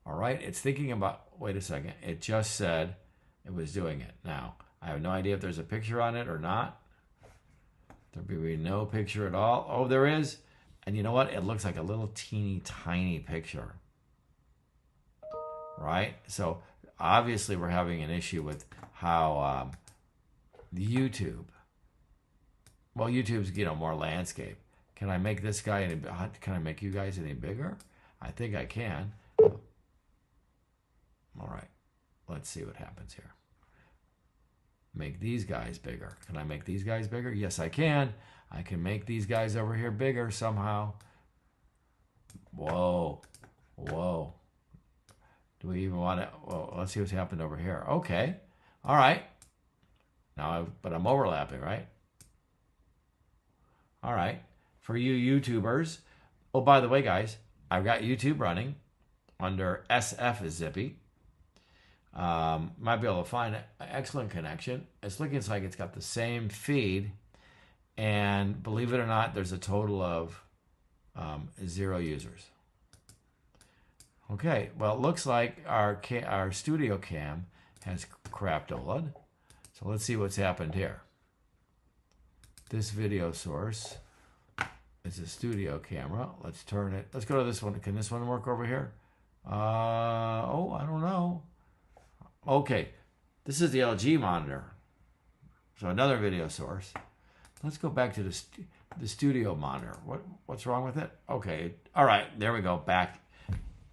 All right, it's thinking about, wait a second, it just said it was doing it. Now, I have no idea if there's a picture on it or not. There'll be no picture at all. Oh, there is. And you know what? It looks like a little teeny tiny picture, right? So obviously we're having an issue with how the YouTube, well, YouTube's, more landscape. Can I make this guy any, can I make you guys any bigger? I think I can. All right, let's see what happens here. Make these guys bigger. Can I make these guys bigger? Yes, I can. I can make these guys over here bigger somehow. Whoa. Whoa. Do we even want to? Well, let's see what's happened over here. Okay. All right. Now, but I'm overlapping, right? All right. For you YouTubers. Oh, by the way, guys, I've got YouTube running under SF is Zippy. Might be able to find an excellent connection. It's looking like it's got the same feed. And believe it or not, there's a total of 0 users. Okay, well, it looks like our studio cam has crapped OLED. So let's see what's happened here. This video source is a studio camera. Let's turn it. Let's go to this one. Can this one work over here? Oh, I don't know. Okay, this is the LG monitor. So another video source. Let's go back to the studio monitor. What's wrong with it? Okay, all right, there we go. Back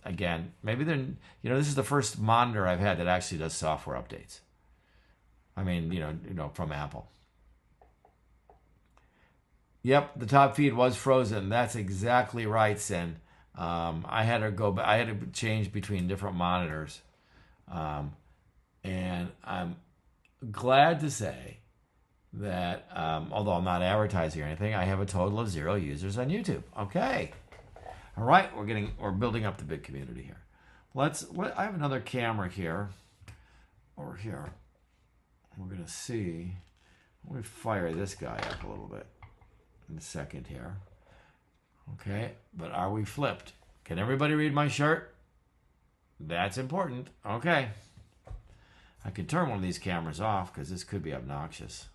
again. Maybe then, this is the first monitor I've had that actually does software updates. I mean, from Apple. Yep, the top feed was frozen. That's exactly right, Sin. I had to change between different monitors, and I'm glad to say that although I'm not advertising or anything, I have a total of 0 users on YouTube. Okay, all right, we're building up the big community here. I have another camera here, over here. We're gonna see. Let me fire this guy up a little bit in a second here. Okay, but are we flipped? Can everybody read my shirt? That's important. Okay. I can turn one of these cameras off because this could be obnoxious.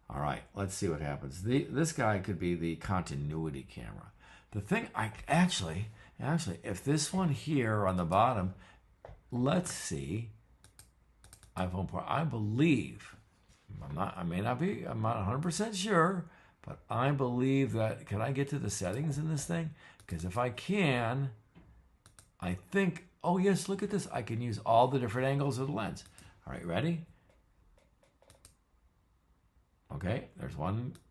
All right, let's see what happens. This guy could be the continuity camera. The thing, actually, if this one here on the bottom, let's see, iPhone 4, I believe, I'm not 100% sure, but I believe that, can I get to the settings in this thing? Because if I can, I think, oh yes, look at this. I can use all the different angles of the lens. All right, ready? Okay, there's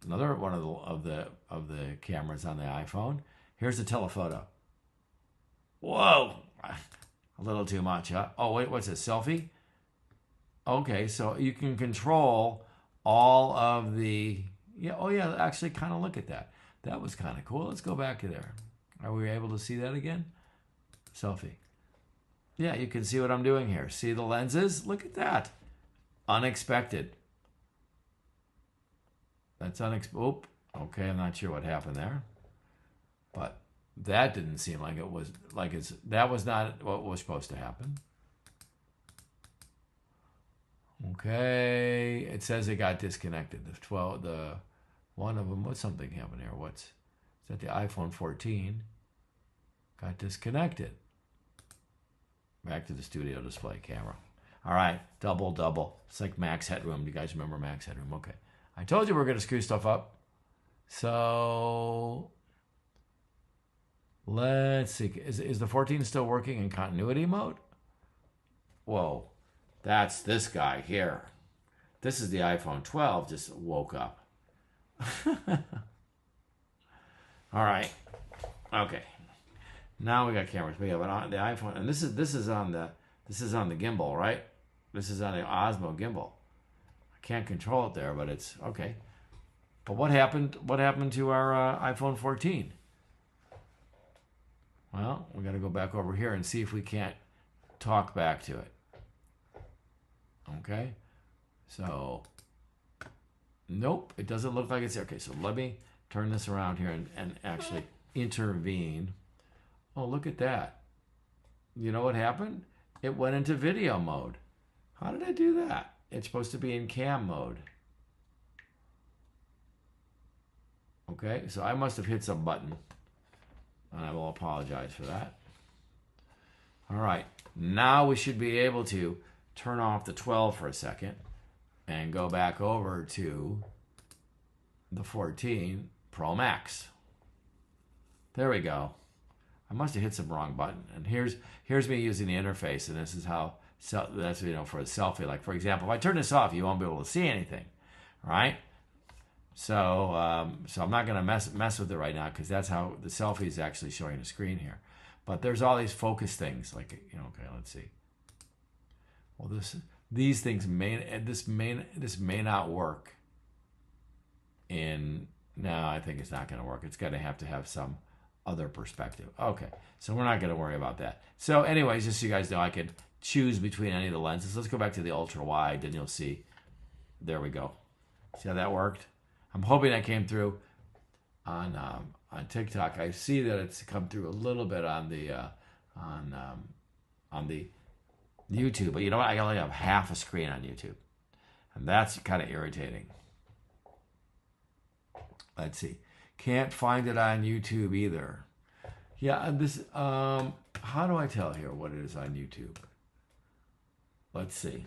another one of the cameras on the iPhone. Here's the telephoto. Whoa, a little too much, huh? Oh wait, what's this, selfie? Okay, so you can control all of the, actually kind of look at that. That was kind of cool. Let's go back to there. Are we able to see that again? Selfie. Yeah, you can see what I'm doing here. See the lenses? Look at that. Unexpected. That's unexpected. Oop. Okay, I'm not sure what happened there. But that didn't seem like it was, that was not what was supposed to happen. Okay, it says it got disconnected. The one of them, what's something happened here? Is that the iPhone 14? Got disconnected. Back to the studio display camera. All right, double. It's like Max Headroom. Do you guys remember Max Headroom? Okay. I told you we were going to screw stuff up. So let's see. Is the 14 still working in continuity mode? Whoa, that's this guy here. This is the iPhone 12. Just woke up. All right. Okay. Now we got cameras. We have the iPhone, and this is on the gimbal, right? This is on the Osmo gimbal. I can't control it there, but it's okay. But what happened? What happened to our iPhone 14? Well, we got to go back over here and see if we can't talk back to it. Okay. So, nope, it doesn't look like it's there. Okay, so let me turn this around here and actually intervene Oh, look at that. You know what happened? It went into video mode. How did I do that? It's supposed to be in cam mode. Okay, so I must have hit some button. And I will apologize for that. All right, now we should be able to turn off the 12 for a second and go back over to the 14 Pro Max. There we go. I must have hit some wrong button. And here's me using the interface, and this is how that's for a selfie. Like for example, if I turn this off, you won't be able to see anything, right? So I'm not gonna mess with it right now because that's how the selfie is actually showing the screen here. But there's all these focus things, like okay, let's see. Well, these things this may not work. No, I think it's not going to work. It's going to have some other perspective. Okay, so we're not going to worry about that. So anyways, just so you guys know, I could choose between any of the lenses. Let's go back to the ultra wide, then you'll see. There we go. See how that worked? I'm hoping that came through on TikTok. I see that it's come through a little bit on the YouTube, but you know what? I only have half a screen on YouTube, and that's kind of irritating. Let's see. Can't find it on YouTube either. Yeah, this. How do I tell here what it is on YouTube? Let's see.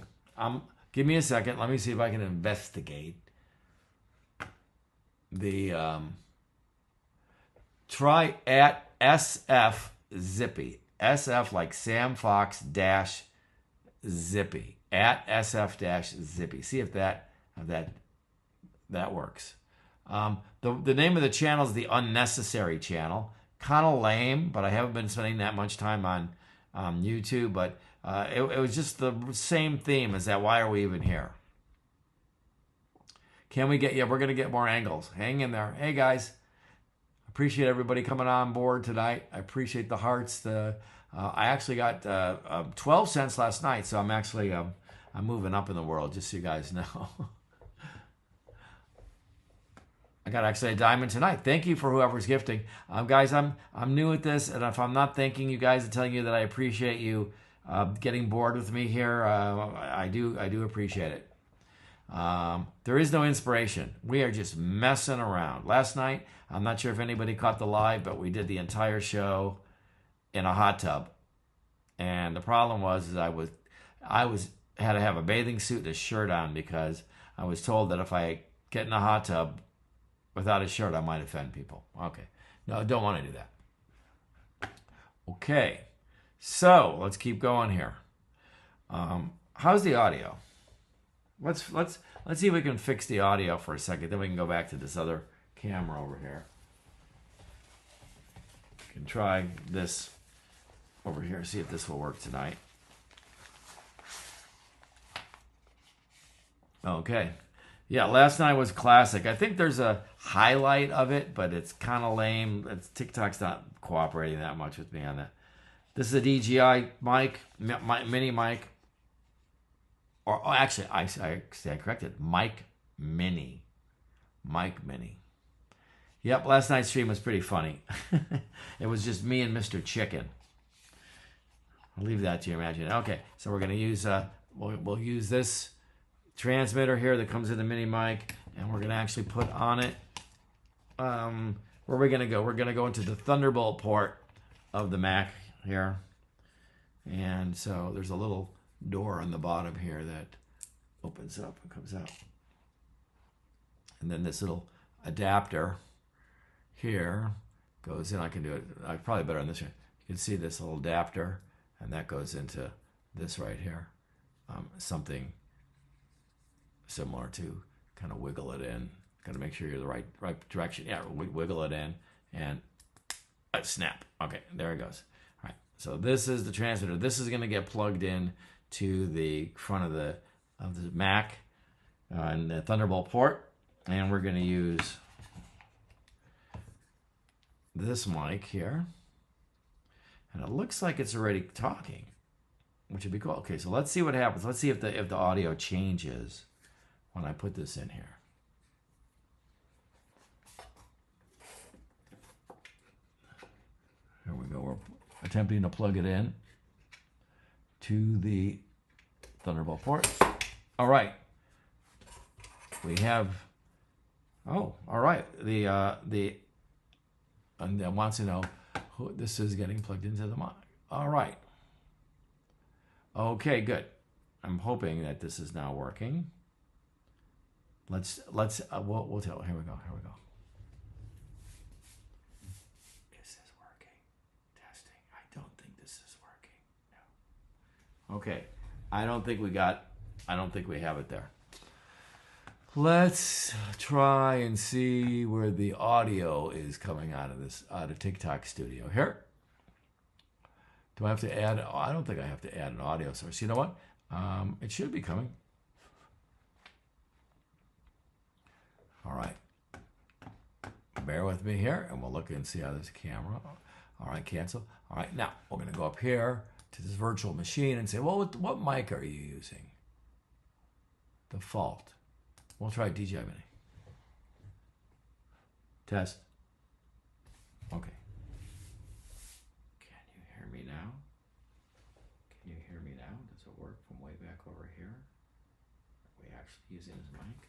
Give me a second. Let me see if I can investigate. Try at SF Zippy. SF like Sam Fox dash Zippy. At SF dash Zippy. See if that works. The name of the channel is the Unnecessary Channel. Kind of lame, but I haven't been spending that much time on YouTube. But it was just the same theme as that. Why are we even here? Can we get? Yeah, we're gonna get more angles. Hang in there. Hey guys, appreciate everybody coming on board tonight. I appreciate the hearts. I actually got 12 cents last night, so I'm actually I'm moving up in the world. Just so you guys know. I got actually a diamond tonight. Thank you for whoever's gifting. Guys, I'm new at this, and if I'm not thanking you guys and telling you that I appreciate you getting bored with me here, I do appreciate it. There is no inspiration. We are just messing around. Last night, I'm not sure if anybody caught the live, but we did the entire show in a hot tub. And the problem was I had to have a bathing suit and a shirt on because I was told that if I get in a hot tub without a shirt, I might offend people. Okay. No, don't want to do that. Okay. So let's keep going here. How's the audio? Let's see if we can fix the audio for a second. Then we can go back to this other camera over here. We can try this over here. See if this will work tonight. Okay. Yeah, last night was classic. I think there's a highlight of it, but it's kind of lame. TikTok's not cooperating that much with me on that. This is a DJI mic, mini mic. Or actually, I corrected. Mic Mini. Mic Mini. Yep, last night's stream was pretty funny. It was just me and Mr. Chicken. I'll leave that to your imagination. Okay, so we're going to use, we'll use this transmitter here that comes in the mini mic, and we're going to actually put on it, where are we going to go? We're going to go into the Thunderbolt port of the Mac here. And so there's a little door on the bottom here that opens up and comes out. And then this little adapter here goes in. I can do it probably better on this one. You can see this little adapter, and that goes into this right here. Something similar to kind of wiggle it in. Got to make sure you're the right direction. Yeah, wiggle it in and snap. Okay, there it goes. All right, so this is the transmitter. This is going to get plugged in to the front of the Mac and the Thunderbolt port, and we're going to use this mic here, and it looks like it's already talking, which would be cool. Okay, so let's see what happens. Let's see if the audio changes when I put this in here. Here we go. attempting to plug it in to the Thunderbolt port. All right. We have, oh, all right. And it wants to know who this is getting plugged into the mic. All right. Okay, good. I'm hoping that this is now working. We'll tell. Here we go. Is this working? Testing. I don't think this is working. No. Okay. I don't think we have it there. Let's try and see where the audio is coming out of TikTok Studio. Here. Do I have to add? I don't think I have to add an audio source. You know what? It should be coming. All right. Bear with me here, and we'll look and see how this camera. All right, cancel. All right, now we're going to go up here to this virtual machine and say, well, what mic are you using? Default. We'll try DJI Mini. Test. Okay. Can you hear me now? Can you hear me now? Does it work from way back over here? Are we actually using his mic?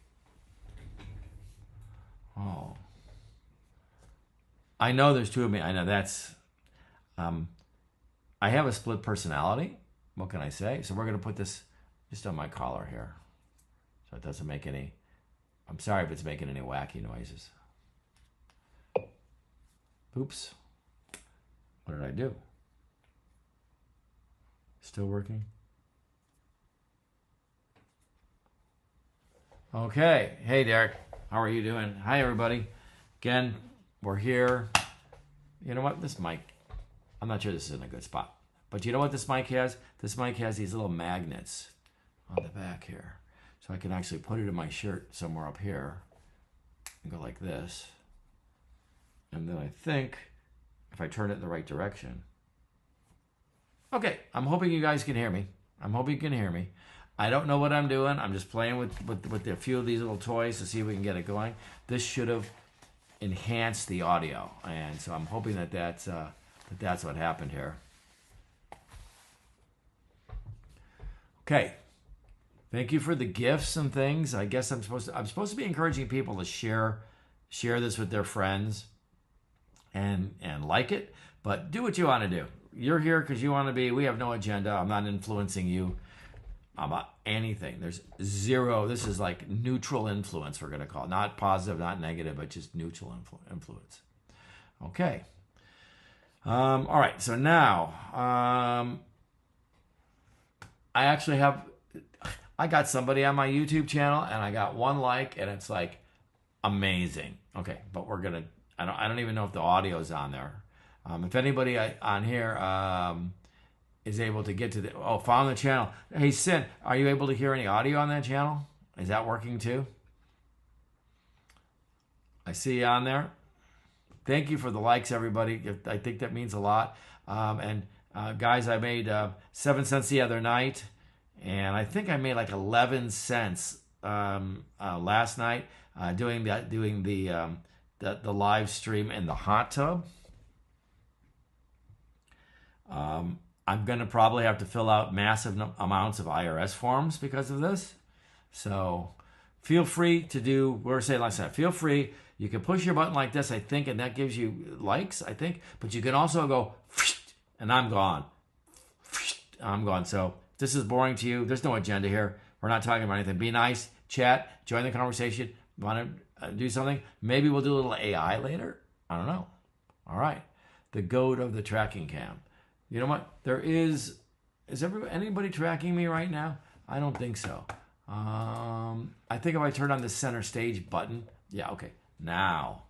Oh. I know there's two of me. I know that's... I have a split personality. What can I say? So we're going to put this just on my collar here. So it doesn't make any... I'm sorry if it's making any wacky noises. Oops. What did I do? Still working? Okay. Hey, Derek. How are you doing? Hi, everybody. Again, we're here. You know what? This mic, I'm not sure this is in a good spot. But you know what this mic has? This mic has these little magnets on the back here. So I can actually put it in my shirt somewhere up here and go like this. And then I think if I turn it in the right direction. Okay, I'm hoping you guys can hear me. I don't know what I'm doing. I'm just playing with a few of these little toys to see if we can get it going. This should have enhanced the audio. And so I'm hoping that that's what happened here. Okay. Thank you for the gifts and things. I guess I'm supposed to be encouraging people to share this with their friends and like it, but do what you want to do. You're here because you want to be. We have no agenda. I'm not influencing you about anything. There's zero. This is like neutral influence, we're going to call it. Not positive, not negative, but just neutral influence. Okay. All right. So now I got somebody on my YouTube channel and I got one like, and it's like amazing. Okay, but I don't even know if the audio is on there. If anybody on here is able to get to found the channel. Hey, Sin, are you able to hear any audio on that channel? Is that working too? I see you on there. Thank you for the likes, everybody. I think that means a lot. Guys, I made 7 cents the other night. And I think I made like 11 cents last night doing the live stream in the hot tub. I'm going to probably have to fill out massive amounts of IRS forms because of this. So feel free to do, we're saying like that, feel free. You can push your button like this, I think, and that gives you likes, I think. But you can also go, and I'm gone. I'm gone. So this is boring to you. There's no agenda here. We're not talking about anything. Be nice, chat, join the conversation. Want to do something? Maybe we'll do a little AI later. I don't know. All right. The goat of the tracking cam. You know what? Is anybody tracking me right now? I don't think so. I think if I turn on the center stage button. Yeah, okay. Now.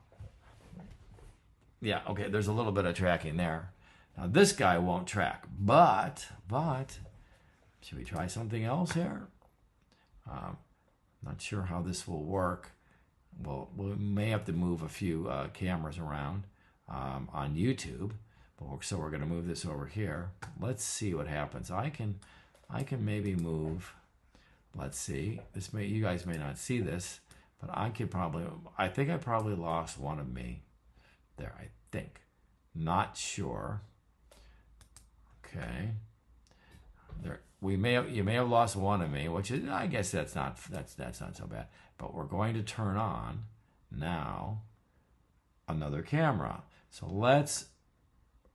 Yeah, okay. There's a little bit of tracking there. Now this guy won't track, but should we try something else here? Not sure how this will work. Well, we may have to move a few cameras around on YouTube. So we're going to move this over here. Let's see what happens. I can maybe move. Let's see. You guys may not see this, but I think I probably lost one of me there. I think. Not sure. Okay. There, you may have lost one of me, which is, I guess that's not so bad. But we're going to turn on now another camera. So let's.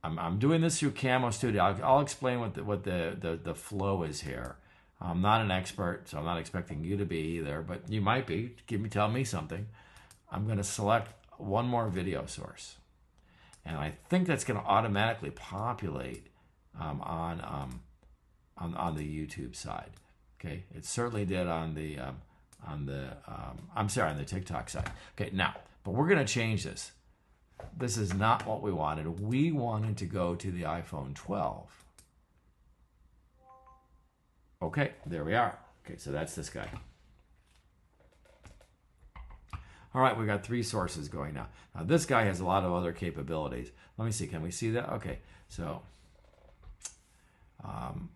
I'm doing this through Camo Studio. I'll explain what the flow is here. I'm not an expert, so I'm not expecting you to be either, but you might be. Tell me something. I'm going to select one more video source, and I think that's going to automatically populate on the YouTube side. Okay, it certainly did on the TikTok side. Okay, now, but we're going to change this. This is not what we wanted. We wanted to go to the iPhone 12. Okay, there we are. Okay, so that's this guy. All right, we got 3 sources going now. Now this guy has a lot of other capabilities. Let me see, can we see that? Okay, so I'm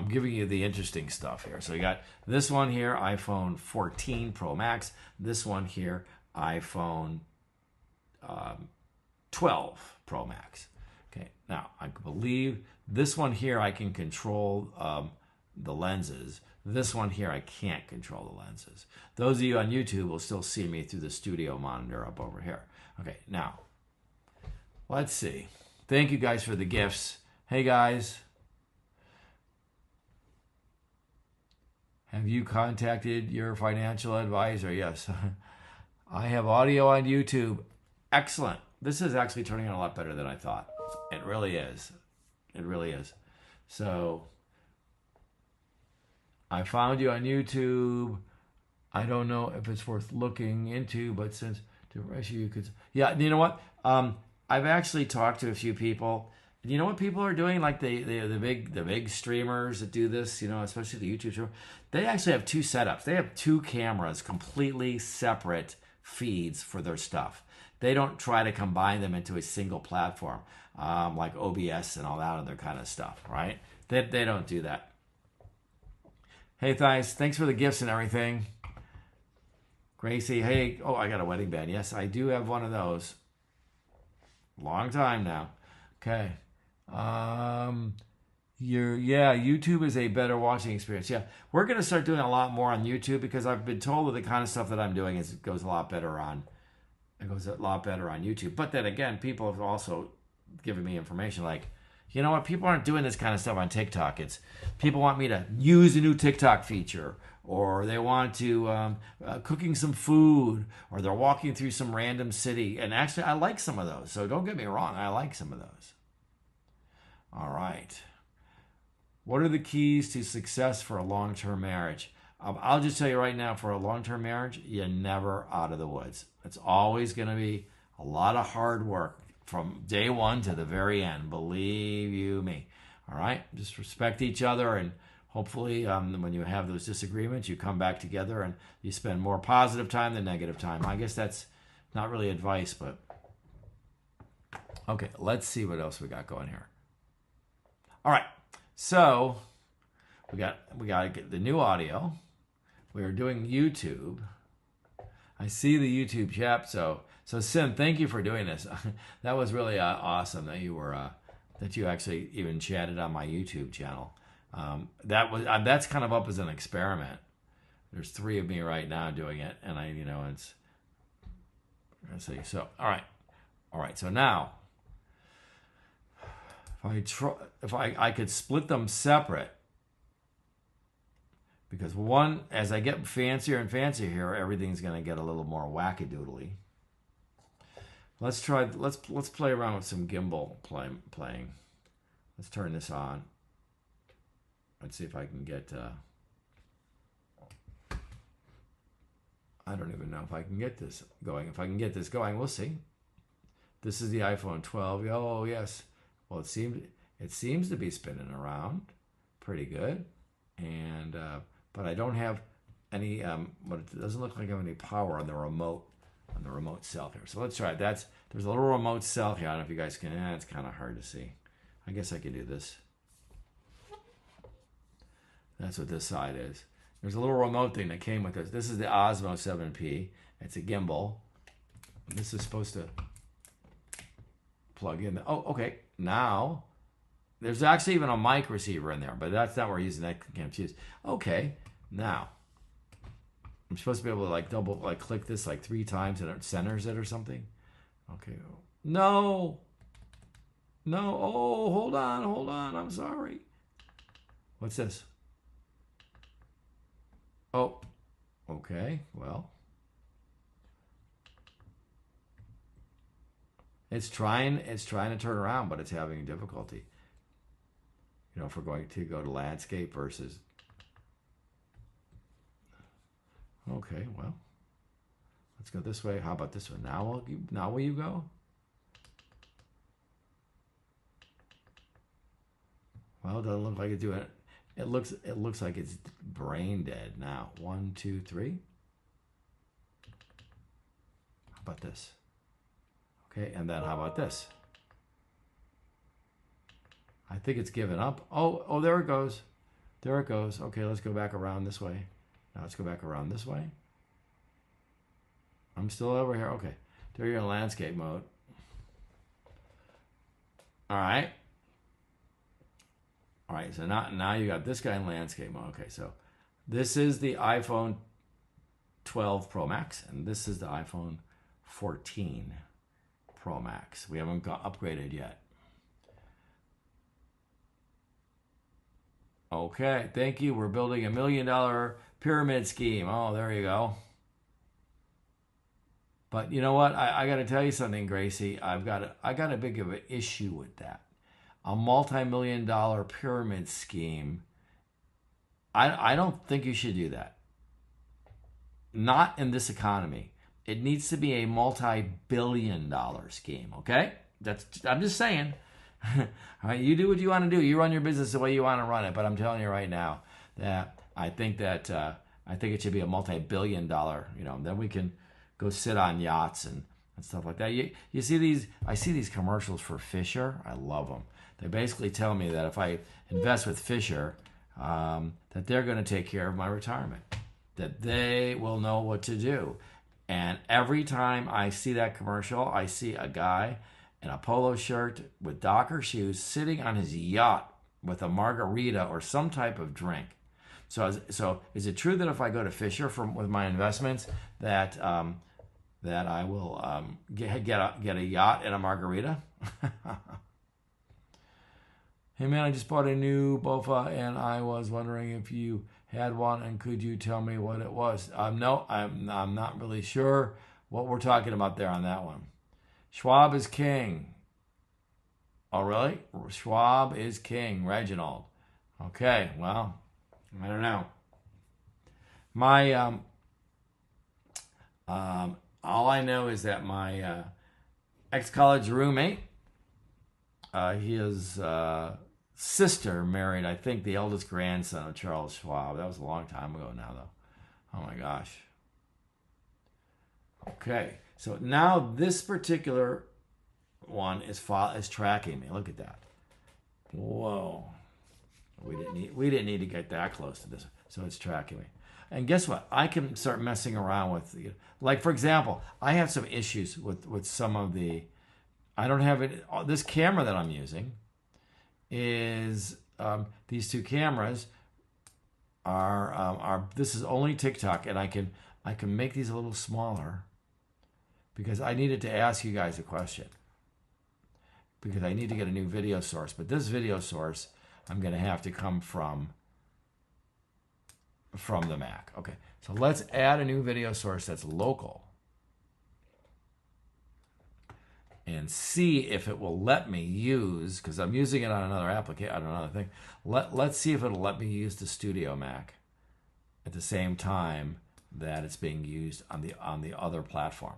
giving you the interesting stuff here. So you got this one here, iPhone 14 Pro Max. This one here, iPhone 12 Pro Max. Okay, now I believe this one here I can control the lenses. This one here I can't control the lenses. Those of you on YouTube will still see me through the studio monitor up over here. Okay, now let's see. Thank you guys for the gifts. Hey guys, have you contacted your financial advisor? Yes. I have audio on YouTube. Excellent. This is actually turning out a lot better than I thought. It really is. It really is. So I found you on YouTube. I don't know if it's worth looking into, but since the rest of you could, yeah, you know what? I've actually talked to a few people. You know what people are doing? Like the big streamers that do this, you know, especially the YouTube streamer. They actually have 2 setups. They have 2 cameras, completely separate feeds for their stuff. They don't try to combine them into a single platform, like OBS and all that other kind of stuff, right? They don't do that. Hey, Thais, thanks for the gifts and everything. Gracie, hey, oh, I got a wedding band. Yes, I do have one of those. Long time now. Okay. YouTube is a better watching experience. Yeah, we're going to start doing a lot more on YouTube because I've been told that the kind of stuff that I'm doing goes a lot better on YouTube. But then again, people have also given me information like, you know what, people aren't doing this kind of stuff on TikTok. It's people want me to use a new TikTok feature, or they want to cooking some food, or they're walking through some random city. And actually, I like some of those. So don't get me wrong, I like some of those. All right. What are the keys to success for a long-term marriage? I'll just tell you right now, for a long-term marriage, you're never out of the woods. It's always going to be a lot of hard work from day one to the very end. Believe you me. All right? Just respect each other, and hopefully when you have those disagreements, you come back together and you spend more positive time than negative time. I guess that's not really advice, but okay, let's see what else we got going here. All right, so we got to get the new audio. We are doing YouTube. I see the YouTube chat. So Sim, thank you for doing this. That was really awesome that you were that you actually even chatted on my YouTube channel. That's kind of up as an experiment. There's 3 of me right now doing it, and it's. Let's see. So all right. So now, if I could split them separate. Because one, as I get fancier and fancier here, everything's going to get a little more wackadoodly. Let's play around with some gimbal playing. Let's turn this on. Let's see if I can get. I don't even know if I can get this going. If I can get this going, we'll see. This is the iPhone 12. Oh yes. Well, it seems to be spinning around pretty good, and. But I don't have any, but it doesn't look like I have any power on the remote cell here. So let's try it. There's a little remote cell here. I don't know if you guys can, it's kind of hard to see. I guess I can do this. That's what this side is. There's a little remote thing that came with this. This is the Osmo 7P. It's a gimbal. This is supposed to plug in. Oh, okay. Now There's actually even a mic receiver in there, but that's not what we're using that cam to use. Okay, now I'm supposed to be able to like click this like 3 times and it centers it or something. Okay. No. No. Oh, hold on. I'm sorry. What's this? Oh, okay. Well, it's trying to turn around, but it's having difficulty. You know, if we're going to go to landscape versus. Okay, well, let's go this way. How about this one? Now will you go? Well, it doesn't look like it's doing it. It looks like it's brain dead now. 1, 2, 3. How about this? Okay, and then how about this? I think it's given up. Oh, there it goes. There it goes. Okay, let's go back around this way. Now let's go back around this way. I'm still over here. Okay, there you're in landscape mode. All right. All right, so now you got this guy in landscape mode. Okay, so this is the iPhone 12 Pro Max, and this is the iPhone 14 Pro Max. We haven't got upgraded yet. Okay, thank you. We're building $1 million pyramid scheme. Oh, there you go. But you know what? I got to tell you something, Gracie. I got a big of an issue with that. A multi-million-dollar pyramid scheme. I don't think you should do that. Not in this economy. It needs to be a multi-billion-dollar scheme. Okay? I'm just saying. All right, you do what you want to do. You run your business the way you want to run it. But I'm telling you right now that I think it should be a multi-billion-dollar. You know, then we can go sit on yachts and stuff like that. You see these? I see these commercials for Fisher. I love them. They basically tell me that if I invest with Fisher, that they're going to take care of my retirement, that they will know what to do. And every time I see that commercial, I see a guy in a polo shirt with Docker shoes sitting on his yacht with a margarita or some type of drink. So is it true that if I go to Fisher with my investments that I will get a yacht and a margarita? Hey man, I just bought a new BOFA and I was wondering if you had one and could you tell me what it was? No, I'm not really sure what we're talking about there on that one. Schwab is king. Oh really? Schwab is king, Reginald. Okay, well, I don't know. My all I know is that my ex-college roommate, his sister married, I think, the eldest grandson of Charles Schwab. That was a long time ago now, though. Oh my gosh. Okay, so now this particular one is tracking me. Look at that. Whoa. We didn't need to get that close to this. So it's tracking me. And guess what? I can start messing around with, like for example, I have some issues with some of the, I don't have it. This camera that I'm using is these two cameras are this is only TikTok, and I can make these a little smaller because I needed to ask you guys a question because I need to get a new video source. But this video source I'm going to have to come from the Mac. Okay, so let's add a new video source that's local and see if it will let me use, because I'm using it on another application, on another thing. Let's see if it'll let me use the Studio Mac at the same time that it's being used on the other platform.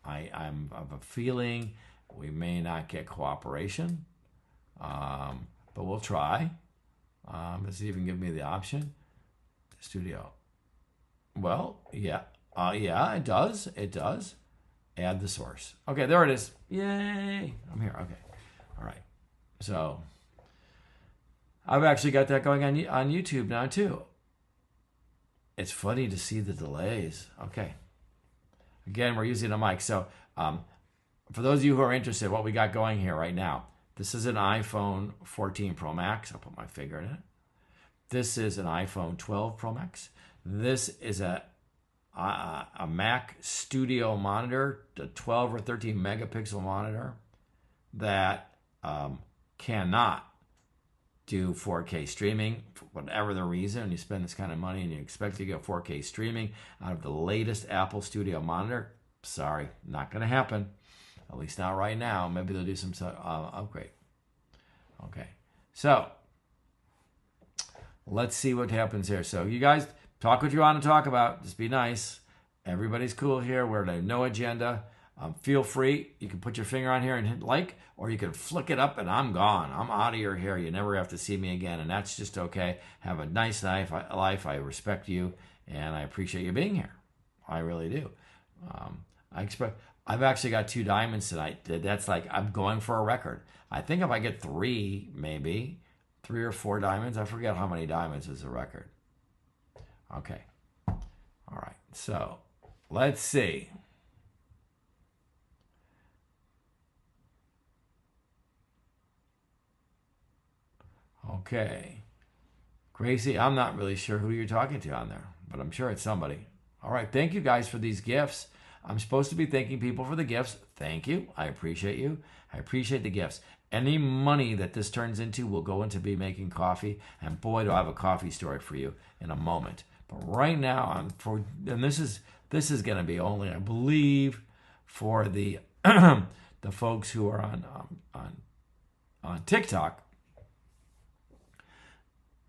I have a feeling we may not get cooperation, but we'll try. Let's see if it can give me the option. Studio. Well, yeah, it does. It does. Add the source. Okay, there it is. Yay! I'm here. Okay. All right. So I've actually got that going on YouTube now too. It's funny to see the delays. Okay. Again, we're using a mic. So for those of you who are interested, what we got going here right now, This is an iPhone 14 Pro Max. I'll put my finger in it. This is an iPhone 12 Pro Max. This is a Mac Studio monitor, a 12 or 13 megapixel monitor that cannot do 4K streaming for whatever the reason. You spend this kind of money and you expect to get 4K streaming out of the latest Apple Studio monitor. Sorry, not going to happen. At least not right now. Maybe they'll do some upgrade. Okay, so let's see what happens here. So you guys talk what you want to talk about. Just be nice. Everybody's cool here. We're at no agenda. Feel free. You can put your finger on here and hit like, or you can flick it up and I'm gone. I'm out of your hair. You never have to see me again, and that's just okay. Have a nice life. I respect you, and I appreciate you being here. I really do. I've actually got 2 diamonds tonight. That's like I'm going for a record. I think if I get 3, maybe 3 or 4 diamonds, I forget how many diamonds is a record. Okay. All right. So let's see. Okay. Gracie, I'm not really sure who you're talking to on there, but I'm sure it's somebody. All right. Thank you guys for these gifts. I'm supposed to be thanking people for the gifts. Thank you. I appreciate you. I appreciate the gifts. Any money that this turns into will go into me making coffee. And boy, do I have a coffee story for you in a moment. But right now, this is going to be only, I believe, for the the folks who are on TikTok,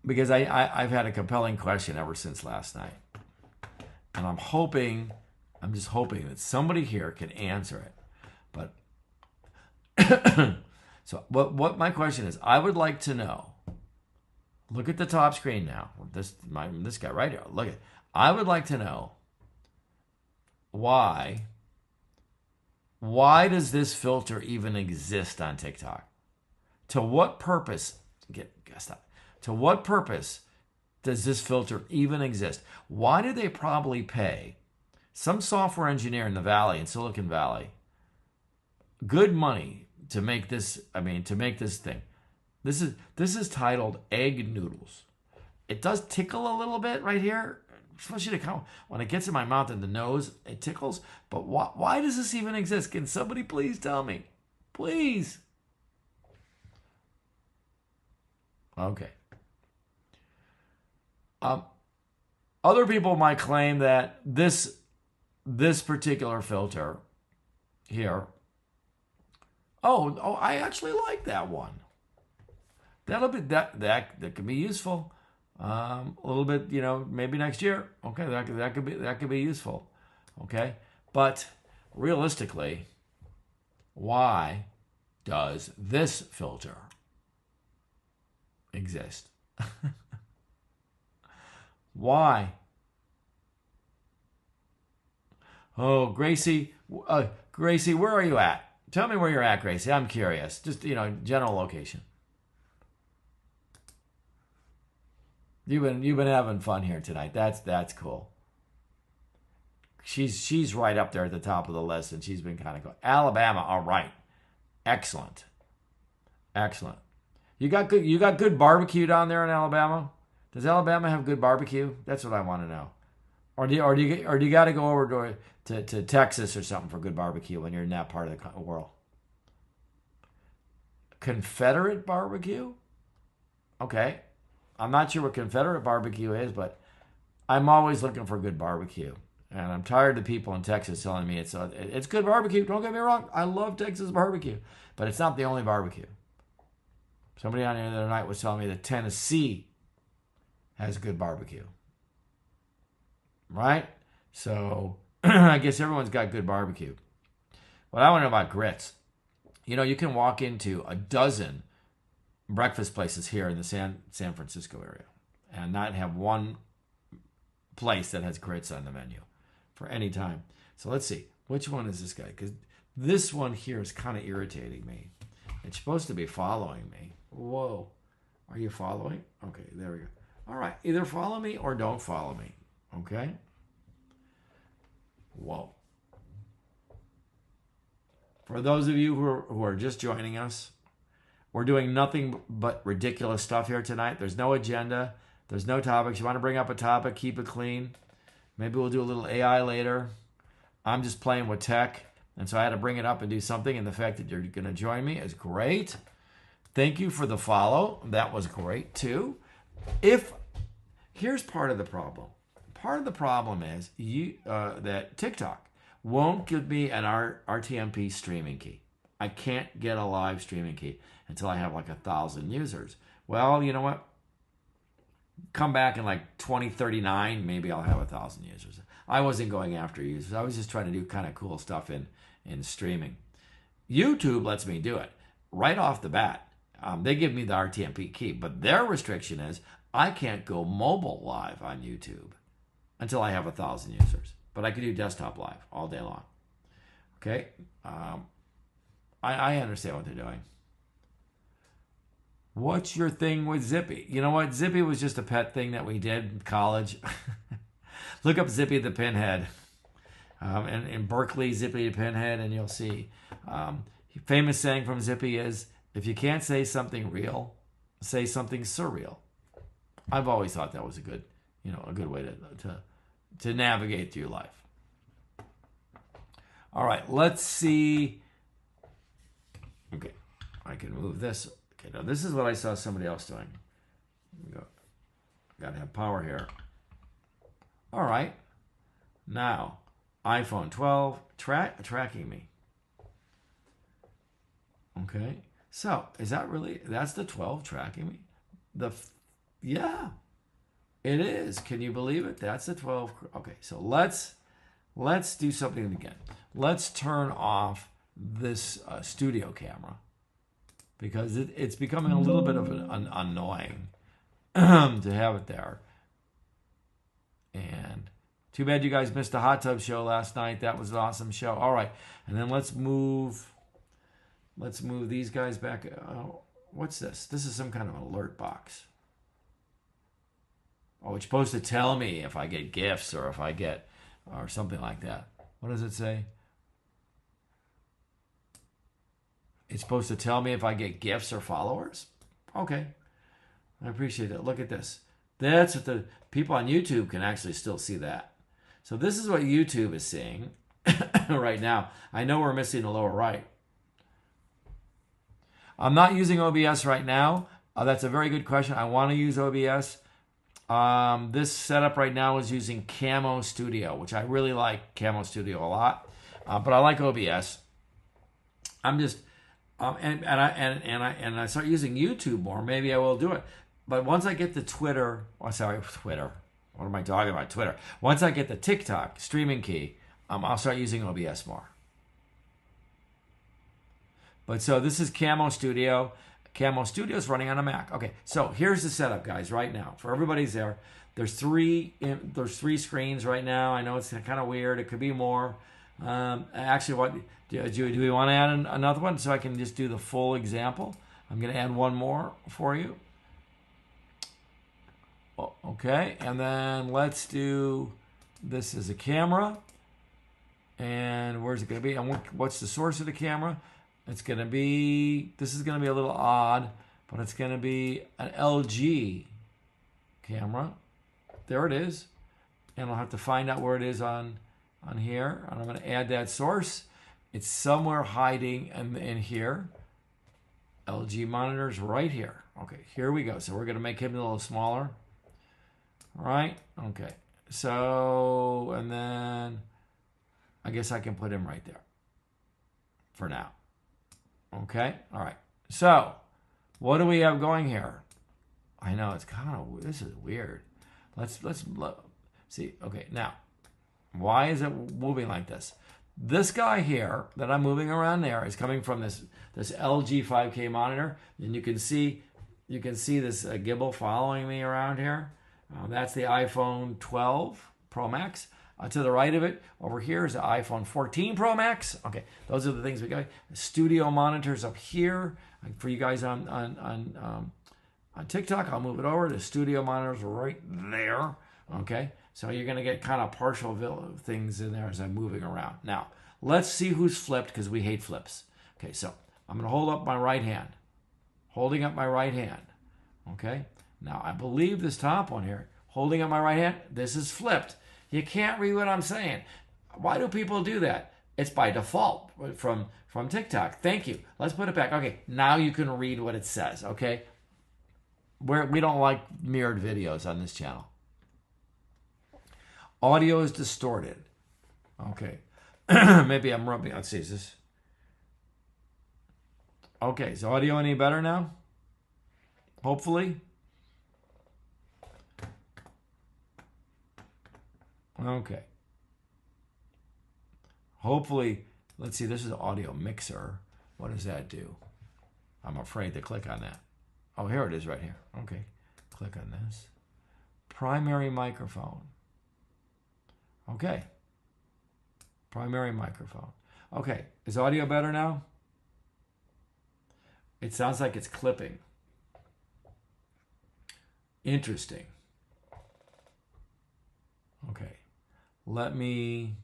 because I've had a compelling question ever since last night, and I'm just hoping that somebody here can answer it. But so what my question is, I would like to know. Look at the top screen now. This guy right here. Look at. I would like to know why does this filter even exist on TikTok? To what purpose? Stop. To what purpose does this filter even exist? Why do they probably pay some software engineer in the Valley, in Silicon Valley, good money to make this? To make this thing. This is titled egg noodles. It does tickle a little bit right here, especially when it gets in my mouth and the nose, it tickles. But why does this even exist? Can somebody please tell me? Please. Okay. Other people might claim that this particular filter here. Oh, I actually like that one. That'll be that could be useful. A little bit, maybe next year. Okay, that could be useful. Okay, but realistically, why does this filter exist? Why? Oh, Gracie, where are you at? Tell me where you're at, Gracie. I'm curious. Just general location. You've been having fun here tonight. That's cool. She's right up there at the top of the list, and she's been kind of going. Alabama, all right, excellent. You got good barbecue down there in Alabama. Does Alabama have good barbecue? That's what I want to know. Or do you got to go over to Texas or something for good barbecue when you're in that part of the world? Confederate barbecue? Okay. I'm not sure what Confederate barbecue is, but I'm always looking for good barbecue. And I'm tired of people in Texas telling me it's good barbecue. Don't get me wrong. I love Texas barbecue. But it's not the only barbecue. Somebody on the other night was telling me that Tennessee has good barbecue. Right? So I guess everyone's got good barbecue. What I want to know about grits. You can walk into a dozen breakfast places here in the San Francisco area and not have one place that has grits on the menu for any time. So let's see. Which one is this guy? Because this one here is kind of irritating me. It's supposed to be following me. Whoa. Are you following? Okay, there we go. All right. Either follow me or don't follow me. Okay? Whoa. For those of you who are just joining us, We're doing nothing but ridiculous stuff here tonight. There's no agenda. There's no topics. You want to bring up a topic, keep it clean. Maybe we'll do a little AI later. I'm just playing with tech, and so I had to bring it up and do something, and the fact that you're going to join me is great. Thank you for the follow. That was great, too. Here's part of the problem. Part of the problem is that TikTok won't give me an RTMP streaming key. I can't get a live streaming key until I have like 1,000 users. Well, you know what? Come back in like 2039, maybe I'll have 1,000 users. I wasn't going after users. I was just trying to do kind of cool stuff in streaming. YouTube lets me do it right off the bat. They give me the RTMP key, but their restriction is I can't go mobile live on YouTube until I have 1,000 users. But I can do desktop live all day long. Okay? I understand what they're doing. What's your thing with Zippy? You know what? Zippy was just a pet thing that we did in college. Look up Zippy the Pinhead. And in Berkeley, Zippy the Pinhead, and you'll see. Famous saying from Zippy is, if you can't say something real, say something surreal. I've always thought that was a good way to navigate through life. All right, let's see. Okay, I can move this. Okay, now this is what I saw somebody else doing. Got to have power here. All right, now iPhone 12 tracking me. Okay, so is that really, that's the 12 tracking me? Yeah, it is. Can you believe it? That's the 12. Okay, so let's do something again. Let's turn off this studio camera because it's becoming a little bit of an annoying to have it there. And too bad you guys missed the hot tub show last night. That was an awesome show. All right, and then let's move these guys back. What's this? This is some kind of alert box. Oh, it's supposed to tell me if I get gifts or if I get, or something like that. What does it say? It's supposed to tell me if I get gifts or followers? Okay. I appreciate it. Look at this. That's what the people on YouTube can actually still see that. So this is what YouTube is seeing right now. I know we're missing the lower right. I'm not using OBS right now. That's a very good question. I want to use OBS. This setup right now is using Camo Studio, which I really like Camo Studio a lot. But I like OBS. I'm just and I start using YouTube more. Maybe I will do it. But once I get the Twitter. What am I talking about? Twitter. Once I get the TikTok streaming key, I'll start using OBS more. But so this is Camo Studio. Camo Studio is running on a Mac. Okay, so here's the setup, guys. Right now, for everybody's there, there's three screens right now. I know it's kind of weird. It could be more. Actually, what do we want to add another one so I can just do the full example? I'm going to add one more for you. Okay, and then let's do this as a camera. And where's it going to be? And what's the source of the camera? It's going to be, this is going to be a little odd, but it's going to be an LG camera. There it is. And I'll have to find out where it is on here. And I'm going to add that source. It's somewhere hiding in here. LG monitor's right here. Okay, here we go. So we're going to make him a little smaller. All right, okay. So, and then I guess I can put him right there for now. Okay, all right. So, what do we have going here? I know it's kind of, this is weird. Let's see. Okay, now, why is it moving like this? This guy here that I'm moving around there is coming from this LG 5K monitor, and you can see this gimbal following me around here. That's the iPhone 12 Pro Max. To the right of it, over here is the iPhone 14 Pro Max. Okay, those are the things we got. Studio monitors up here for you guys on TikTok. I'll move it over. The studio monitors right there. Okay, so you're gonna get kind of partial things in there as I'm moving around. Now let's see who's flipped because we hate flips. Okay, so I'm gonna hold up my right hand. holding up my right hand. Okay? Now, I believe this top one here, holding up my right hand, this is flipped. You can't read what I'm saying. Why do people do that? It's by default from TikTok. Thank you. Let's put it back. Okay, now you can read what it says, okay? We don't like mirrored videos on this channel. Audio is distorted. Okay. Maybe I'm rubbing. Let's see. Is this? Okay. Is audio any better now? Hopefully. Okay. Hopefully. Let's see. This is an audio mixer. What does that do? I'm afraid to click on that. Oh, here it is right here. Okay. Click on this. Primary microphone. Okay. Primary microphone. Okay. Is audio better now? It sounds like it's clipping. Interesting. Okay. Let me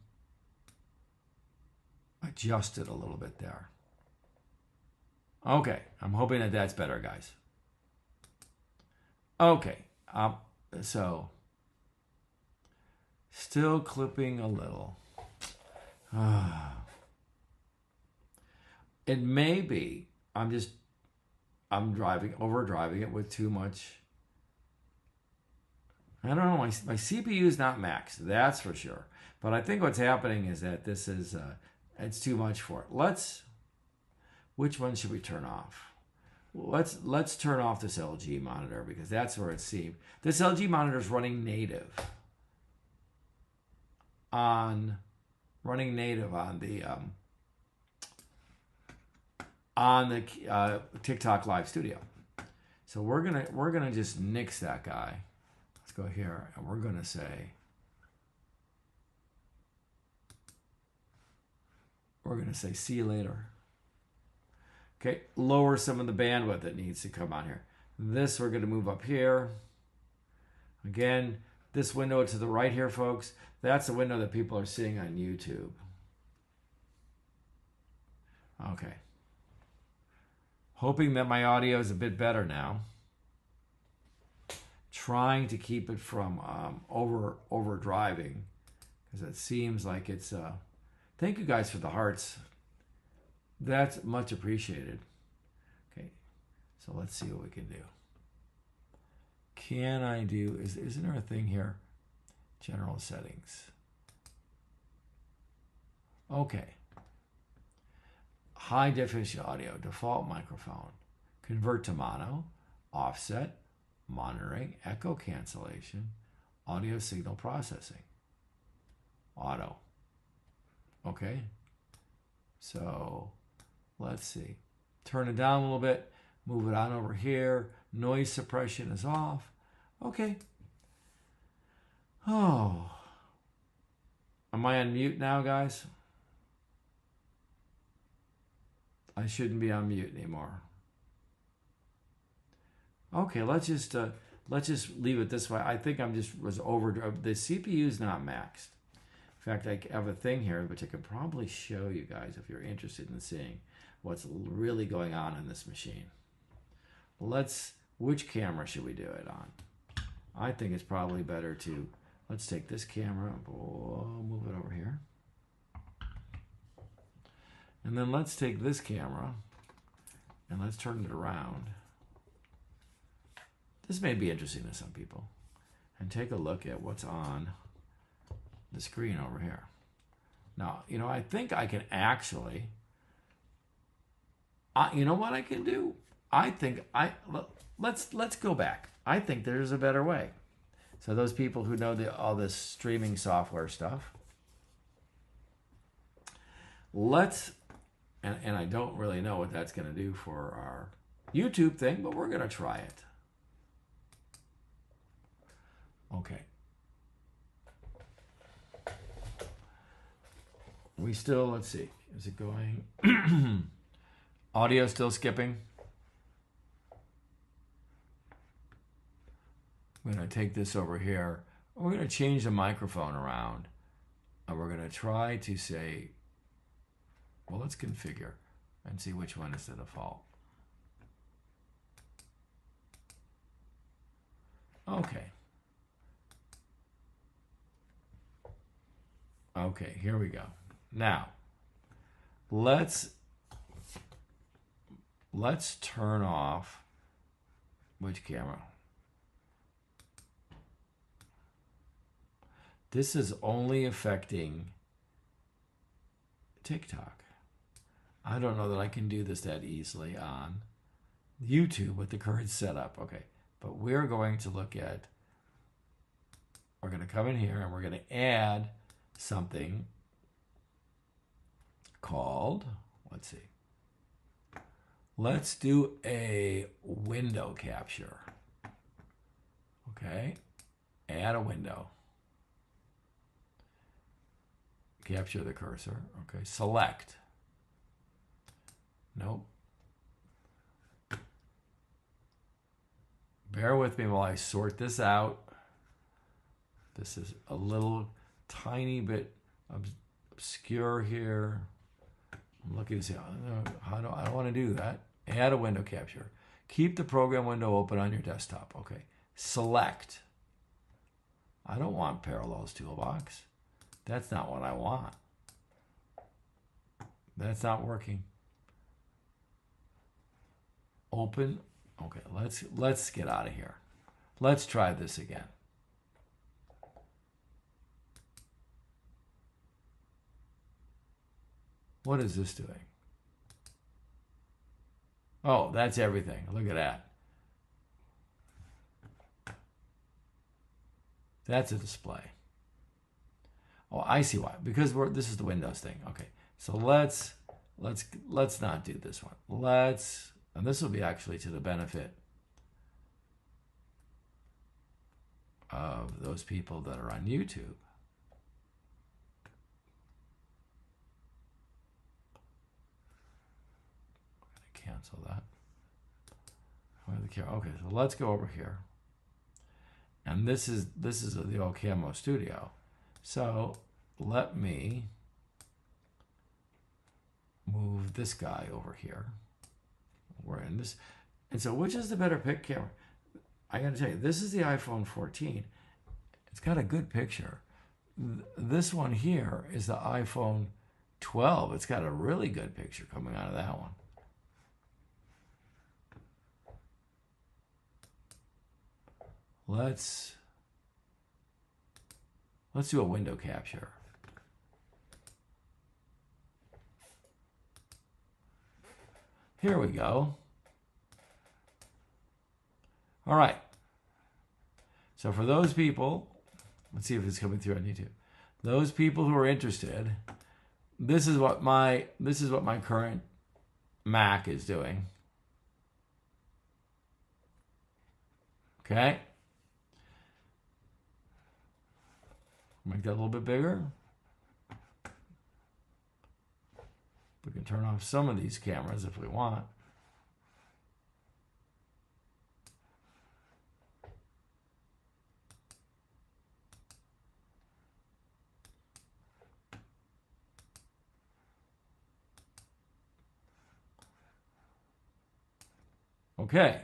adjust it a little bit there. Okay. I'm hoping that that's better, guys. Okay. So, still clipping a little. It may be I'm overdriving it with too much. I don't know. My CPU is not maxed, that's for sure. But I think what's happening is that this is it's too much for it. Which one should we turn off? Let's turn off this LG monitor because that's where it seemed. This LG monitor is running native on the TikTok Live Studio. So we're gonna just nix that guy. Let's go here and we're gonna say see you later. Okay, lower some of the bandwidth that needs to come on here. This we're gonna move up here. Again, this window to the right here, folks, that's the window that people are seeing on YouTube. Okay. Hoping that my audio is a bit better now. Trying to keep it from over driving because it seems like it's thank you guys for the hearts. That's much appreciated. Okay, so let's see what we can do. Can I do, isn't there a thing here? General settings. Okay. High definition audio, default microphone, convert to mono, offset, monitoring, echo cancellation, audio signal processing, auto. Okay. So let's see. Turn it down a little bit, move it on over here. Noise suppression is off. Okay. Oh. Am I on mute now, guys? I shouldn't be on mute anymore. Okay, let's just leave it this way. I think was over. The CPU is not maxed. In fact, I have a thing here which I could probably show you guys if you're interested in seeing what's really going on in this machine. Which camera should we do it on? I think it's probably better to, let's take this camera, we'll move it over here. And then let's take this camera and let's turn it around. This may be interesting to some people. And take a look at what's on the screen over here. Now, I think I can actually, you know what I can do? Let's go back. I think there's a better way. So those people who know all this streaming software stuff, and I don't really know what that's going to do for our YouTube thing, but we're going to try it. Okay. Let's see. Is it going? Audio still skipping? I'm going to take this over here. We're going to change the microphone around. And we're going to try to say, well, let's configure and see which one is the default. Okay. Okay, here we go. Now, let's turn off which camera? This is only affecting TikTok. I don't know that I can do this that easily on YouTube with the current setup. Okay, but we're going to look at, we're going to come in here and we're going to add something called, let's see, let's do a window capture. Okay, add a window. Capture the cursor. Okay, select. Nope. Bear with me while I sort this out. This is a little tiny bit obscure here. I'm looking to see how do I don't want to do that. Add a window capture. Keep the program window open on your desktop. Okay. Select. I don't want Parallels Toolbox. That's not what I want. That's not working. Open. Okay, let's get out of here. Let's try this again. What is this doing? Oh, that's everything. Look at that. That's a display. Oh, I see why. Because this is the Windows thing. Okay, so let's not do this one. And this will be actually to the benefit of those people that are on YouTube. I'm going to cancel that. Okay, so let's go over here. And this is the old Camo Studio. So let me move this guy over here. We're in this. And so which is the better pick camera? I got to tell you, this is the iPhone 14. It's got a good picture. This one here is the iPhone 12. It's got a really good picture coming out of that one. Let's do a window capture. Here we go. All right. So for those people, let's see if it's coming through on YouTube. Those people who are interested, this is what my current Mac is doing. Okay. Make that a little bit bigger. We can turn off some of these cameras if we want. Okay.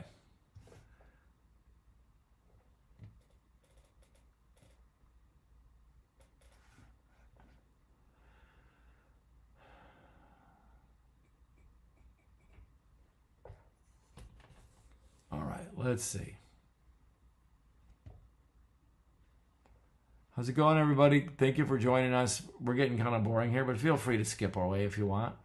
All right, let's see. How's it going, everybody? Thank you for joining us. We're getting kind of boring here, but feel free to skip our way if you want.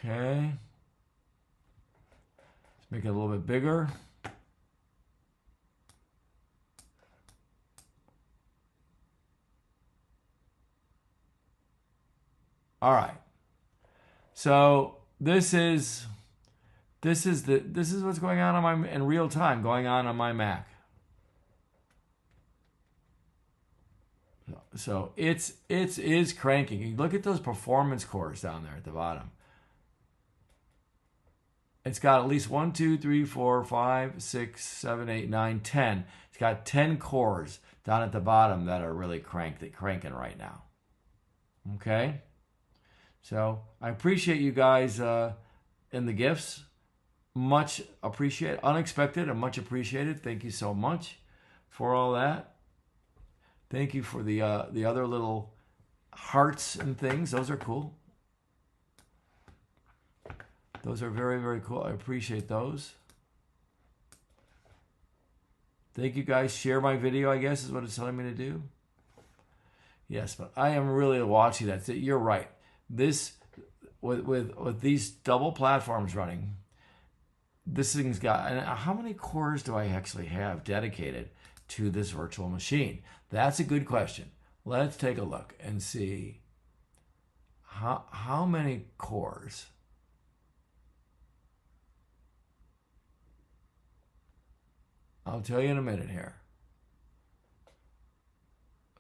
Okay. Let's make it a little bit bigger. All right. So this is what's going on in real time going on my Mac. So it is cranking. You look at those performance cores down there at the bottom. It's got at least 1, 2, 3, 4, 5, 6, 7, 8, 9, 10. It's got 10 cores down at the bottom that are really cranking right now. Okay? So I appreciate you guys in the gifts. Much appreciated. Unexpected and much appreciated. Thank you so much for all that. Thank you for the other little hearts and things. Those are cool. Those are very, very cool. I appreciate those. Thank you guys. Share my video, I guess, is what it's telling me to do. Yes, but I am really watching that. You're right. This, with these double platforms running, this thing's got, and how many cores do I actually have dedicated to this virtual machine? That's a good question. Let's take a look and see how many cores. I'll tell you in a minute here.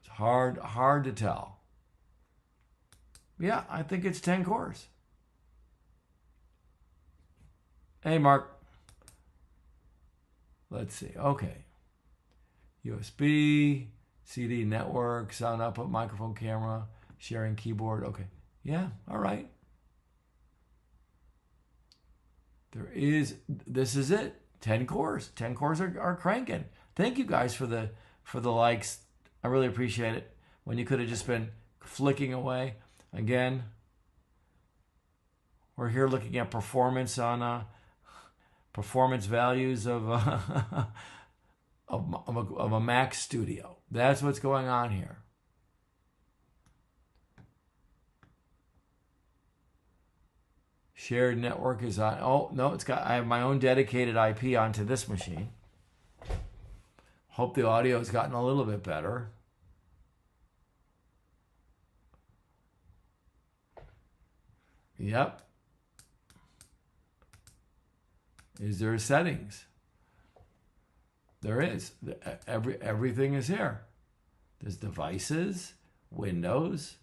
It's hard to tell. Yeah, I think it's 10 cores. Hey, Mark. Let's see. Okay. USB, CD network, sound output, microphone, camera, sharing keyboard. Okay. Yeah, all right. This is it. 10 cores. 10 cores are cranking. Thank you guys for the likes. I really appreciate it. When you could have just been flicking away. Again, we're here looking at performance on performance values of a Mac Studio. That's what's going on here. Shared network is on. Oh, no, I have my own dedicated IP onto this machine. Hope the audio has gotten a little bit better. Yep. Is there settings? There is. Everything is here. There's devices, Windows,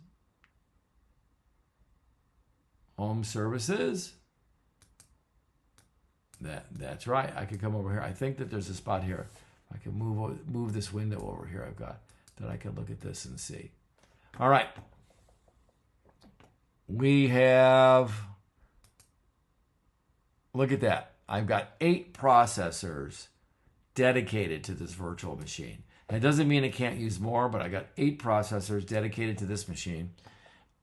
home services. That's right. I could come over here. I think that there's a spot here. I can move this window over here. I've got that I can look at this and see. All right. We have. Look at that. I've got 8 processors dedicated to this virtual machine. That doesn't mean it can't use more, but I got 8 processors dedicated to this machine.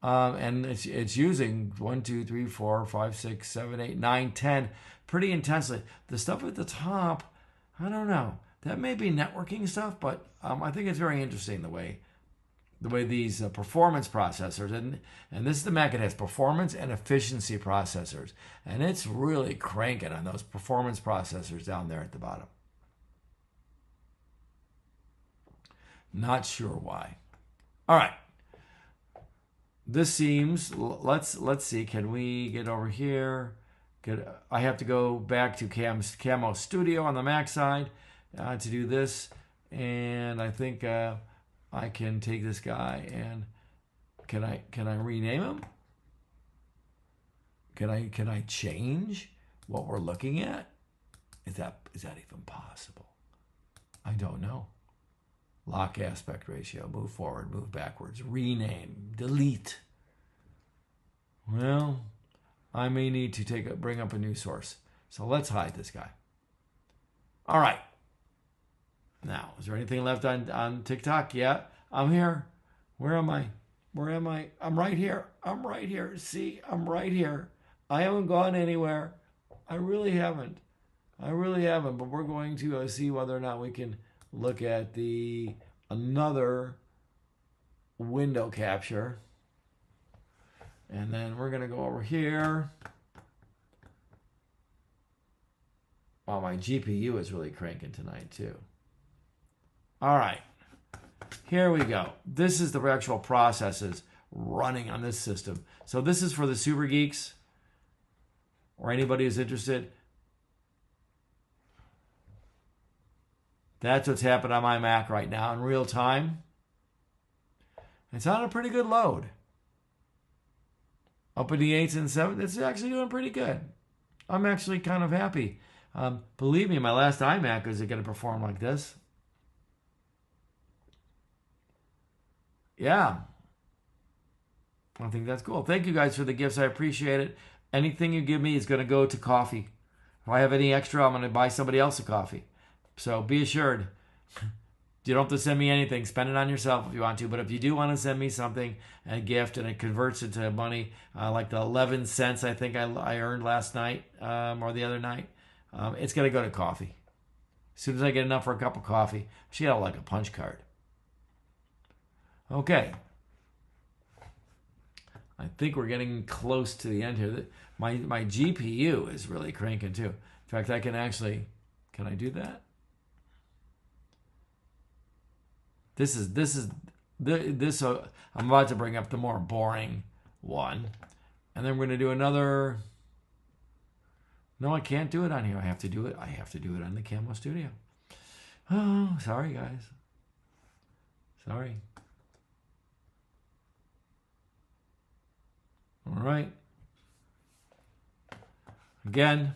And it's using 1, 2, 3, 4, 5, 6, 7, 8, 9, 10 pretty intensely. The stuff at the top, I don't know. That may be networking stuff, but I think it's very interesting the way these performance processors, and this is the Mac, it has performance and efficiency processors. And it's really cranking on those performance processors down there at the bottom. Not sure why. All right. This seems, let's see, can we get over here? I have to go back to Camo Studio on the Mac side to do this. And I think I can take this guy and can I rename him? Can I change what we're looking at? Is that even possible? I don't know. Lock aspect ratio, move forward, move backwards, rename, delete. Well, I may need to bring up a new source. So let's hide this guy. All right. Now, is there anything left on TikTok? Yeah, I'm here. Where am I? Where am I? I'm right here. I'm right here. See, I'm right here. I haven't gone anywhere. I really haven't. But we're going to see whether or not we can look at another window capture. And then we're going to go over here. Wow, my GPU is really cranking tonight too. All right, here we go. This is the actual processes running on this system. So this is for the super geeks or anybody who's interested. That's what's happening on my Mac right now in real time. It's on a pretty good load. Up in the 8s and 7s, it's actually doing pretty good. I'm actually kind of happy. Believe me, my last iMac isn't going to perform like this. Yeah. I think that's cool. Thank you guys for the gifts. I appreciate it. Anything you give me is going to go to coffee. If I have any extra, I'm going to buy somebody else a coffee. So be assured, you don't have to send me anything. Spend it on yourself if you want to. But if you do want to send me something, a gift, and it converts it to money, like the 11 cents I think I earned last night or the other night, it's going to go to coffee. As soon as I get enough for a cup of coffee, she had like a punch card. Okay. I think we're getting close to the end here. My GPU is really cranking too. In fact, I can actually, can I do that? I'm about to bring up the more boring one. And then we're going to do another. No, I can't do it on here. I have to do it on the Camo Studio. Oh, sorry guys. Sorry. All right. Again,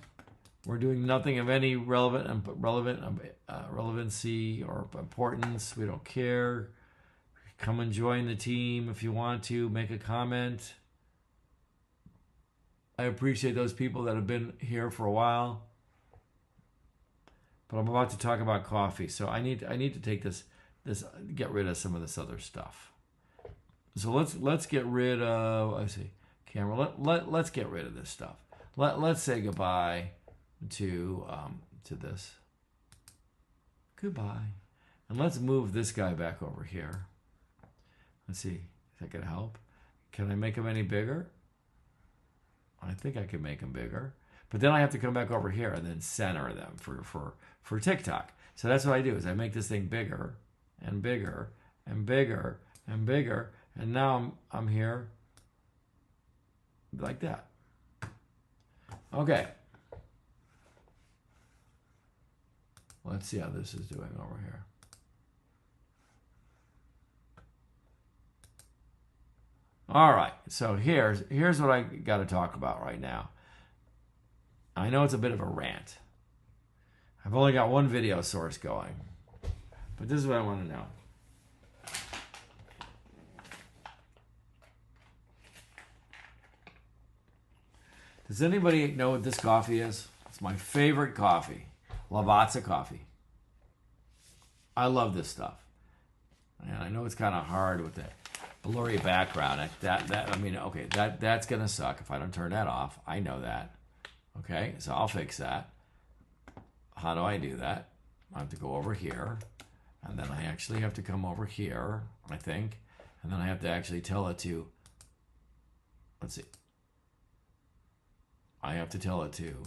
we're doing nothing of any relevancy or importance. We don't care. Come and join the team if you want to. Make a comment. I appreciate those people that have been here for a while. But I'm about to talk about coffee, so I need to take this get rid of some of this other stuff. So let's get rid of, I see, camera. Let's get rid of this stuff. Let's say goodbye to this. Goodbye. And let's move this guy back over here. Let's see. Is that gonna help? Can I make him any bigger? I think I can make them bigger. But then I have to come back over here and then center them for TikTok. So that's what I do is I make this thing bigger and bigger and bigger and bigger. And now I'm here like that. Okay. Let's see how this is doing over here. All right, so here's what I got to talk about right now. I know it's a bit of a rant. I've only got one video source going, but this is what I want to know. Does anybody know what this coffee is? It's my favorite coffee, Lavazza coffee. I love this stuff, and I know it's kind of hard with it. Blurry background. That's gonna suck if I don't turn that off. I know that. Okay, so I'll fix that. How do I do that? I have to go over here, and then I actually have to come over here, I think, and then I have to actually tell it to. Let's see. I have to tell it to.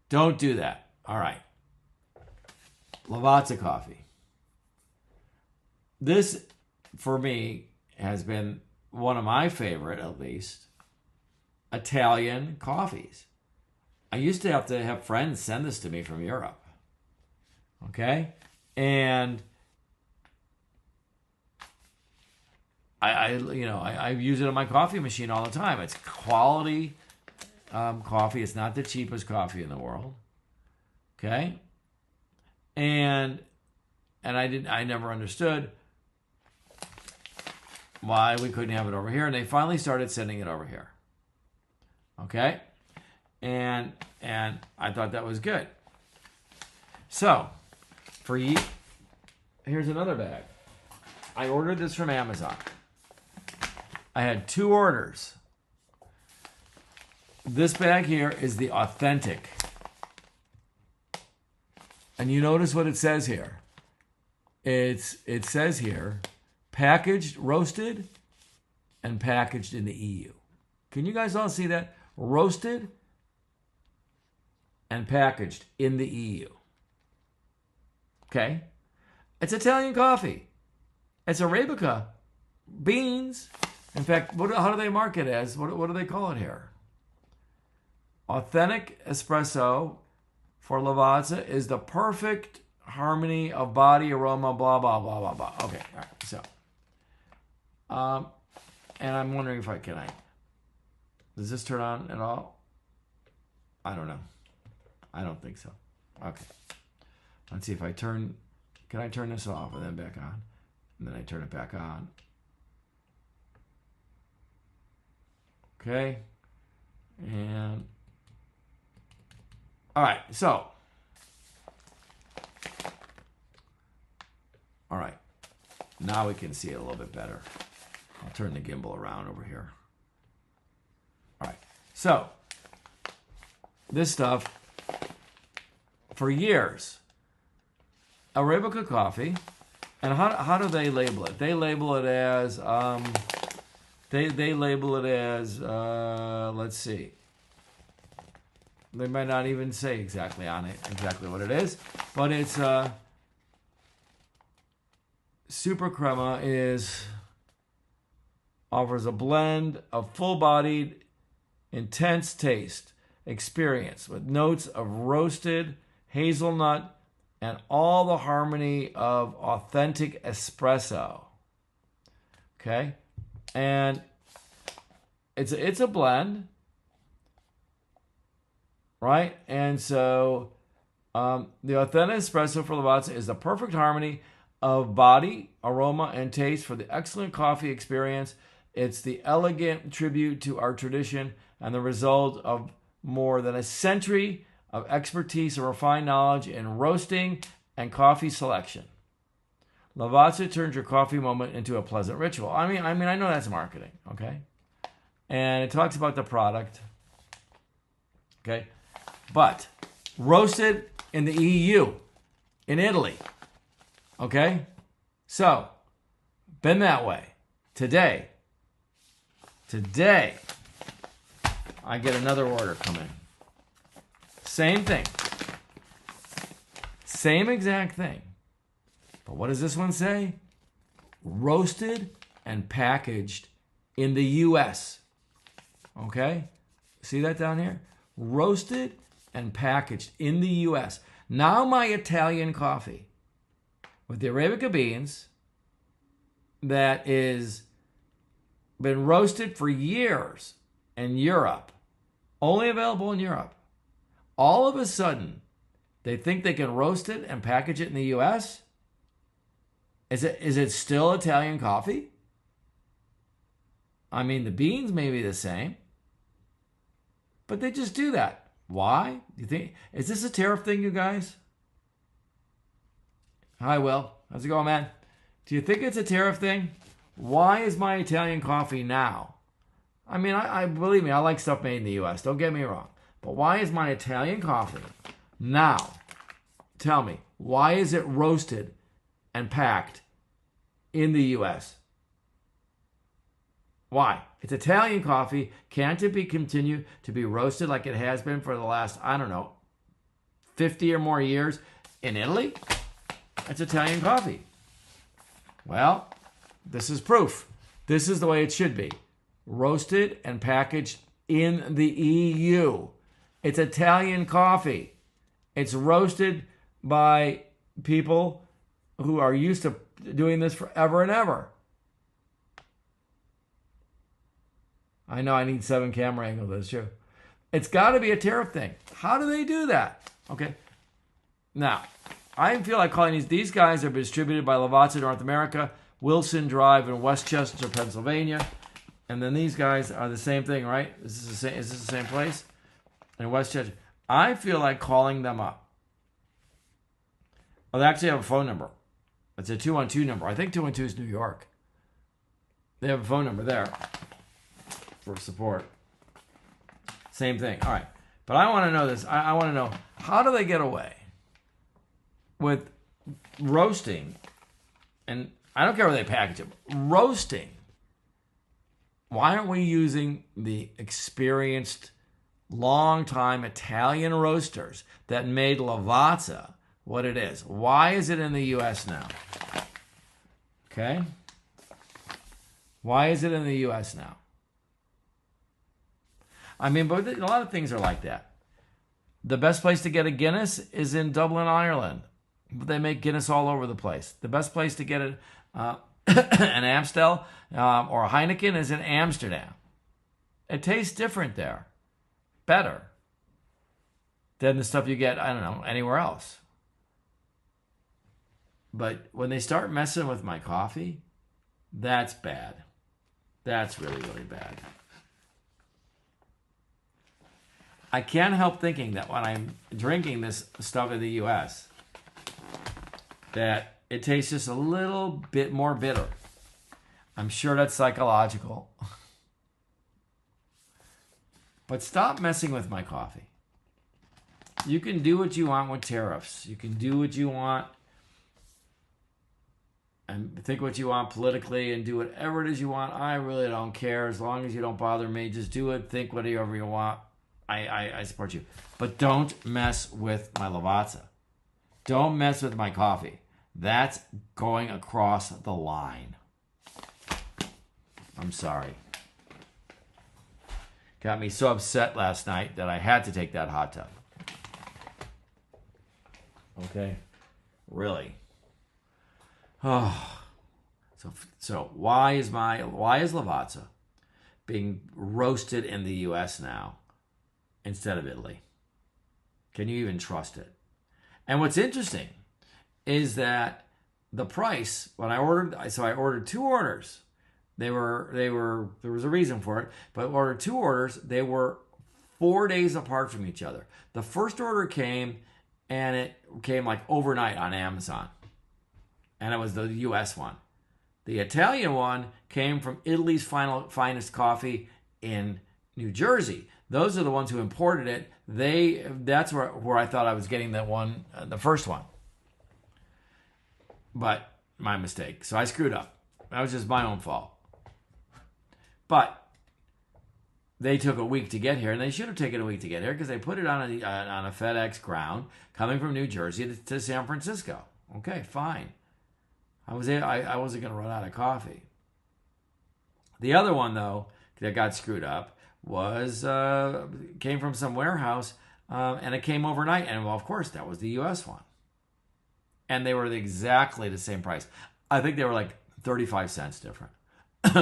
Don't do that. All right. Lavazza coffee. This, for me, has been one of my favorite, at least, Italian coffees. I used to have friends send this to me from Europe. Okay? And I use it on my coffee machine all the time. It's quality coffee. It's not the cheapest coffee in the world. Okay? And I never understood why we couldn't have it over here, and they finally started sending it over here. Okay? And I thought that was good. So, here's another bag. I ordered this from Amazon. I had 2 orders. This bag here is the authentic. And you notice what it says here. It says here, packaged, roasted, and packaged in the EU. Can you guys all see that? Roasted and packaged in the EU. Okay? It's Italian coffee. It's Arabica beans. In fact, how do they mark it as? What do they call it here? Authentic espresso for Lavazza is the perfect harmony of body, aroma, blah, blah, blah, blah, blah. Okay, all right, so And I'm wondering if does this turn on at all? I don't know. I don't think so. Okay. Let's see if can I turn this off and then back on? And then I turn it back on. Okay. And, all right, so. All right. Now we can see it a little bit better. I'll turn the gimbal around over here. All right. So, this stuff, for years, Arabica coffee, and how do they label it? They label it as, let's see. They might not even say exactly what it is, but it's, Super Crema offers a blend of full-bodied, intense taste experience with notes of roasted hazelnut and all the harmony of authentic espresso. Okay? And it's a blend, right? And so the authentic espresso for Lavazza is the perfect harmony of body, aroma, and taste for the excellent coffee experience. It's the elegant tribute to our tradition and the result of more than a century of expertise and refined knowledge in roasting and coffee selection. Lavazza turns your coffee moment into a pleasant ritual. I mean, I know that's marketing, okay? And it talks about the product, okay? But roasted in the EU, in Italy, okay? So, been that way. Today, I get another order coming. Same thing. Same exact thing. But what does this one say? Roasted and packaged in the U.S. Okay? See that down here? Roasted and packaged in the U.S. Now my Italian coffee with the Arabica beans that is been roasted for years in Europe, only available in Europe. All of a sudden, they think they can roast it and package it in the U.S.? Is it still Italian coffee? I mean, the beans may be the same, but they just do that. Why? You think, is this a tariff thing, you guys? Hi, Will. How's it going, man? Do you think it's a tariff thing? Why is my Italian coffee now? I mean, I believe me, I like stuff made in the U.S. Don't get me wrong. But why is my Italian coffee now? Tell me, why is it roasted and packed in the U.S.? Why? It's Italian coffee. Can't it be continue to be roasted like it has been for the last, 50 or more years in Italy? It's Italian coffee. Well, this is proof. This is the way it should be. Roasted and packaged in the EU. It's Italian coffee. It's roasted by people who are used to doing this forever and ever. I know I need 7 camera angles, that's true. It's got to be a tariff thing. How do they do that? Okay. Now, I feel like calling these guys are distributed by Lavazza North America, Wilson Drive in Westchester, Pennsylvania. And then these guys are the same thing, right? Is this the same place? In Westchester. I feel like calling them up. Oh, they actually have a phone number. It's a 212 number. I think 212 is New York. They have a phone number there for support. Same thing. All right. But I want to know this. I want to know, how do they get away with roasting? And I don't care where they package it. Roasting. Why aren't we using the experienced, long-time Italian roasters that made Lavazza what it is? Why is it in the U.S. now? Okay? Why is it in the U.S. now? I mean, but a lot of things are like that. The best place to get a Guinness is in Dublin, Ireland. They make Guinness all over the place. The best place to get it an Amstel or a Heineken is in Amsterdam. It tastes different there. Better than the stuff you get, I don't know, anywhere else. But when they start messing with my coffee, that's bad. That's really, really bad. I can't help thinking that when I'm drinking this stuff in the U.S., that it tastes just a little bit more bitter. I'm sure that's psychological. But stop messing with my coffee. You can do what you want with tariffs. You can do what you want and think what you want politically and do whatever it is you want. I really don't care. As long as you don't bother me, just do it. Think whatever you want. I support you. But don't mess with my Lavazza. Don't mess with my coffee. That's going across the line. I'm sorry. Got me so upset last night that I had to take that hot tub. Okay? Really. Oh. So why is Lavazza being roasted in the US now instead of Italy? Can you even trust it? And what's interesting is that the price when I ordered 2 orders. There was a reason for it, but I ordered 2 orders. They were 4 days apart from each other. The first order came and it came like overnight on Amazon. And it was the US one. The Italian one came from Italy's finest coffee in New Jersey. Those are the ones who imported it. That's where I thought I was getting that one, the first one. But my mistake. So I screwed up. That was just my own fault. But they took a week to get here, and they should have taken a week to get here because they put it on a FedEx ground coming from New Jersey to San Francisco. Okay, fine. I wasn't going to run out of coffee. The other one, though, that got screwed up was came from some warehouse, and it came overnight. And, well, of course, that was the U.S. one. And they were exactly the same price. I think they were like 35 cents different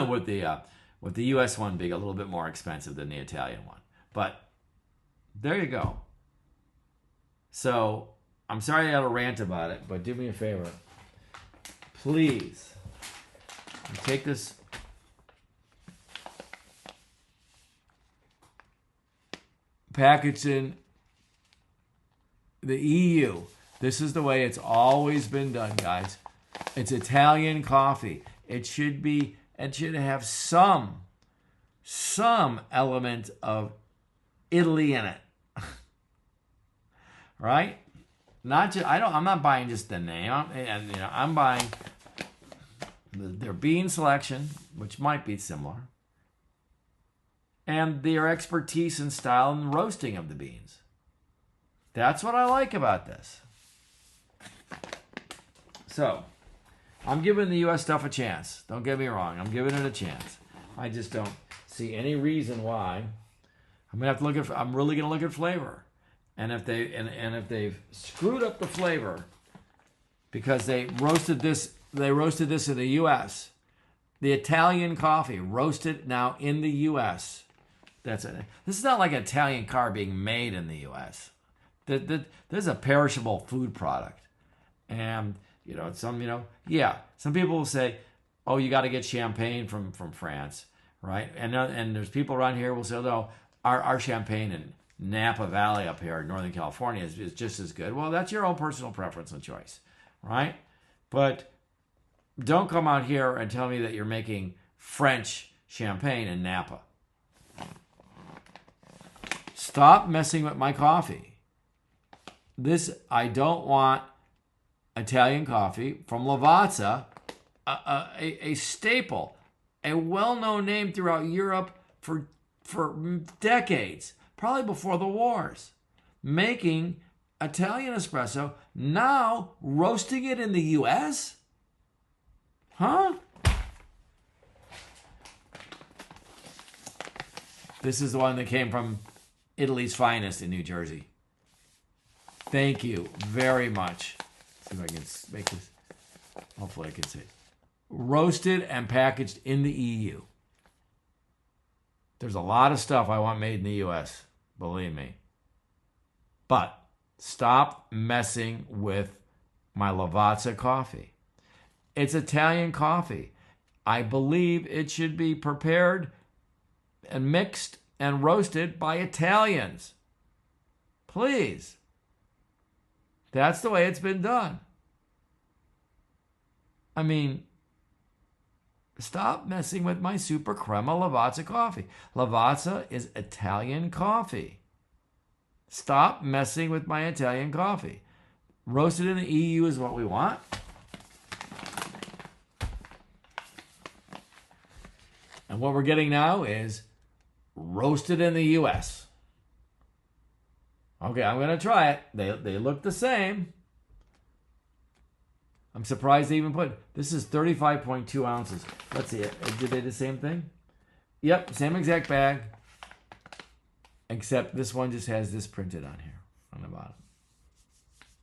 with the U.S. one being a little bit more expensive than the Italian one. But there you go. So I'm sorry I had a rant about it, but do me a favor. Please take this package in the EU. This is the way it's always been done, guys. It's Italian coffee. It should have some element of Italy in it. Right? I'm not buying just the name. I'm buying their bean selection, which might be similar, and their expertise in style and roasting of the beans. That's what I like about this. So, I'm giving the U.S. stuff a chance. Don't get me wrong. I'm giving it a chance. I just don't see any reason why. I'm really gonna look at flavor, and if they've screwed up the flavor because they roasted this in the U.S. The Italian coffee roasted now in the U.S. That's it. This is not like an Italian car being made in the U.S. This is a perishable food product, and some people will say, "Oh, you got to get champagne from France, right?" And there's people around here who will say, "No, our champagne in Napa Valley up here in Northern California is just as good." Well, that's your own personal preference and choice, right? But don't come out here and tell me that you're making French champagne in Napa. Stop messing with my coffee. I don't want Italian coffee from Lavazza, a staple, a well-known name throughout Europe for decades, probably before the wars, making Italian espresso, now roasting it in the U.S.? Huh? This is the one that came from Italy's finest in New Jersey. Thank you very much. See if I can make this. Hopefully I can see. roasted and packaged in the EU. There's a lot of stuff I want made in the US, believe me. But stop messing with my Lavazza coffee. It's Italian coffee. I believe it should be prepared and mixed and roasted by Italians. Please. That's the way it's been done. I mean, stop messing with my Super Crema Lavazza coffee. Lavazza is Italian coffee. Stop messing with my Italian coffee. Roasted in the EU is what we want. And what we're getting now is roasted in the US. Okay, I'm going to try it. They look the same. I'm surprised they even put, this is 35.2 ounces. Let's see, did they do the same thing? Yep, same exact bag. Except this one just has this printed on here, on the bottom.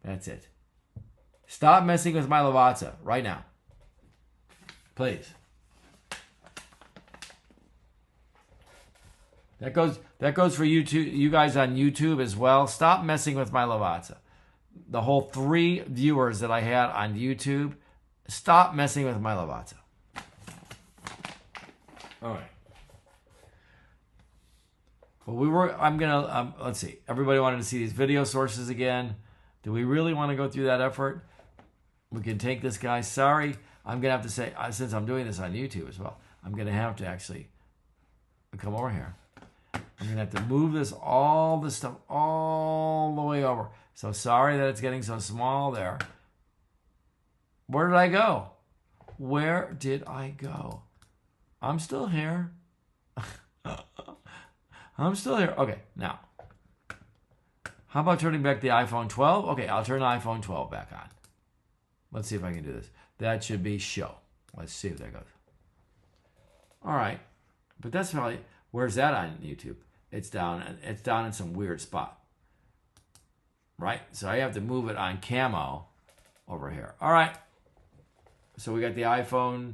That's it. Stop messing with my Lavazza right now. Please. That goes for you guys on YouTube as well. Stop messing with my Lavazza. The whole 3 viewers that I had on YouTube, stop messing with my Lavazza. All right. Well, let's see. Everybody wanted to see these video sources again. Do we really want to go through that effort? We can take this guy. Sorry, I'm going to have to say, since I'm doing this on YouTube as well, I'm going to have to actually come over here. I'm going to have to move all this stuff all the way over. So sorry that it's getting so small there. Where did I go? Where did I go? I'm still here. I'm still here. Okay, now. How about turning back the iPhone 12? Okay, I'll turn the iPhone 12 back on. Let's see if I can do this. That should be show. Let's see if that goes. All right. But that's probably, where's that on YouTube? It's down in some weird spot. Right? So I have to move it on camo over here. All right. So we got the iPhone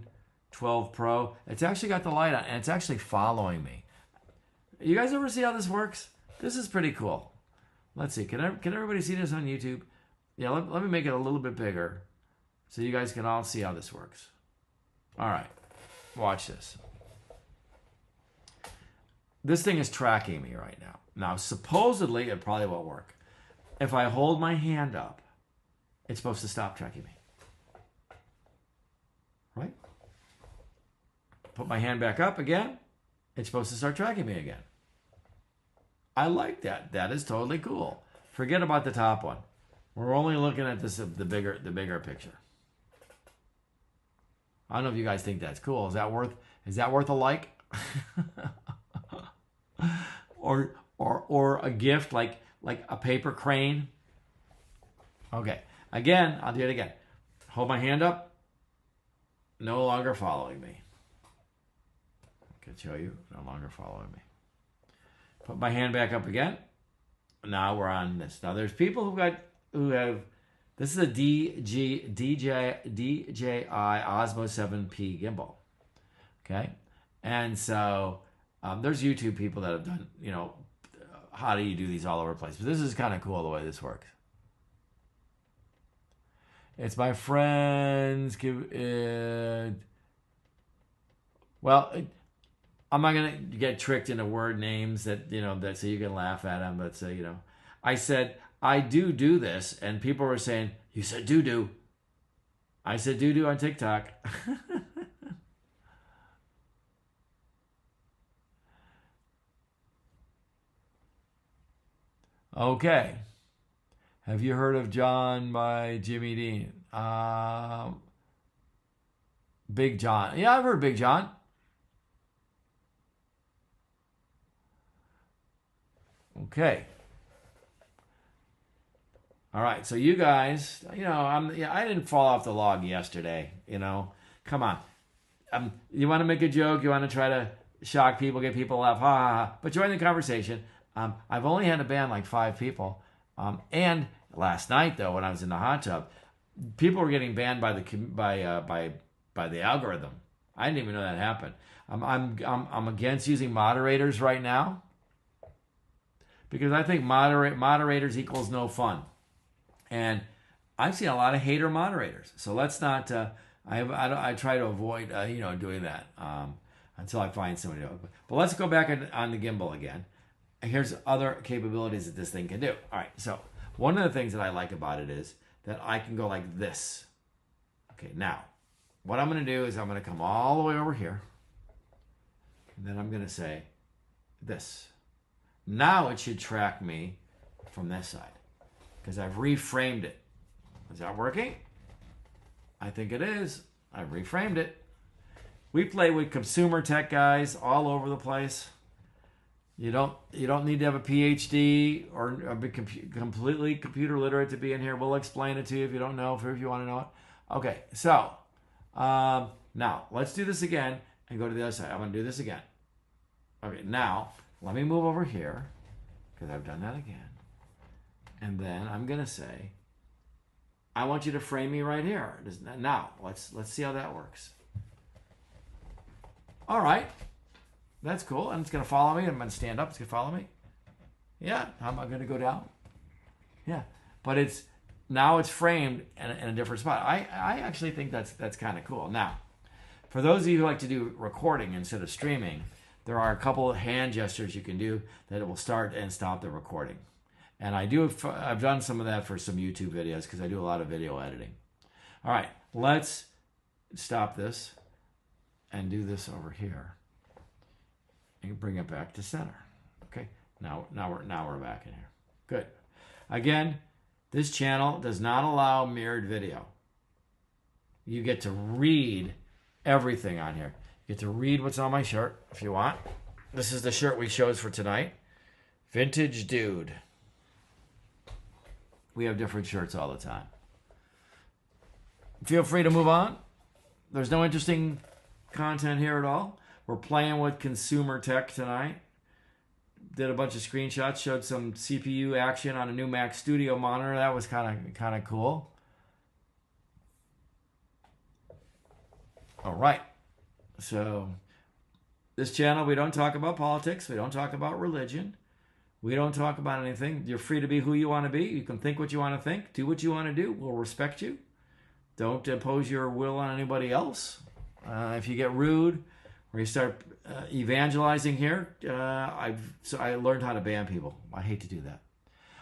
12 Pro. It's actually got the light on, and it's actually following me. You guys ever see how this works? This is pretty cool. Let's see. Can everybody see this on YouTube? Yeah, let me make it a little bit bigger so you guys can all see how this works. All right. Watch this. This thing is tracking me right now. Now, supposedly, it probably won't work. If I hold my hand up, it's supposed to stop tracking me. Right? Put my hand back up again. It's supposed to start tracking me again. I like that. That is totally cool. Forget about the top one. We're only looking at this the bigger picture. I don't know if you guys think that's cool. Is that worth a like? or a gift like a paper crane? Okay. Again, I'll do it again. Hold my hand up. No longer following me. I can show you. No longer following me. Put my hand back up again. Now we're on this. Now there's people who have this is a DJI Osmo 7P gimbal. Okay? And so there's YouTube people that have done, how do you do these all over the place. But this is kind of cool the way this works. It's my friends. I'm not going to get tricked into word names that so you can laugh at them. But, I said, I do this. And people were saying, you said do. I said do on TikTok. Okay. Have you heard of John by Jimmy Dean? Big John. Yeah, I've heard Big John. Okay. All right. So you guys, I didn't fall off the log yesterday. Come on. You want to make a joke? You want to try to shock people, get people to laugh? Ha ha ha. But join the conversation. I've only had to ban like 5 people. And last night, though, when I was in the hot tub, people were getting banned by by the algorithm. I didn't even know that happened. I'm against using moderators right now because I think moderators equals no fun, and I've seen a lot of hater moderators. So let's not. I try to avoid doing that until I find somebody. But let's go back on the gimbal again. Here's other capabilities that this thing can do. All right. So one of the things that I like about it is that I can go like this. Okay. Now, what I'm going to do is I'm going to come all the way over here. And then I'm going to say this. Now it should track me from this side because I've reframed it. Is that working? I think it is. I've reframed it. We play with consumer tech guys all over the place. You don't need to have a PhD or be completely computer literate to be in here. We'll explain it to you if you don't know, if you want to know it. Okay, so now let's do this again and go to the other side. I'm going to do this again. Okay, now let me move over here because I've done that again. And then I'm going to say, I want you to frame me right here. Now, let's see how that works. All right. That's cool. And it's going to follow me. I'm going to stand up. It's going to follow me. Yeah. How am I going to go down? Yeah. But now it's framed in a different spot. I actually think that's kind of cool. Now, for those of you who like to do recording instead of streaming, there are a couple of hand gestures you can do that will start and stop the recording. And I've done some of that for some YouTube videos because I do a lot of video editing. All right, let's stop this and do this over here. And bring it back to center. Okay, now we're back in here. Good. Again, this channel does not allow mirrored video. You get to read everything on here. You get to read what's on my shirt if you want. This is the shirt we chose for tonight. Vintage Dude. We have different shirts all the time. Feel free to move on. There's no interesting content here at all. We're playing with consumer tech tonight. Did a bunch of screenshots, showed some CPU action on a new Mac Studio monitor. That was kind of cool. All right. So this channel, we don't talk about politics. We don't talk about religion. We don't talk about anything. You're free to be who you want to be. You can think what you want to think. Do what you want to do. We'll respect you. Don't impose your will on anybody else. If you get rude or you start evangelizing here, I learned how to ban people. I hate to do that.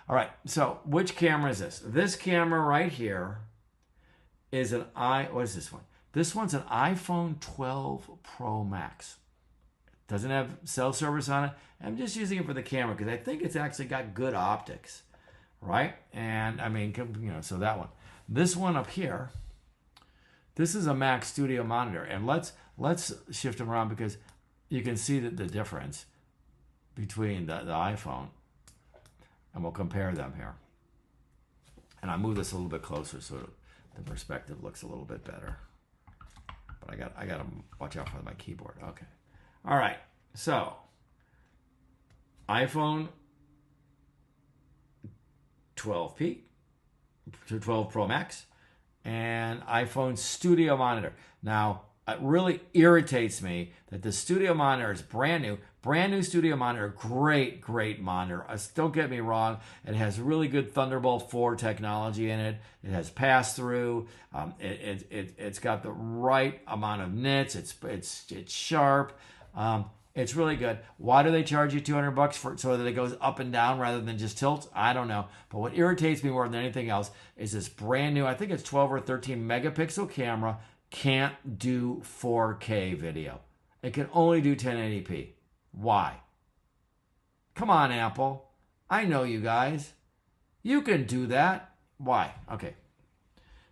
All right. So which camera is this? This camera right here is what is this one? This one's an iPhone 12 Pro Max. Doesn't have cell service on it. I'm just using it for the camera because I think it's actually got good optics, right? And I mean, so that one. This one up here, this is a Mac Studio monitor, and let's shift them around because you can see the difference between the iPhone, and we'll compare them here. And I'll move this a little bit closer so the perspective looks a little bit better. But I got to watch out for my keyboard. Okay. All right. So iPhone 12 Pro Max and iPhone Studio monitor. Now, it really irritates me that the Studio monitor is brand new Studio monitor, great monitor. Don't get me wrong, it has really good Thunderbolt 4 technology in it. It has pass-through. It's got the right amount of nits. It's sharp. It's really good. Why do they charge you $200 for it so that it goes up and down rather than just tilts? I don't know. But what irritates me more than anything else is this brand new, I think it's 12 or 13 megapixel camera, can't do 4K video. It can only do 1080p. Why? Come on, Apple. I know you guys. You can do that. Why? Okay.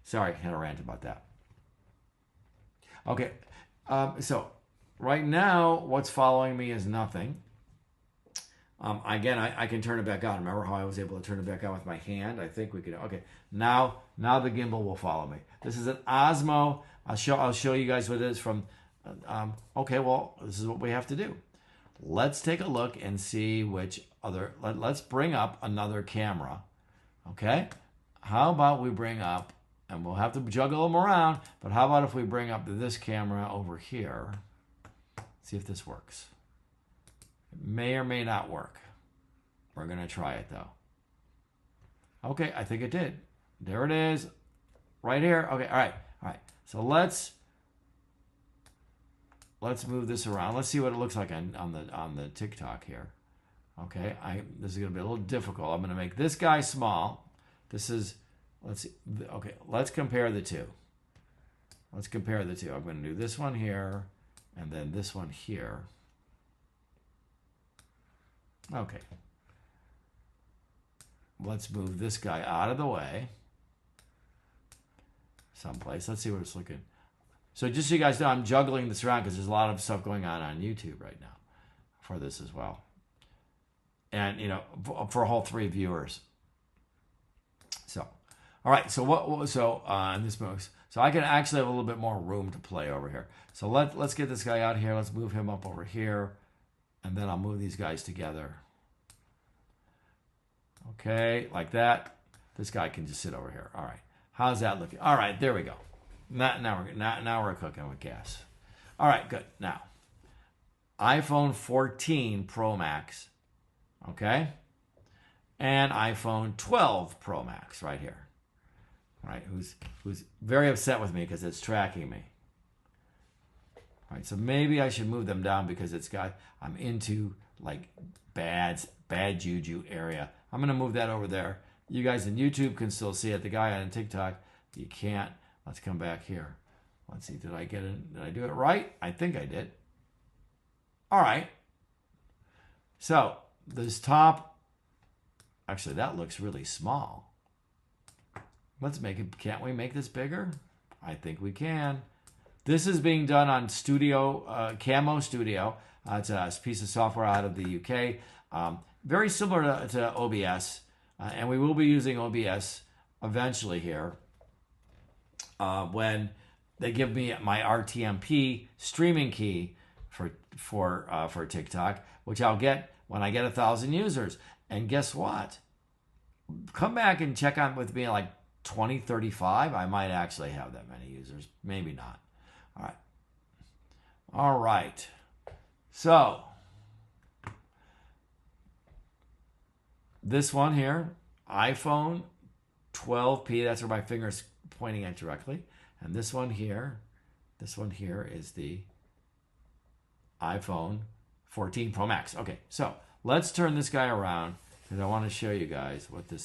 Sorry, I had a rant about that. Okay. So right now, what's following me is nothing. Again, I can turn it back on. Remember how I was able to turn it back on with my hand? I think we could. Okay. Now the gimbal will follow me. This is an Osmo. I'll show you guys what it is from. Okay, well, this is what we have to do. Let's take a look and see which other. Let's bring up another camera. Okay. How about we bring up and we'll have to juggle them around. But how about if we bring up this camera over here? See if this works. It may or may not work. We're going to try it though. Okay, I think it did. There it is. Right here. Okay, all right. All right. So let's move this around. Let's see what it looks like on the TikTok here. Okay, this is going to be a little difficult. I'm going to make this guy small. This is, let's see. Okay, let's compare the two. Let's compare the two. I'm going to do this one here and then this one here. Okay. Let's move this guy out of the way. Someplace. Let's see what it's looking. So just so you guys know, I'm juggling this around because there's a lot of stuff going on YouTube right now for this as well. And, you know, for a whole 3 viewers. So, all right. So in this moves, so I can actually have a little bit more room to play over here. So let's get this guy out here. Let's move him up over here. And then I'll move these guys together. Okay, like that. This guy can just sit over here. All right. How's that looking? All right, there we go. Now we're cooking with gas. All right, good. Now, iPhone 14 Pro Max, okay, and iPhone 12 Pro Max right here. All right, who's very upset with me because it's tracking me. All right, so maybe I should move them down because I'm into like bad juju area. I'm gonna move that over there. You guys on YouTube can still see it. The guy on TikTok, you can't. Let's come back here. Let's see, did I do it right? I think I did. All right. So this top, actually that looks really small. Let's make it, can't we make this bigger? I think we can. This is being done on Camo Studio. It's a piece of software out of the UK. Very similar to OBS. And we will be using OBS eventually here when they give me my RTMP streaming key for TikTok, which I'll get when I get 1,000 users. And guess what? Come back and check on with me at like 2035. I might actually have that many users. Maybe not. All right. All right. So this one here, iPhone 12P, that's where my finger's pointing at directly. And this one here is the iPhone 14 Pro Max. Okay, so let's turn this guy around because I want to show you guys what the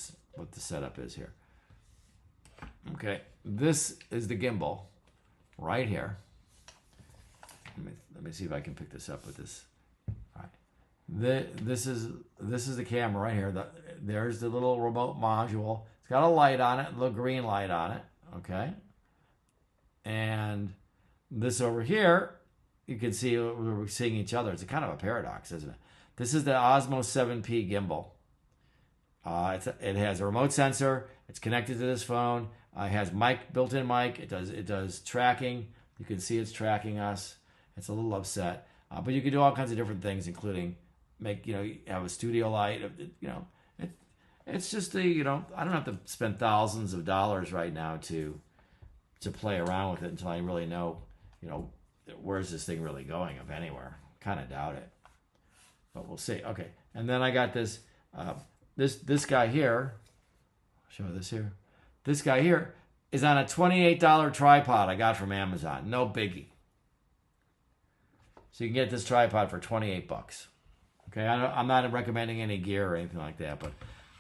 setup is here. Okay, this is the gimbal right here. Let me see if I can pick this up with this. All right. This is the camera right here. There's the little remote module. It's got a light on it, a little green light on it. Okay. And this over here, you can see we're seeing each other. It's a kind of a paradox, isn't it? This is the Osmo 7P gimbal. It has a remote sensor. It's connected to this phone. It has built-in mic. It does tracking. You can see it's tracking us. It's a little upset, but you can do all kinds of different things, including have a studio light. It's just I don't have to spend thousands of dollars right now to play around with it until I really know, where's this thing really going, if anywhere. Kind of doubt it, but we'll see. Okay, and then I got this this guy here. I'll show this here. This guy here is on a $28 tripod I got from Amazon. No biggie. So you can get this tripod for 28 bucks. Okay, I'm not recommending any gear or anything like that, but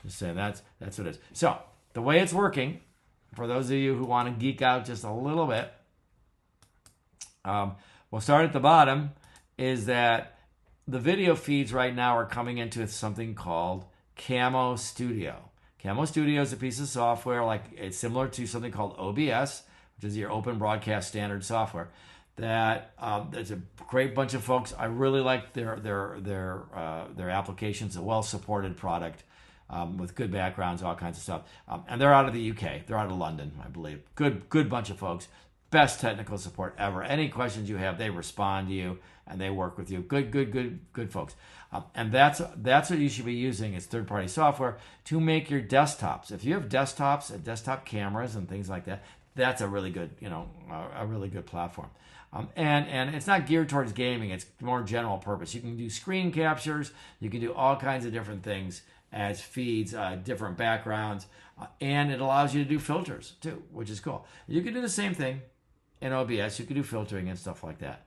just saying that's what it is. So the way it's working, for those of you who want to geek out just a little bit, we'll start at the bottom, is that the video feeds right now are coming into something called Camo Studio. Camo Studio is a piece of software, it's similar to something called OBS, which is your Open Broadcast Standard software. That there's a great bunch of folks. I really like their applications. A well-supported product with good backgrounds, all kinds of stuff. And they're out of the UK. They're out of London, I believe. Good bunch of folks. Best technical support ever. Any questions you have, they respond to you. and they work with you. Good folks. And that's what you should be using as third-party software to make your desktops. If you have desktops and desktop cameras and things like that, that's a really good, a really good platform. And it's not geared towards gaming. It's more general purpose. You can do screen captures. You can do all kinds of different things as feeds, different backgrounds, and it allows you to do filters too, which is cool. You can do the same thing in OBS. You can do filtering and stuff like that.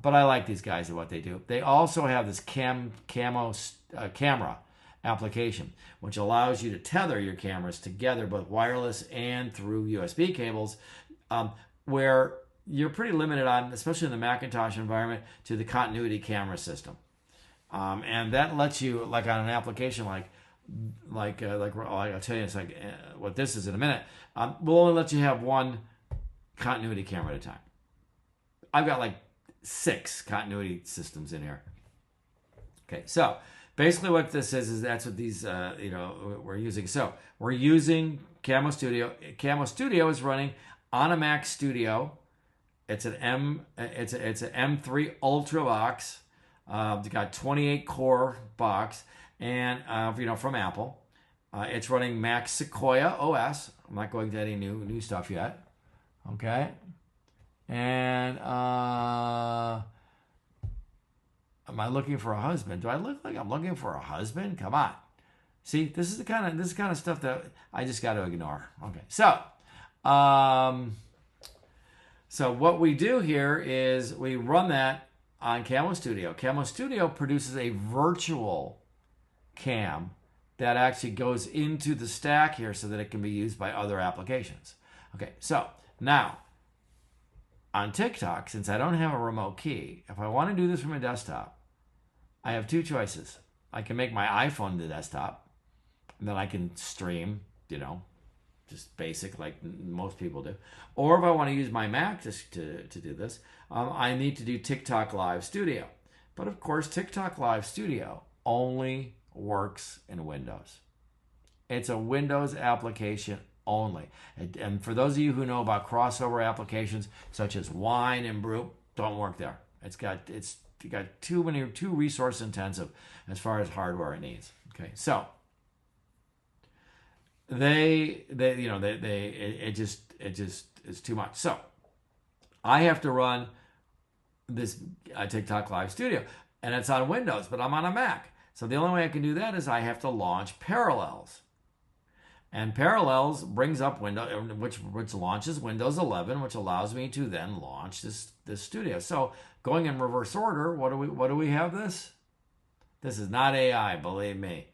But I like these guys and what they do. They also have this camera application, which allows you to tether your cameras together, both wireless and through USB cables, where you're pretty limited on, especially in the Macintosh environment, to the continuity camera system. And that lets you, like on an application like I'll tell you, it's like what this is in a minute, will only let you have one continuity camera at a time. I've got like 6 continuity systems in here. Okay, so basically what this is that's what these, we're using. So we're using Camo Studio. Camo Studio is running on a Mac Studio. It's an M3 Ultra box. It's got 28 core box, and from Apple. It's running Mac Sequoia OS. I'm not going to any new stuff yet. Okay, and am I looking for a husband? Do I look like I'm looking for a husband? Come on. See, this is the kind of stuff that I just got to ignore. Okay, so what we do here is we run that on Camo Studio. Camo Studio produces a virtual cam that actually goes into the stack here so that it can be used by other applications. Okay, so now on TikTok, since I don't have a remote key, if I want to do this from a desktop, I have 2 choices. I can make my iPhone the desktop, and then I can stream, just basic like most people do. Or if I want to use my Mac to do this, I need to do TikTok Live Studio. But of course, TikTok Live Studio only works in Windows. It's a Windows application only. And for those of you who know about crossover applications such as Wine and Brew, don't work there. It's got too resource intensive as far as hardware it needs. Okay, so it just is too much. So I have to run this TikTok Live Studio, and it's on Windows, but I'm on a Mac. So the only way I can do that is I have to launch Parallels. And Parallels brings up Windows, which launches Windows 11, which allows me to then launch this studio. So going in reverse order, what do we have this? This is not AI, believe me.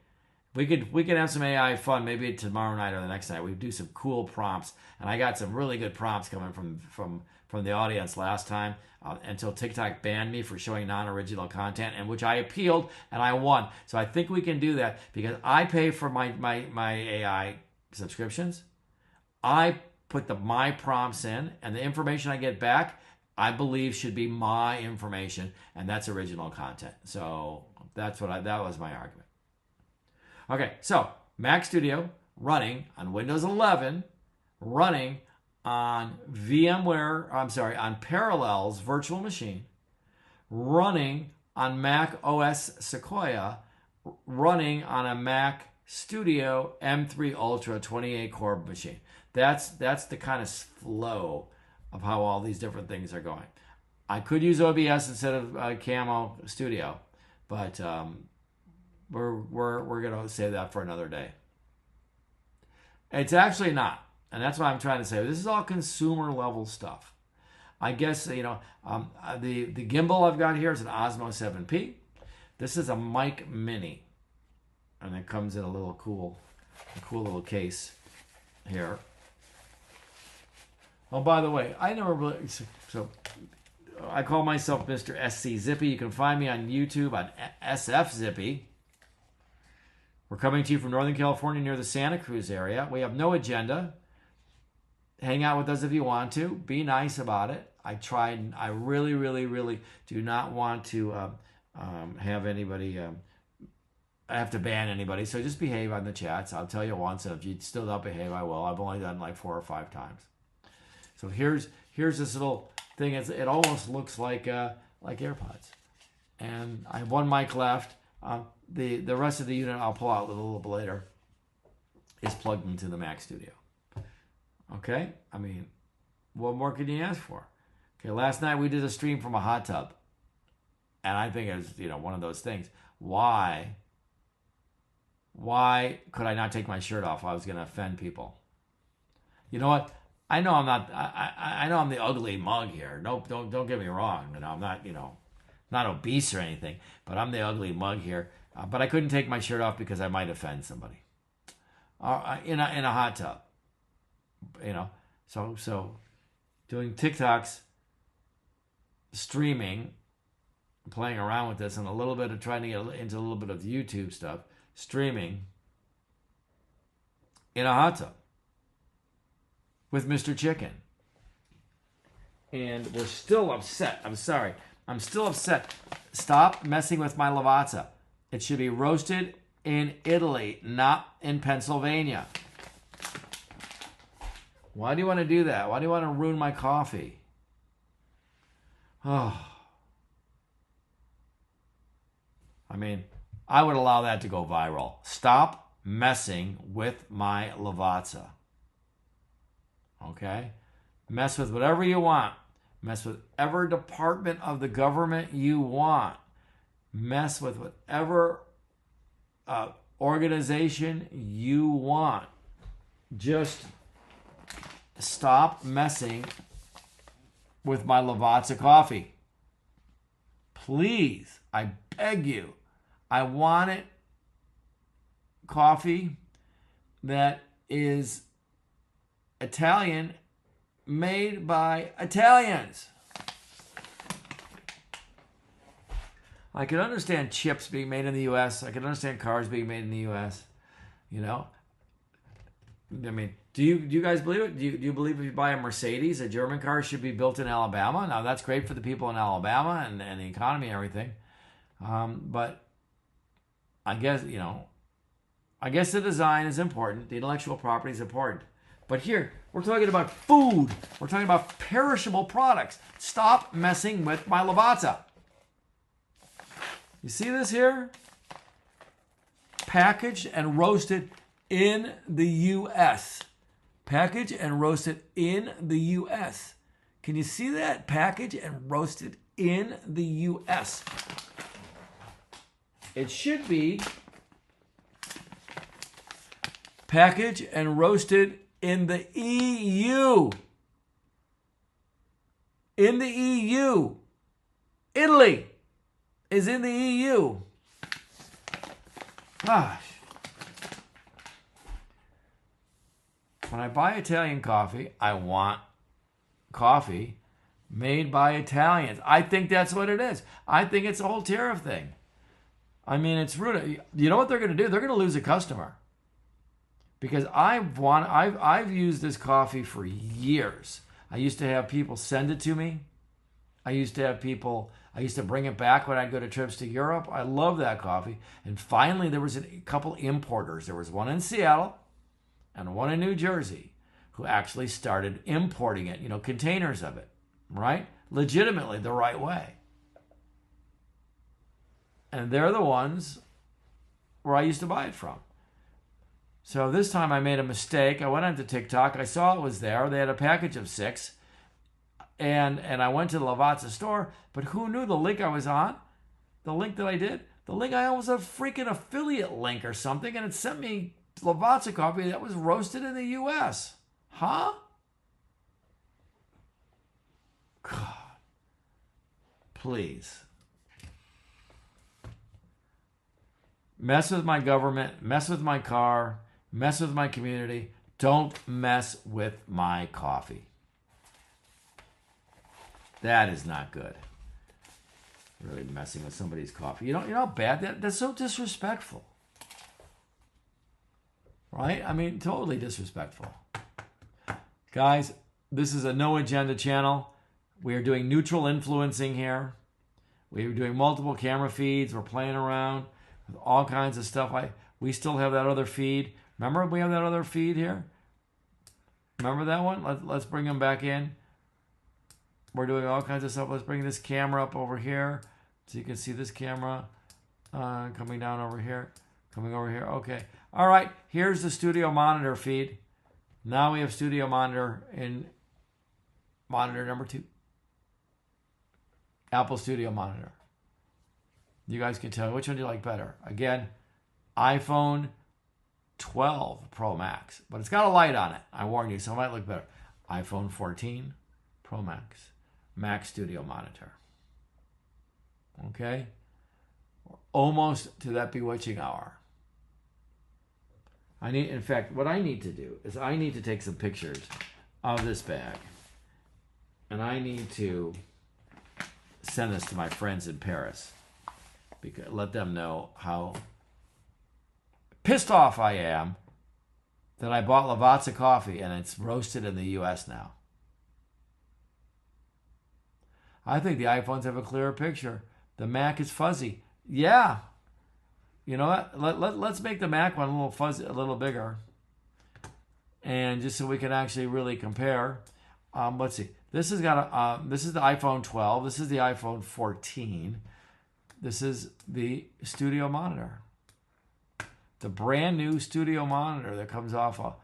We could have some AI fun maybe tomorrow night or the next night. We do some cool prompts, and I got some really good prompts coming from the audience last time until TikTok banned me for showing non-original content, and which I appealed and I won. So I think we can do that because I pay for my AI subscriptions. I put my prompts in, and the information I get back, I believe should be my information, and that's original content. So that was my argument. Okay, so Mac Studio running on Windows 11, running on on Parallels virtual machine, running on Mac OS Sequoia, running on a Mac Studio M3 Ultra 28 core machine. That's the kind of flow of how all these different things are going. I could use OBS instead of Camo Studio, but we're gonna save that for another day. It's actually not, and that's what I'm trying to say. This is all consumer level stuff. I guess the gimbal I've got here is an Osmo 7P. This is a Mic Mini, and it comes in a cool little case here. Oh, by the way, I call myself Mr. SC Zippy. You can find me on YouTube on SF Zippy. We're coming to you from Northern California near the Santa Cruz area. We have no agenda. Hang out with us if you want to. Be nice about it. I really, really, really do not want to have anybody, I have to ban anybody. So just behave on the chats. I'll tell you once, and if you still don't behave, I will. I've only done like 4 or 5 times. So here's this little thing. It almost looks like AirPods. And I have one mic left. The rest of the unit I'll pull out a little bit later is plugged into the Mac Studio. Okay? I mean, what more could you ask for? Okay, last night we did a stream from a hot tub. And I think it was, one of those things. Why could I not take my shirt off? I was going to offend people. You know what? I know I'm not. I know I'm the ugly mug here. No, don't get me wrong. I'm not. Not obese or anything. But I'm the ugly mug here. But I couldn't take my shirt off because I might offend somebody. In a hot tub. So doing TikToks, streaming, playing around with this, and a little bit of trying to get into a little bit of YouTube stuff, streaming in a hot tub with Mr. Chicken. And we're still upset. I'm sorry. I'm still upset. Stop messing with my Lavazza. It should be roasted in Italy, not in Pennsylvania. Why do you want to do that? Why do you want to ruin my coffee? Oh. I mean, I would allow that to go viral. Stop messing with my Lavazza. Okay? Mess with whatever you want. Mess with whatever department of the government you want. Mess with whatever organization you want. Just stop messing with my Lavazza coffee. Please, I beg you. I want it coffee that is Italian, made by Italians. I can understand chips being made in the U.S. I can understand cars being made in the U.S. I mean, do you guys believe it? Do you believe if you buy a Mercedes, a German car should be built in Alabama? Now, that's great for the people in Alabama and the economy and everything. But I guess, the design is important. The intellectual property is important. But here, we're talking about food. We're talking about perishable products. Stop messing with my Lavazza. You see this here? Packaged and roasted in the U.S. Packaged and roasted in the U.S. Can you see that? Packaged and roasted in the U.S. It should be packaged and roasted in the EU. In the EU. Italy is in the EU. Gosh. When I buy Italian coffee, I want coffee made by Italians. I think that's what it is. I think it's a whole tariff thing. I mean, it's rude. You know what they're going to do? They're going to lose a customer. Because I've used this coffee for years. I used to have people send it to me. I used to bring it back when I'd go to trips to Europe. I love that coffee. And finally, there was a couple importers. There was one in Seattle and one in New Jersey who actually started importing it, containers of it, right? Legitimately the right way. And they're the ones where I used to buy it from. So this time I made a mistake. I went onto TikTok. I saw it was there. They had a package of 6. And I went to the Lavazza store. But who knew the link I was on? The link that I did? The link I was a freaking affiliate link or something. And it sent me Lavazza coffee that was roasted in the U.S. Huh? God. Please. Mess with my government. Mess with my car. Mess with my community. Don't mess with my coffee. That is not good. Really messing with somebody's coffee. You know how bad that's so disrespectful. Right? I mean, totally disrespectful. Guys, this is a no agenda channel. We are doing neutral influencing here. We are doing multiple camera feeds. We're playing around with all kinds of stuff. We still have that other feed. Remember we have that other feed here? Remember that one? Let's bring them back in. We're doing all kinds of stuff. Let's bring this camera up over here. So you can see this camera coming down over here, coming over here. Okay. All right. Here's the studio monitor feed. Now we have studio monitor in monitor number 2. Apple Studio Monitor. You guys can tell which one do you like better. Again, iPhone 12 Pro Max, but it's got a light on it. I warn you, so it might look better. iPhone 14 Pro Max, Mac Studio Monitor. Okay? We're almost to that bewitching hour. In fact, what I need to do is I need to take some pictures of this bag, and I need to send this to my friends in Paris, because let them know how pissed off I am that I bought Lavazza coffee and it's roasted in the US now. I think the iPhones have a clearer picture. The Mac is fuzzy. Yeah. You know what? Let's make the Mac one a little fuzzy, a little bigger. And just so we can actually really compare. Let's see. This is the iPhone 12. This is the iPhone 14. This is the studio monitor. The brand new studio monitor that comes off a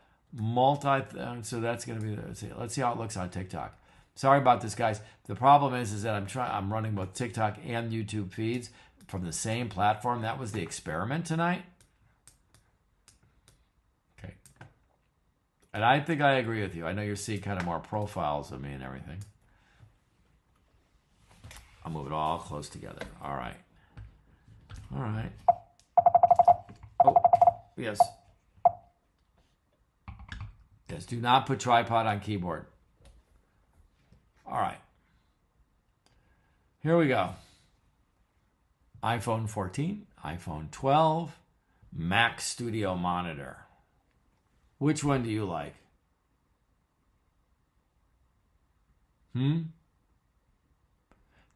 so that's going to be, let's see how it looks on TikTok. Sorry about this, guys. The problem is that I'm running both TikTok and YouTube feeds from the same platform. That was the experiment tonight. Okay. And I think I agree with you. I know you're seeing kind of more profiles of me and everything. I'll move it all close together. All right. All right. Oh, yes. Yes, do not put tripod on keyboard. All right. Here we go. iPhone 14, iPhone 12, Mac Studio Monitor. Which one do you like?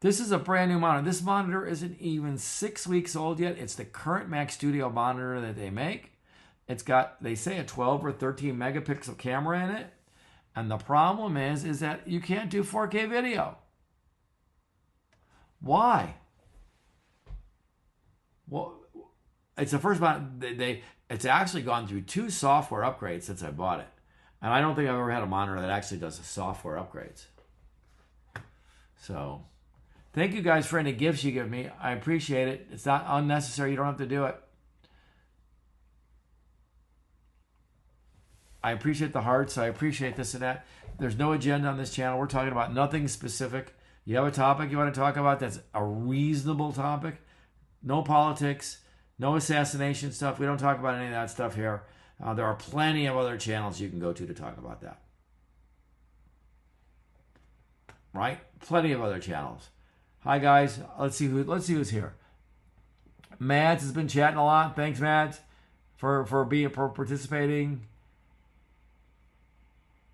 This is a brand new monitor. This monitor isn't even 6 weeks old yet. It's the current Mac Studio monitor that they make. It's got, they say, a 12 or 13 megapixel camera in it. And the problem is that you can't do 4K video. Why? Well, it's the first monitor. It's actually gone through 2 software upgrades since I bought it. And I don't think I've ever had a monitor that actually does the software upgrades. So, thank you guys for any gifts you give me. I appreciate it. It's not unnecessary. You don't have to do it. I appreciate the hearts. I appreciate this and that. There's no agenda on this channel. We're talking about nothing specific. You have a topic you want to talk about that's a reasonable topic. No politics. No assassination stuff. We don't talk about any of that stuff here. There are plenty of other channels you can go to talk about that. Right? Plenty of other channels. Hi guys. Let's see who's here. Mads has been chatting a lot. Thanks, Mads, for participating.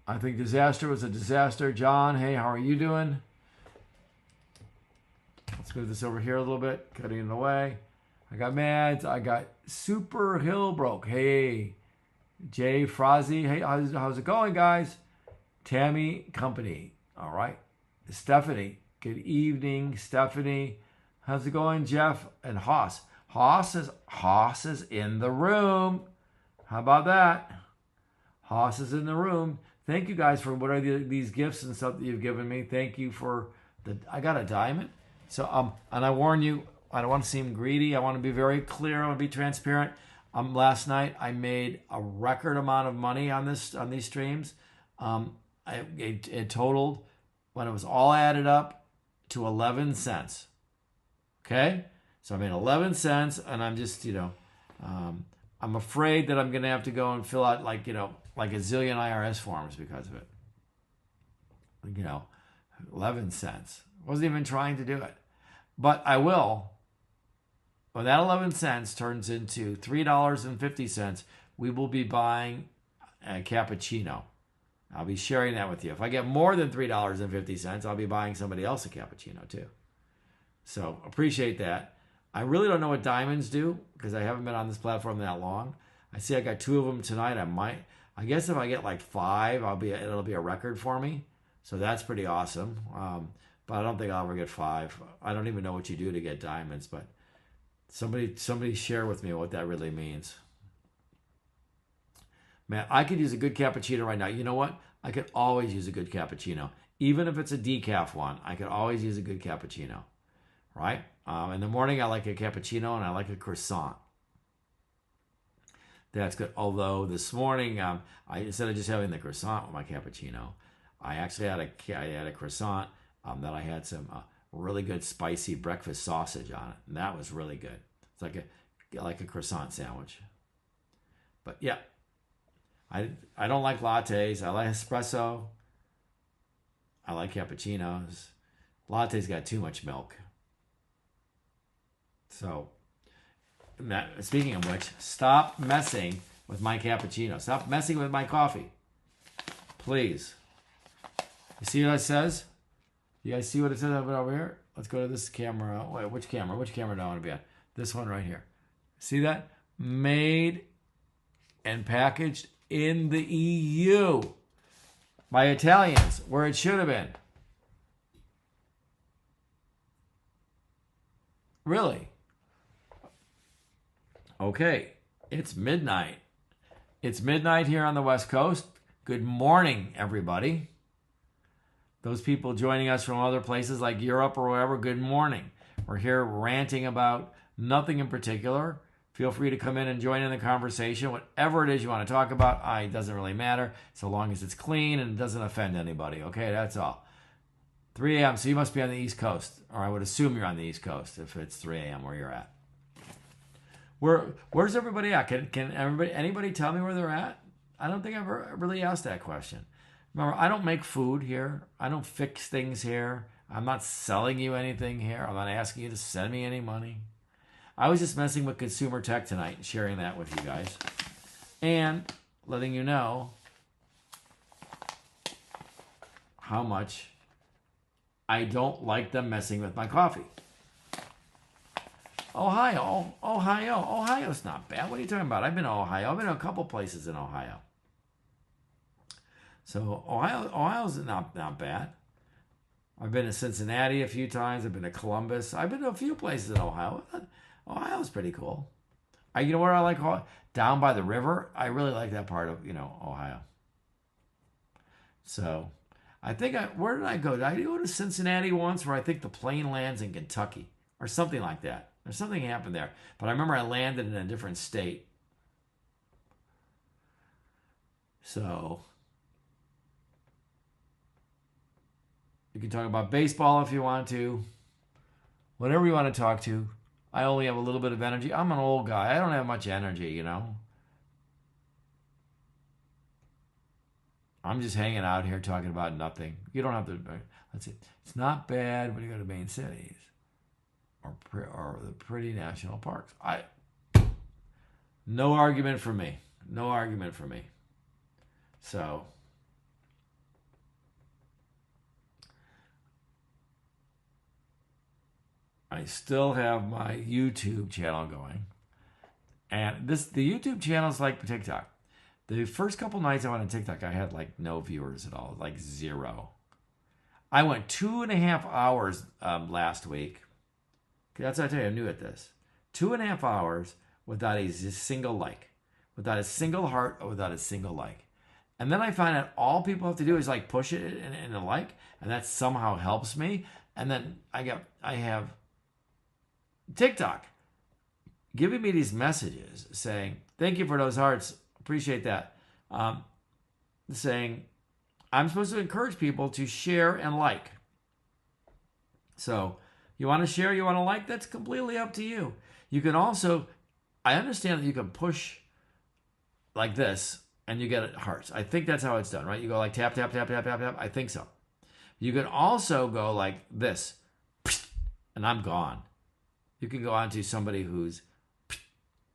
I think disaster was a disaster. John, hey, how are you doing? Let's move this over here a little bit. Cutting it away. I got Mads. I got Super Hillbroke. Hey. Jay Frazzy. Hey, how's it going, guys? Tammy Company. All right. Stephanie. Good evening, Stephanie. How's it going, Jeff? And Haas. Haas is in the room. How about that? Haas is in the room. Thank you guys for what are these gifts and stuff that you've given me. Thank you for I got a diamond. So and I warn you, I don't want to seem greedy. I want to be very clear. I want to be transparent. Last night I made a record amount of money on these streams. It totaled, when it was all added up, to 11 cents. Okay, so I made 11 cents, and I'm just I'm afraid that I'm gonna have to go and fill out like a zillion IRS forms because of it. 11 cents. Wasn't even trying to do it, but I will. When that 11 cents turns into $3.50, we will be buying a cappuccino. I'll be sharing that with you. If I get more than $3.50, I'll be buying somebody else a cappuccino too. So appreciate that. I really don't know what diamonds do because I haven't been on this platform that long. I see I got 2 of them tonight. I guess if I get like 5, it'll be a record for me. So that's pretty awesome. but I don't think I'll ever get 5. I don't even know what you do to get diamonds, but somebody share with me what that really means. Man, I could use a good cappuccino right now. You know what? I could always use a good cappuccino. Even if it's a decaf one, I could always use a good cappuccino, right? In the morning, I like a cappuccino and I like a croissant. That's good. Although this morning, instead of just having the croissant with my cappuccino, I actually had a croissant that I had some really good spicy breakfast sausage on it, and that was really good. It's like a croissant sandwich. But yeah, I don't like lattes. I like espresso. I like cappuccinos. Lattes got too much milk. So, speaking of which, stop messing with my cappuccino. Stop messing with my coffee. Please. You see what it says? You guys see what it says over here? Let's go to this camera. Wait, which camera? Which camera do I want to be on? This one right here. See that? Made and packaged in the EU by Italians, where it should have been. Really? Okay, it's midnight. It's midnight here on the West Coast. Good morning, everybody. Those people joining us from other places like Europe or wherever, good morning. We're here ranting about nothing in particular. Feel free to come in and join in the conversation. Whatever it is you want to talk about, it doesn't really matter, so long as it's clean and it doesn't offend anybody. Okay, that's all. 3 a.m., so you must be on the East Coast, or I would assume you're on the East Coast if it's 3 a.m. where you're at. Where's everybody at? Can anybody tell me where they're at? I don't think I've ever really asked that question. Remember, I don't make food here. I don't fix things here. I'm not selling you anything here. I'm not asking you to send me any money. I was just messing with consumer tech tonight and sharing that with you guys. And letting you know how much I don't like them messing with my coffee. Ohio's not bad. What are you talking about? I've been to Ohio. I've been to a couple places in Ohio. So Ohio's not bad. I've been to Cincinnati a few times. I've been to Columbus. I've been to a few places in Ohio. Ohio's pretty cool. You know where I like down by the river? I really like that part of Ohio. So I think where did I go? Did I go to Cincinnati once where I think the plane lands in Kentucky or something like that? There's something happened there. But I remember I landed in a different state. So you can talk about baseball if you want to. Whatever you want to talk to. I only have a little bit of energy. I'm an old guy. I don't have much energy, I'm just hanging out here talking about nothing. You don't have to. Let's see. It's not bad when you go to main cities or the pretty national parks. No argument for me. No argument for me. So I still have my YouTube channel going. And the YouTube channel is like TikTok. The first couple nights I went on TikTok, I had like no viewers at all, like 0. I went 2.5 hours last week. That's what I tell you, I'm new at this. 2.5 hours without a single like, without a single heart, or without a single like. And then I find out all people have to do is like push it in a like, and that somehow helps me. And then I have TikTok giving me these messages saying, thank you for those hearts. Appreciate that. Saying, I'm supposed to encourage people to share and like. So you want to share, you want to like, that's completely up to you. You can also, I understand that you can push like this and you get hearts. I think that's how it's done, right? You go like tap, tap, tap, tap, tap, tap. I think so. You can also go like this and I'm gone. You can go on to somebody who's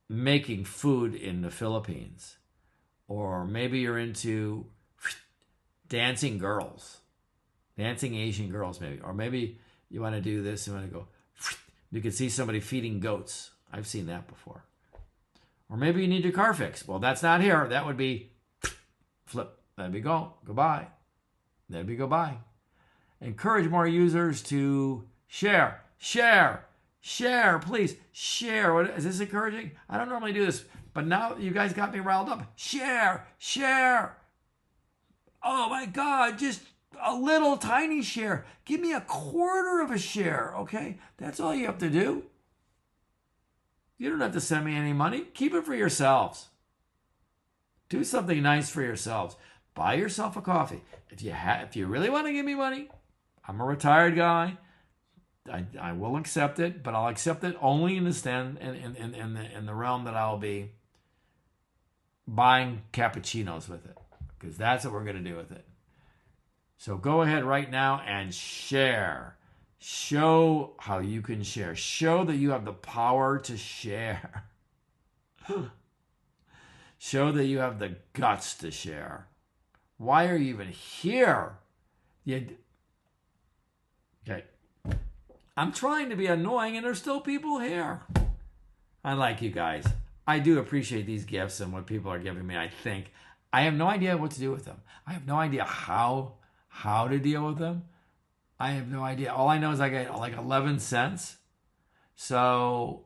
making food in the Philippines. Or maybe you're into dancing girls. Dancing Asian girls, maybe. Or maybe you want to do this. You want to go. You can see somebody feeding goats. I've seen that before. Or maybe you need your car fixed. Well, that's not here. That would be flip. That'd be go. Goodbye. That'd be goodbye. Encourage more users to share, please, share. What, is this encouraging? I don't normally do this, but now you guys got me riled up. Share. Oh my God, just a little tiny share. Give me a quarter of a share, okay? That's all you have to do. You don't have to send me any money. Keep it for yourselves. Do something nice for yourselves. Buy yourself a coffee. If you really want to give me money, I'm a retired guy. I will accept it, but I'll accept it only in the realm that I'll be buying cappuccinos with it, because that's what we're going to do with it. So go ahead right now and share. Show how you can share. Show that you have the power to share. Show that you have the guts to share. Why are you even here? Okay. I'm trying to be annoying and there's still people here. I like you guys. I do appreciate these gifts and what people are giving me, I think. I have no idea what to do with them. I have no idea how to deal with them. I have no idea. All I know is I get like 11 cents. So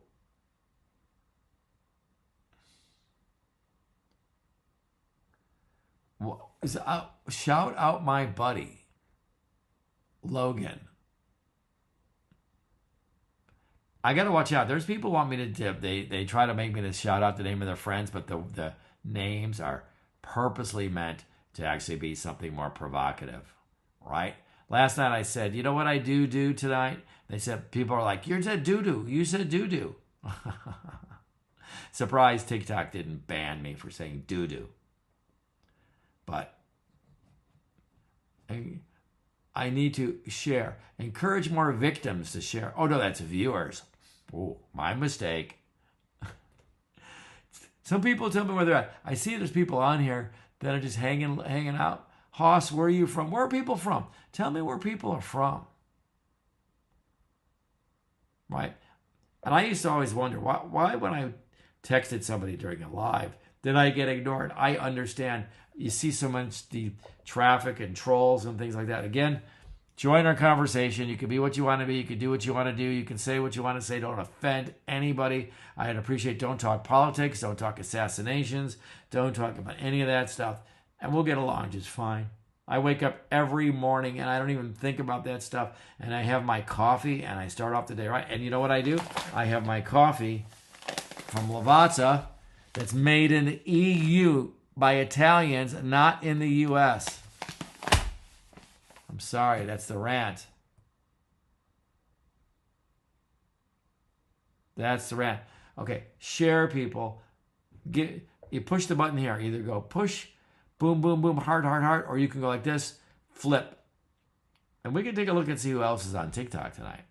shout out my buddy, Logan. I got to watch out. There's people who want me to tip. They try to make me to shout out the name of their friends, but the names are purposely meant to actually be something more provocative, right? Last night I said, you know what I do tonight? They said, people are like, you said doo-doo. You said doo-doo. Surprise, TikTok didn't ban me for saying doo-doo. But I need to share. Encourage more victims to share. Oh, no, that's viewers. Oh, my mistake. Some people tell me where they're at. I see there's people on here that are just hanging out. Hoss, where are you from? Where are people from? Tell me where people are from. Right? And I used to always wonder, why when I texted somebody during a live, did I get ignored? I understand. You see so much the traffic and trolls and things like that. Again, join our conversation. You can be what you want to be. You can do what you want to do. You can say what you want to say. Don't offend anybody. I'd appreciate, don't talk politics. Don't talk assassinations. Don't talk about any of that stuff. And we'll get along just fine. I wake up every morning and I don't even think about that stuff. And I have my coffee and I start off the day right. And you know what I do? I have my coffee from Lavazza that's made in the EU by Italians, not in the US. I'm sorry, that's the rant. That's the rant. Okay, share, people. You push the button here. Either go push, boom, boom, boom, heart, or you can go like this, flip. And we can take a look and see who else is on TikTok tonight.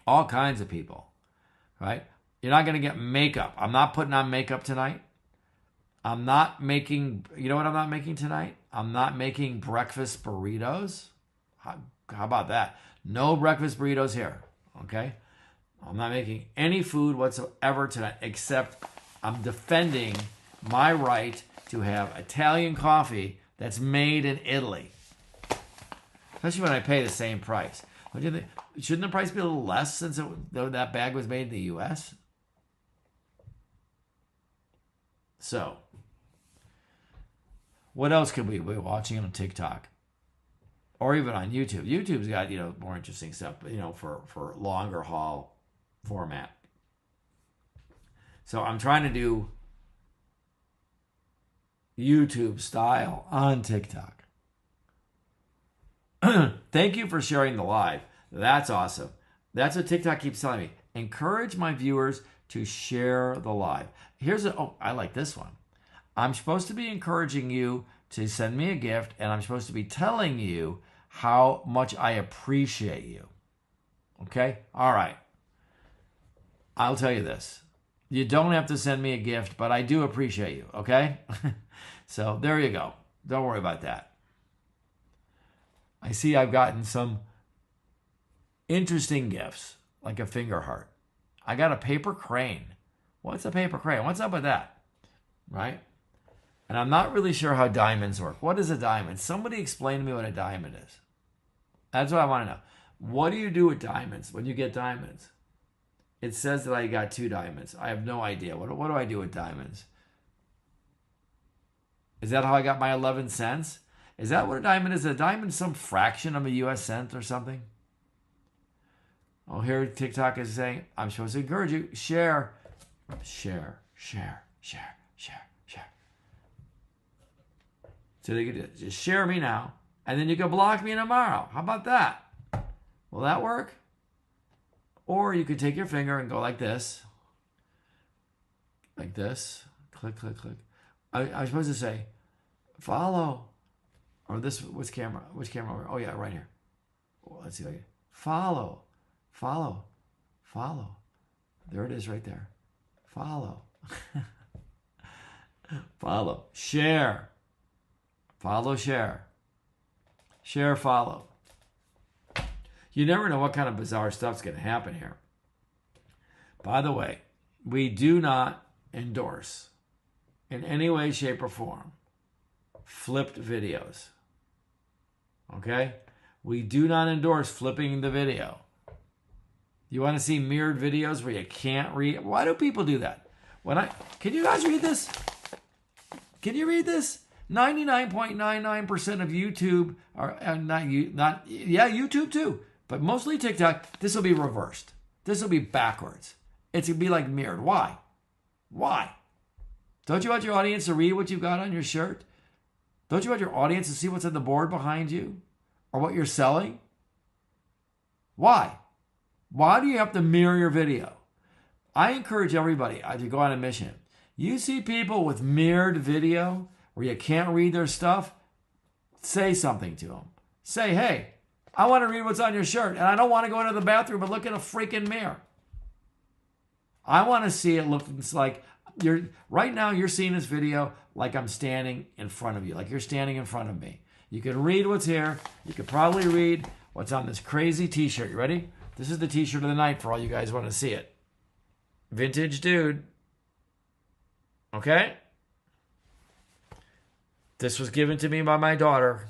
All kinds of people, right? You're not going to get makeup. I'm not putting on makeup tonight. I'm not making, you know what I'm not making tonight? I'm not making breakfast burritos. How about that? No breakfast burritos here, okay? I'm not making any food whatsoever tonight, except I'm defending my right to have Italian coffee that's made in Italy. Especially when I pay the same price. What do you think? Shouldn't the price be a little less since that bag was made in the U.S.? So, what else could we be watching on TikTok? Or even on YouTube. YouTube's got, more interesting stuff, for longer haul format. So I'm trying to do YouTube style on TikTok. Thank you for sharing the live. That's awesome. That's what TikTok keeps telling me. Encourage my viewers to share the live. I like this one. I'm supposed to be encouraging you to send me a gift, and I'm supposed to be telling you how much I appreciate you. Okay? All right. I'll tell you this. You don't have to send me a gift, but I do appreciate you, okay? So there you go. Don't worry about that. I see I've gotten some interesting gifts, like a finger heart. I got a paper crane. What's a paper crane? What's up with that? Right? And I'm not really sure how diamonds work. What is a diamond? Somebody explain to me what a diamond is. That's what I want to know. What do you do with diamonds when you get diamonds? It says that I got 2 diamonds. I have no idea. What do I do with diamonds? Is that how I got my 11 cents? Is that what a diamond is? A diamond some fraction of a US cent or something? Oh, here TikTok is saying, I'm supposed to encourage you. Share. Share. Share. Share. Share. Share. So they could just share me now, and then you can block me tomorrow. How about that? Will that work? Or you could take your finger and go like this. Like this. Click, click, click. I'm supposed to say, follow. Or this, which camera? Which camera? Oh, yeah, right here. Well, let's see. Follow. Follow. Follow. There it is right there. Follow. Follow. Share. Follow, share. Share, follow. You never know what kind of bizarre stuff's going to happen here. By the way, we do not endorse in any way, shape, or form flipped videos. Okay? We do not endorse flipping the video. You want to see mirrored videos where you can't read? Why do people do that? Can you guys read this? Can you read this? 99.99% of YouTube are YouTube too, but mostly TikTok. This will be reversed. This will be backwards. It's gonna be like mirrored. Why? Why? Don't you want your audience to read what you've got on your shirt? Don't you want your audience to see what's on the board behind you or what you're selling? Why? Why do you have to mirror your video? I encourage everybody to go on a mission. You see people with mirrored video where you can't read their stuff, say something to them. Say, hey, I want to read what's on your shirt, and I don't want to go into the bathroom and look in a freaking mirror. I want to see it look like right now you're seeing this video like I'm standing in front of you, like you're standing in front of me. You can read what's here. You could probably read what's on this crazy t-shirt. You ready? This is the t-shirt of the night for all you guys who want to see it. Vintage dude. Okay? This was given to me by my daughter.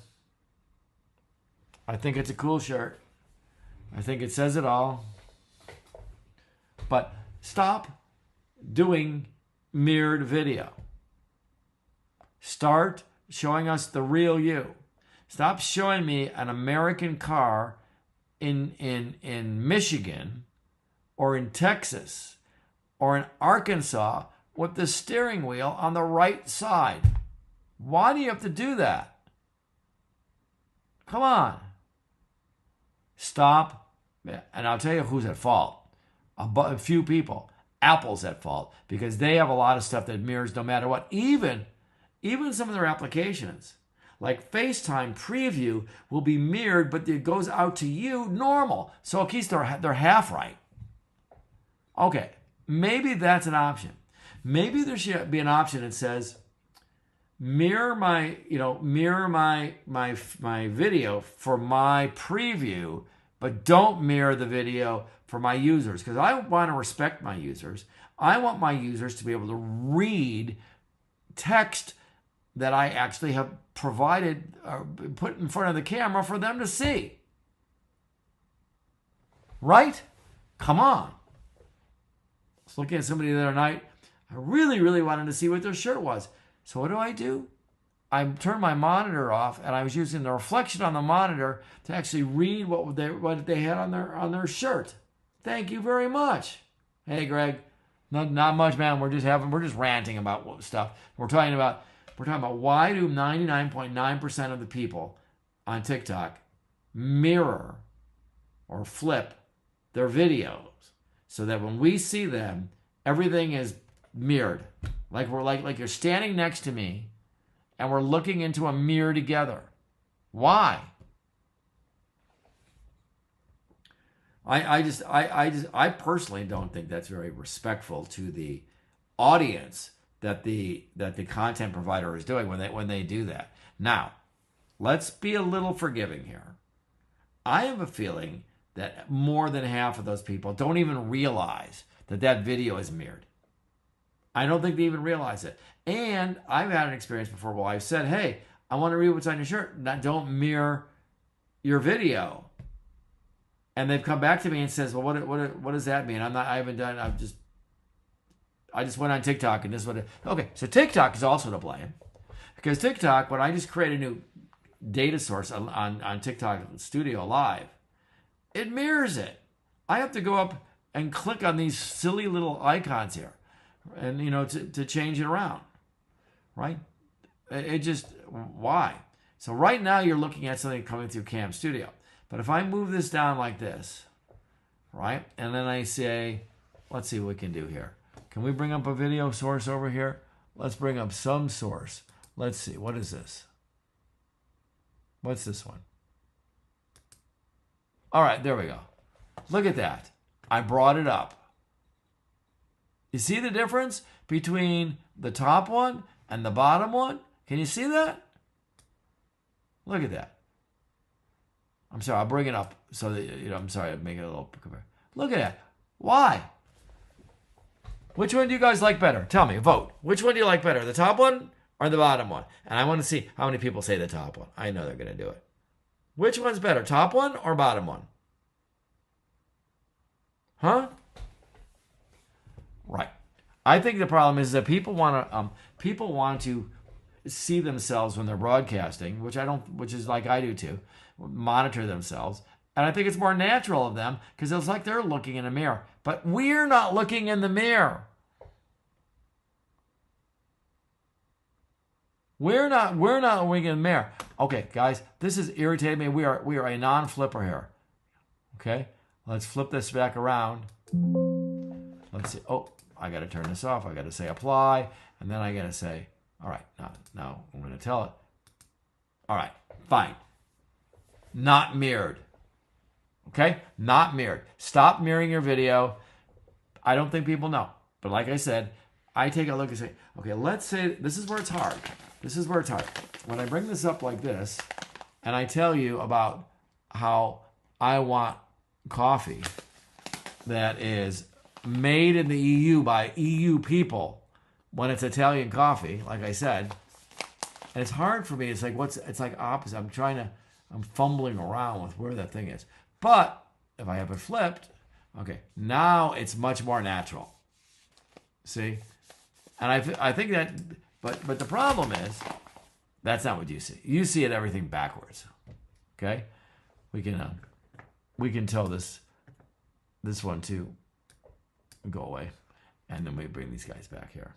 I think it's a cool shirt. I think it says it all. But stop doing mirrored video. Start showing us the real you. Stop showing me an American car in Michigan or in Texas or in Arkansas with the steering wheel on the right side. Why do you have to do that? Come on. Stop. And I'll tell you who's at fault. A few people. Apple's at fault because they have a lot of stuff that mirrors no matter what. Even some of their applications. Like FaceTime preview will be mirrored, but it goes out to you normal. So at least they're half right. Okay, maybe that's an option. Maybe there should be an option that says mirror my video for my preview, but don't mirror the video for my users because I want to respect my users. I want my users to be able to read text that I actually have provided or put in front of the camera for them to see. Right? Come on. I was looking at somebody the other night. I really, really wanted to see what their shirt was. So what do? I turned my monitor off and I was using the reflection on the monitor to actually read what they had on their shirt. Thank you very much. Hey, Greg. Not much, man. We're just ranting about stuff. We're talking about why do 99.9% of the people on TikTok mirror or flip their videos so that when we see them, everything is mirrored. Like you're standing next to me and we're looking into a mirror together. Why? I personally don't think that's very respectful to the audience that the content provider is doing when they do that. Now, let's be a little forgiving here. I have a feeling that more than half of those people don't even realize that video is mirrored. I don't think they even realize it. And I've had an experience before where I've said, hey, I want to read what's on your shirt. Don't mirror your video, and they've come back to me and says, well, what does that mean? I haven't done. I just went on TikTok and this is what. Okay, so TikTok is also to blame, because TikTok, when I just create a new data source on TikTok Studio Live, it mirrors it. I have to go up and click on these silly little icons here, and to change it around, right? It just, why? So right now you're looking at something coming through Cam Studio. But if I move this down like this, right? And then I say, let's see what we can do here. Can we bring up a video source over here? Let's bring up some source. Let's see, what is this? What's this one? All right, there we go. Look at that. I brought it up. You see the difference between the top one and the bottom one? Can you see that? Look at that. I'm sorry, I'll bring it up so that, I'm sorry, I'm making it a little compare. Look at that. Why? Which one do you guys like better? Tell me, vote. Which one do you like better, the top one or the bottom one? And I want to see how many people say the top one. I know they're going to do it. Which one's better, top one or bottom one? Huh? Right. I think the problem is that people want to see themselves when they're broadcasting, which is like I do too, monitor themselves. And I think it's more natural of them because it's like they're looking in a mirror. But we're not looking in the mirror. We're not looking in the mirror. Okay, guys, this is irritating me. We are a non-flipper here. Okay? Let's flip this back around. Let's see. Oh, I got to turn this off. I got to say apply. And then I got to say, all right, now I'm going to tell it. All right, fine. Not mirrored. Okay? Not mirrored. Stop mirroring your video. I don't think people know. But like I said, I take a look and say, okay, let's say this is where it's hard. This is where it's hard. When I bring this up like this, and I tell you about how I want coffee that is made in the EU by EU people when it's Italian coffee, like I said, and it's hard for me. It's like it's like opposite. I'm fumbling around with where that thing is. But if I have it flipped, okay, now it's much more natural. See? And I think that, but the problem is, that's not what you see. You see it everything backwards. Okay? We can tell this one to go away. And then we bring these guys back here.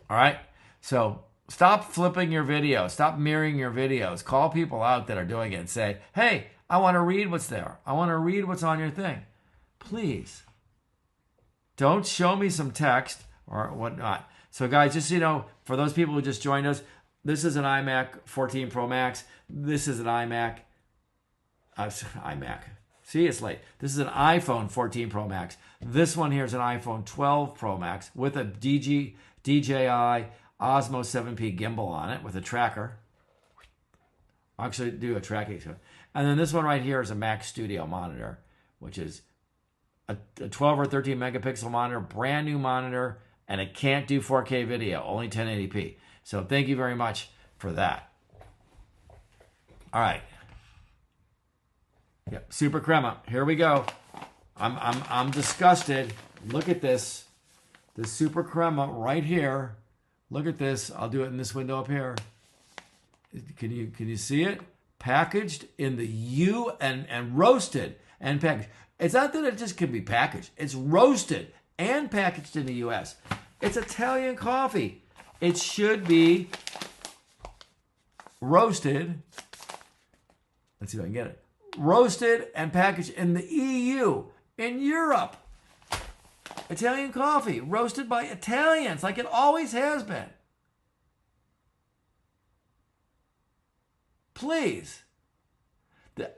All right? So stop flipping your video. Stop mirroring your videos. Call people out that are doing it and say, hey, I want to read what's there. I want to read what's on your thing. Please. Don't show me some text or whatnot. So guys, just so you know, for those people who just joined us, this is an iMac 14 Pro Max. This is an iMac. See, it's late. This is an iPhone 14 Pro Max. This one here is an iPhone 12 Pro Max with a DJI Osmo 7P gimbal on it with a tracker. I'll actually do a tracking. And then this one right here is a Mac Studio monitor, which is a 12 or 13 megapixel monitor, brand new monitor, and it can't do 4K video, only 1080p. So thank you very much for that. All right. Yep, Super Crema. Here we go. I'm disgusted. Look at this. The Super Crema right here. Look at this. I'll do it in this window up here. Can you see it? Packaged in the U and roasted and packaged. It's not that it just can be packaged. It's roasted and packaged in the U.S. It's Italian coffee. It should be roasted. Let's see if I can get it. Roasted and packaged in the EU, in Europe. Italian coffee, roasted by Italians, like it always has been. Please.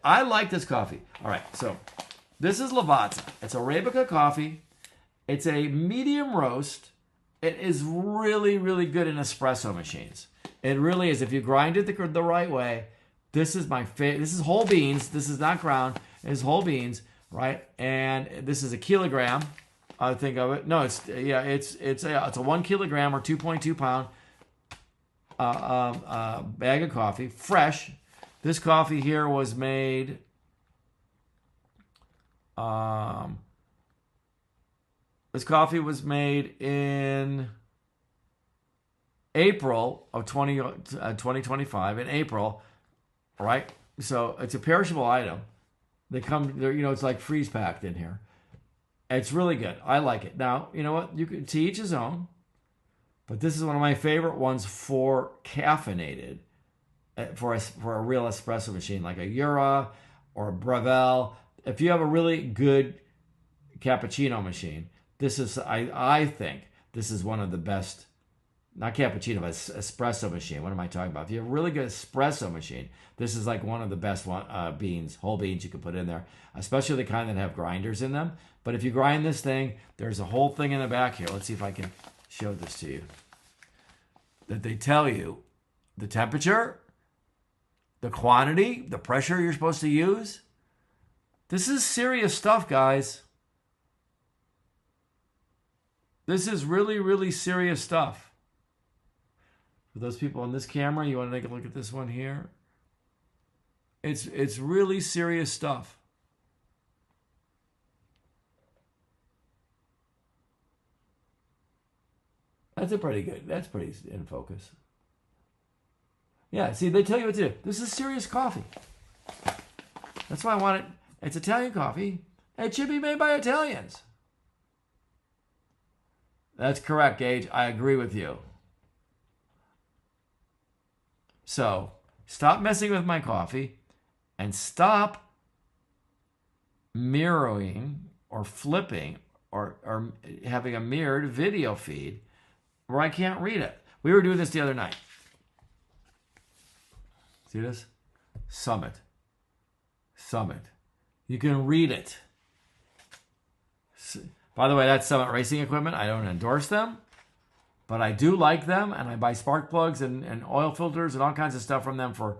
I like this coffee. All right, so this is Lavazza. It's Arabica coffee. It's a medium roast. It is really, really good in espresso machines. It really is. If you grind it the right way, this is my favorite. This is whole beans. This is not ground. It's whole beans, right? And this is a kilogram. I think of it. No, it's a 1 kilogram or 2.2 pound bag of coffee, fresh. This coffee here was made this coffee was made in April of 2025, in April, right? So it's a perishable item. They come, it's like freeze packed in here. It's really good. I like it. Now, you know what? You can, to each his own, but this is one of my favorite ones for caffeinated, for a real espresso machine, like a Jura or a Breville. If you have a really good cappuccino machine, this is, I think, this is one of the best, not cappuccino, but espresso machine. What am I talking about? If you have a really good espresso machine, this is like one of the best beans, whole beans you can put in there, especially the kind that have grinders in them. But if you grind this thing, there's a whole thing in the back here. Let's see if I can show this to you. That they tell you the temperature, the quantity, the pressure you're supposed to use. This is serious stuff, guys. This is really, really serious stuff. For those people on this camera, you want to take a look at this one here? It's really serious stuff. That's pretty in focus. Yeah, see, they tell you what to do. This is serious coffee. That's why I want it. It's Italian coffee. It should be made by Italians. That's correct, Gage. I agree with you. So, stop messing with my coffee and stop mirroring or flipping or having a mirrored video feed where I can't read it. We were doing this the other night. See this? Summit. You can read it. By the way, that's Summit Racing Equipment. I don't endorse them, but I do like them, and I buy spark plugs and oil filters and all kinds of stuff from them and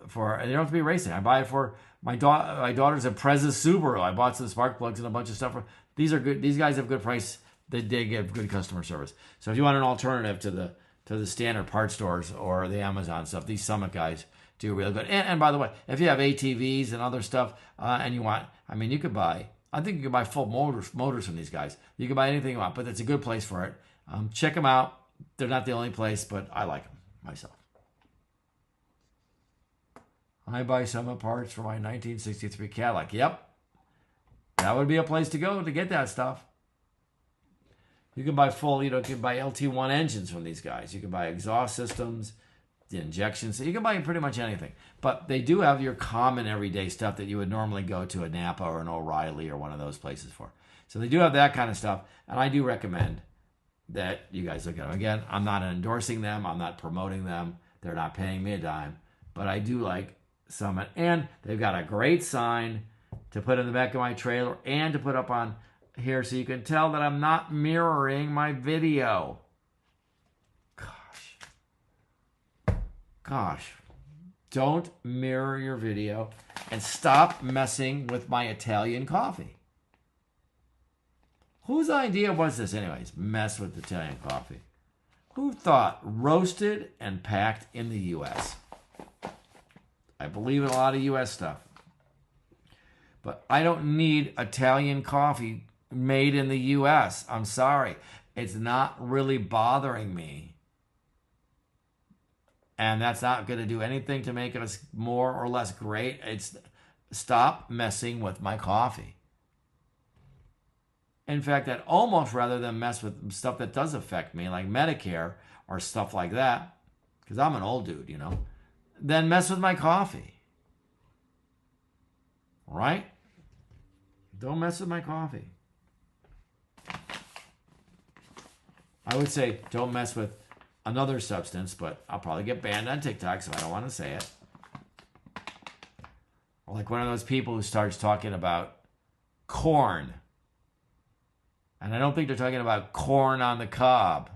they don't have to be racing. I buy it for my daughter's a Preza Subaru. I bought some spark plugs and a bunch of stuff. These are good. These guys have good price. They give good customer service. So if you want an alternative to the standard parts stores or the Amazon stuff, these Summit guys do really good. And by the way, if you have ATVs and other stuff, and you want, you could buy. I think you can buy full motors from these guys. You can buy anything you want, but it's a good place for it. Check them out. They're not the only place, but I like them myself. I buy Summit parts for my 1963 Cadillac. Yep. That would be a place to go to get that stuff. You can buy you can buy LT1 engines from these guys. You can buy exhaust systems, the injections. You can buy pretty much anything. But they do have your common everyday stuff that you would normally go to a Napa or an O'Reilly or one of those places for. So they do have that kind of stuff. And I do recommend that you guys look at them. Again, I'm not endorsing them. I'm not promoting them. They're not paying me a dime. But I do like Summit. And they've got a great sign to put in the back of my trailer and to put up on here so you can tell that I'm not mirroring my video. Gosh. Don't mirror your video and stop messing with my Italian coffee. Whose idea was this anyways? Mess with Italian coffee. Who thought roasted and packed in the U.S.? I believe in a lot of U.S. stuff. But I don't need Italian coffee made in the U.S. I'm sorry. It's not really bothering me. And that's not going to do anything to make us more or less great. It's stop messing with my coffee. In fact, I'd almost rather than mess with stuff that does affect me, like Medicare or stuff like that, because I'm an old dude, than mess with my coffee. All right? Don't mess with my coffee. I would say don't mess with another substance, but I'll probably get banned on TikTok, so I don't want to say it. Or like one of those people who starts talking about corn. And I don't think they're talking about corn on the cob.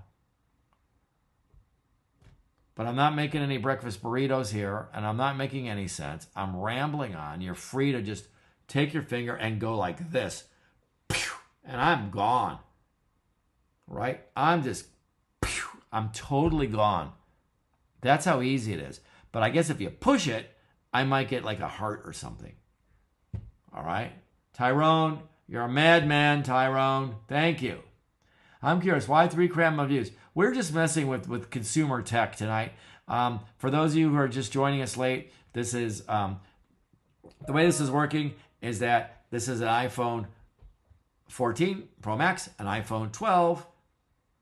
But I'm not making any breakfast burritos here, and I'm not making any sense. I'm rambling on. You're free to just take your finger and go like this. And I'm gone. Right? I'm totally gone. That's how easy it is. But I guess if you push it, I might get like a heart or something. All right? Tyrone, you're a madman, Tyrone. Thank you. I'm curious, why 3 cram views? We're just messing with consumer tech tonight. For those of you who are just joining us late, this is the way this is working is that this is an iPhone 14 Pro Max, an iPhone 12,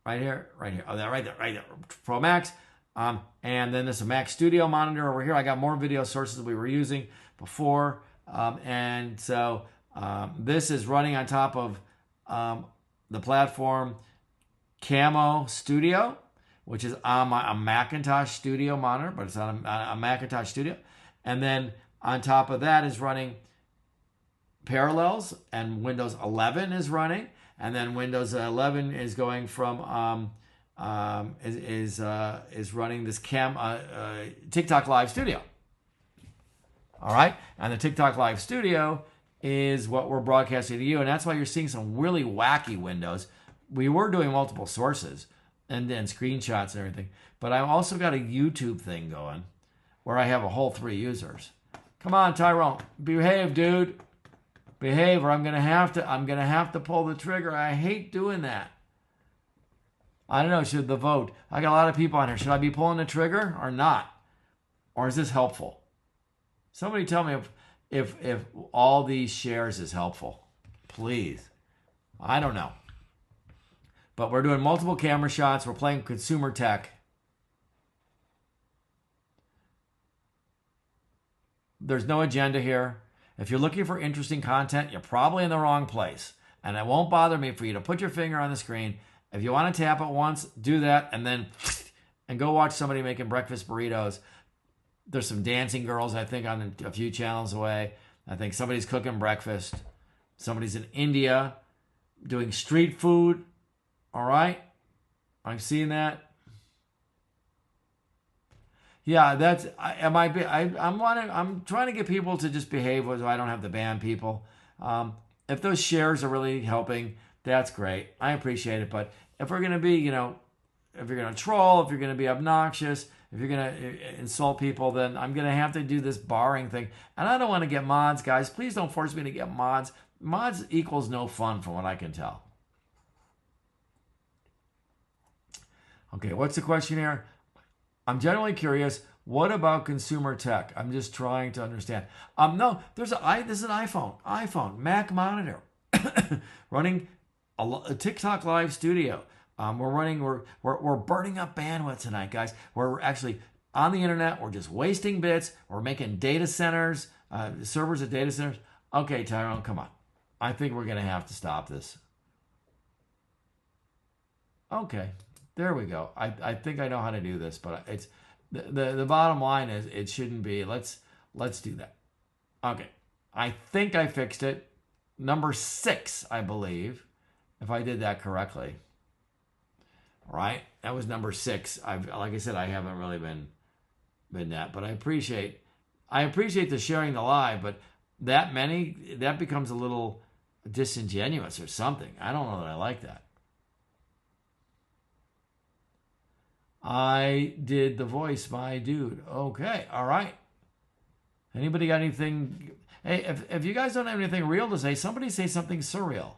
right here, oh, right there, Pro Max, and then there's a Mac Studio monitor over here. I got more video sources we were using before, and so this is running on top of the platform Camo Studio, which is on a Macintosh Studio monitor, but it's on a Macintosh Studio, and then on top of that is running Parallels, and Windows 11 is running, and then Windows 11 is going from is running this TikTok Live Studio. All right, and the TikTok Live Studio is what we're broadcasting to you, and that's why you're seeing some really wacky windows. We were doing multiple sources and then screenshots and everything, but I've also got a YouTube thing going where I have a whole 3 users. Come on, Tyrone, behave, dude. Behave, or I'm gonna have to pull the trigger. I hate doing that. I don't know, should the vote. I got a lot of people on here. Should I be pulling the trigger or not? Or is this helpful? Somebody tell me if all these shares is helpful. Please. I don't know. But we're doing multiple camera shots. We're playing consumer tech. There's no agenda here. If you're looking for interesting content, you're probably in the wrong place. And it won't bother me for you to put your finger on the screen. If you want to tap it once, do that, and then go watch somebody making breakfast burritos. There's some dancing girls, I think, on a few channels away. I think somebody's cooking breakfast. Somebody's in India doing street food. All right? I'm seeing that. Yeah, that's I'm trying to get people to just behave so I don't have to ban people. If those shares are really helping, that's great. I appreciate it. But if we're gonna be, if you're gonna troll, if you're gonna be obnoxious, if you're gonna insult people, then I'm gonna have to do this barring thing. And I don't want to get mods, guys. Please don't force me to get mods. Mods equals no fun, from what I can tell. Okay, what's the question here? I'm generally curious, what about consumer tech? I'm just trying to understand. No, this is an iPhone, Mac monitor, running a TikTok Live Studio. We're burning up bandwidth tonight, guys. We're actually on the internet. We're just wasting bits. We're making data centers, servers at data centers. Okay, Tyrone, come on. I think we're gonna have to stop this. Okay. There we go. I think I know how to do this, but it's the bottom line is it shouldn't be. Let's do that. Okay. I think I fixed it. Number 6, I believe, if I did that correctly. All right. That was number 6. Like I said, I haven't really been that, but I appreciate the sharing the live, but that becomes a little disingenuous or something. I don't know that I like that. I did the voice, my dude. Okay, all right. Anybody got anything? Hey, if you guys don't have anything real to say, somebody say something surreal.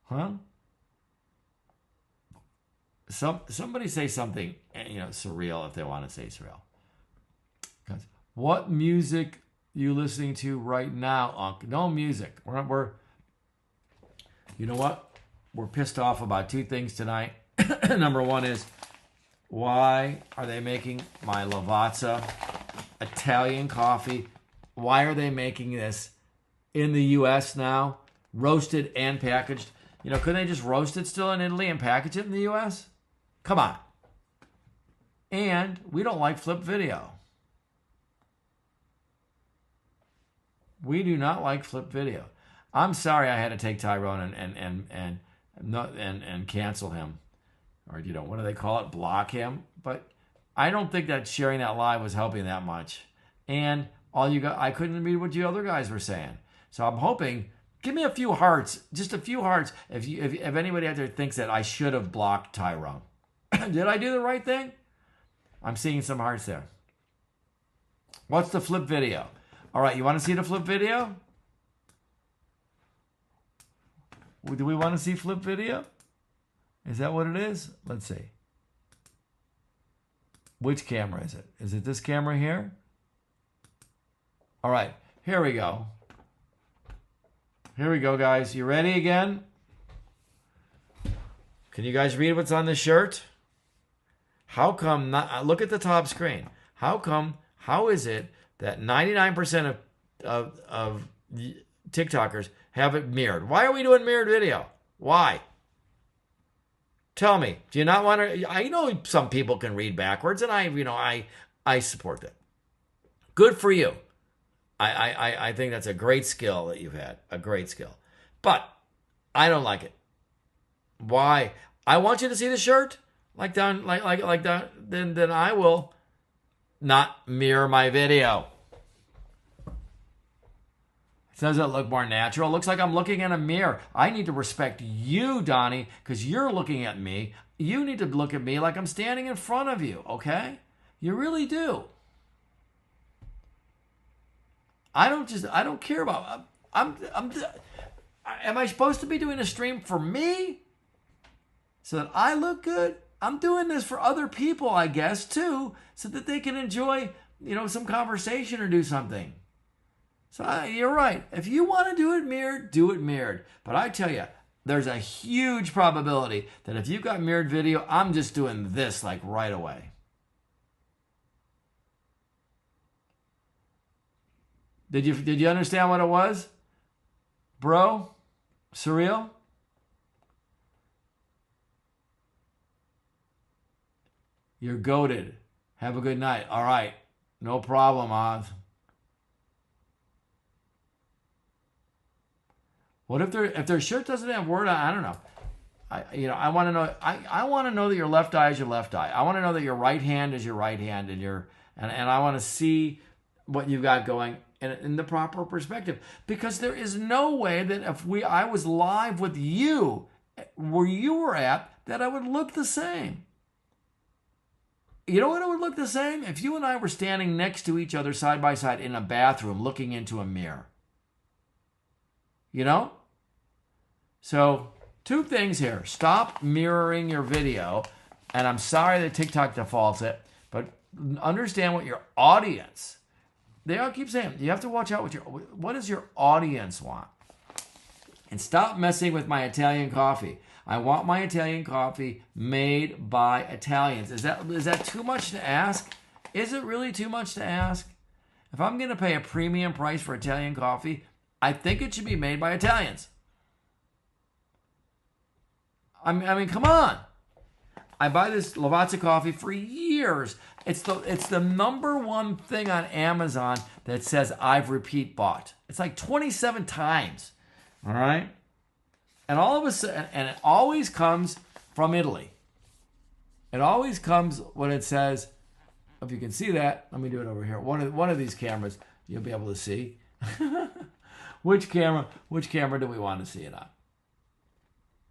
Huh? Somebody say something, surreal if they want to say surreal. Guys, what music you listening to right now, Unc? No music. We're you know what? We're pissed off about 2 things tonight. Number 1 is, why are they making my Lavazza Italian coffee? Why are they making this in the U.S. now, roasted and packaged? Couldn't they just roast it still in Italy and package it in the U.S.? Come on. And we don't like flip video. We do not like flip video. I'm sorry I had to take Tyrone and cancel him. Or, what do they call it? Block him. But I don't think that sharing that live was helping that much. And I couldn't read what you other guys were saying. So I'm hoping, give me a few hearts, just a few hearts. If anybody out there thinks that I should have blocked Tyrone. Did I do the right thing? I'm seeing some hearts there. What's the flip video? All right, you want to see the flip video? Do we want to see flip video? Is that what it is? Let's see. Which camera is it? Is it this camera here? All right, here we go. Here we go, guys. You ready again? Can you guys read what's on the shirt? How come not, look at the top screen. How is it that 99% of TikTokers have it mirrored? Why are we doing mirrored video? Why? Tell me. Do you not want to? I know some people can read backwards, and I support that. Good for you. I think that's a great skill that you've had. A great skill. But I don't like it. Why? I want you to see the shirt. Like that, then I will not mirror my video. Does it look more natural? It looks like I'm looking in a mirror. I need to respect you, Donnie, because you're looking at me. You need to look at me like I'm standing in front of you, okay? You really do. I don't care about. Am I supposed to be doing a stream for me so that I look good? I'm doing this for other people, I guess, too, so that they can enjoy, some conversation or do something. So you're right. If you want to do it mirrored, do it mirrored. But I tell you, there's a huge probability that if you've got mirrored video, I'm just doing this like right away. Did you understand what it was? Bro? Surreal? You're goated. Have a good night. All right. No problem, Oz. What if their shirt doesn't have word on? I don't know. I want to know. I want to know that your left eye is your left eye. I want to know that your right hand is your right hand, and I want to see what you've got going in the proper perspective. Because there is no way that if I was live with you where you were at, that I would look the same. You know what it would look the same? If you and I were standing next to each other side by side in a bathroom looking into a mirror. So, two things here. Stop mirroring your video. And I'm sorry that TikTok defaults it. But understand what your audience. They all keep saying, you have to watch out what does your audience want? And stop messing with my Italian coffee. I want my Italian coffee made by Italians. Is that too much to ask? Is it really too much to ask? If I'm going to pay a premium price for Italian coffee, I think it should be made by Italians. I mean, come on. I buy this Lavazza coffee for years. It's the number one thing on Amazon that says I've repeat bought. It's like 27 times. All right? And all of a sudden, and it always comes from Italy. It always comes when it says, if you can see that, let me do it over here. One of these cameras, you'll be able to see. Which camera do we want to see it on?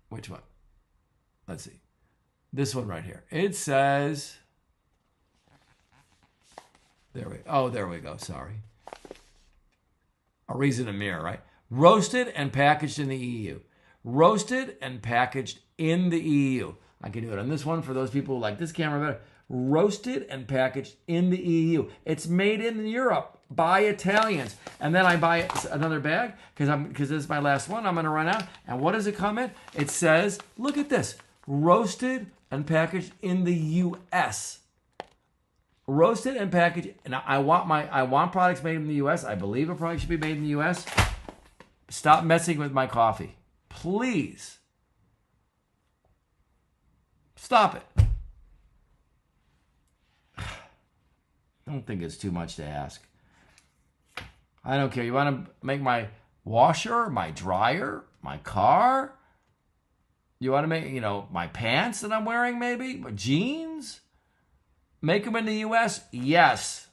Which one? Let's see. This one right here. It says, there we go. Sorry. A reason to mirror, right? Roasted and packaged in the EU. Roasted and packaged in the EU. I can do it on this one for those people who like this camera better. Roasted and packaged in the EU. It's made in Europe by Italians. And then I buy another bag because this is my last one. I'm going to run out. And what does it come in? It says, look at this. Roasted and packaged in the US. Roasted and packaged. And I want products made in the US. I believe a product should be made in the US. Stop messing with my coffee. Please. Stop it. I don't think it's too much to ask. I don't care. You want to make my washer, my dryer, my car? You want to make, my pants that I'm wearing maybe? My jeans? Make them in the U.S.? Yes.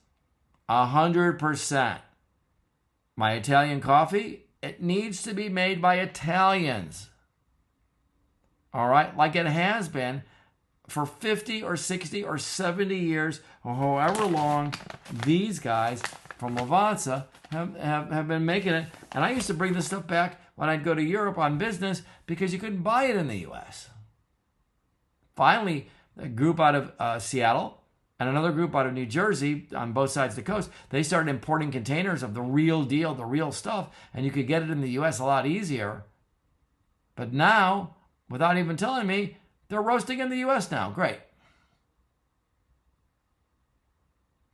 100%. My Italian coffee? It needs to be made by Italians. All right? Like it has been for 50 or 60 or 70 years, or however long these guys from Avanza have been making it. And I used to bring this stuff back when I'd go to Europe on business because you couldn't buy it in the US. Finally, a group out of Seattle and another group out of New Jersey on both sides of the coast, they started importing containers of the real deal, the real stuff, and you could get it in the US a lot easier. But now, without even telling me, they're roasting in the US now. Great.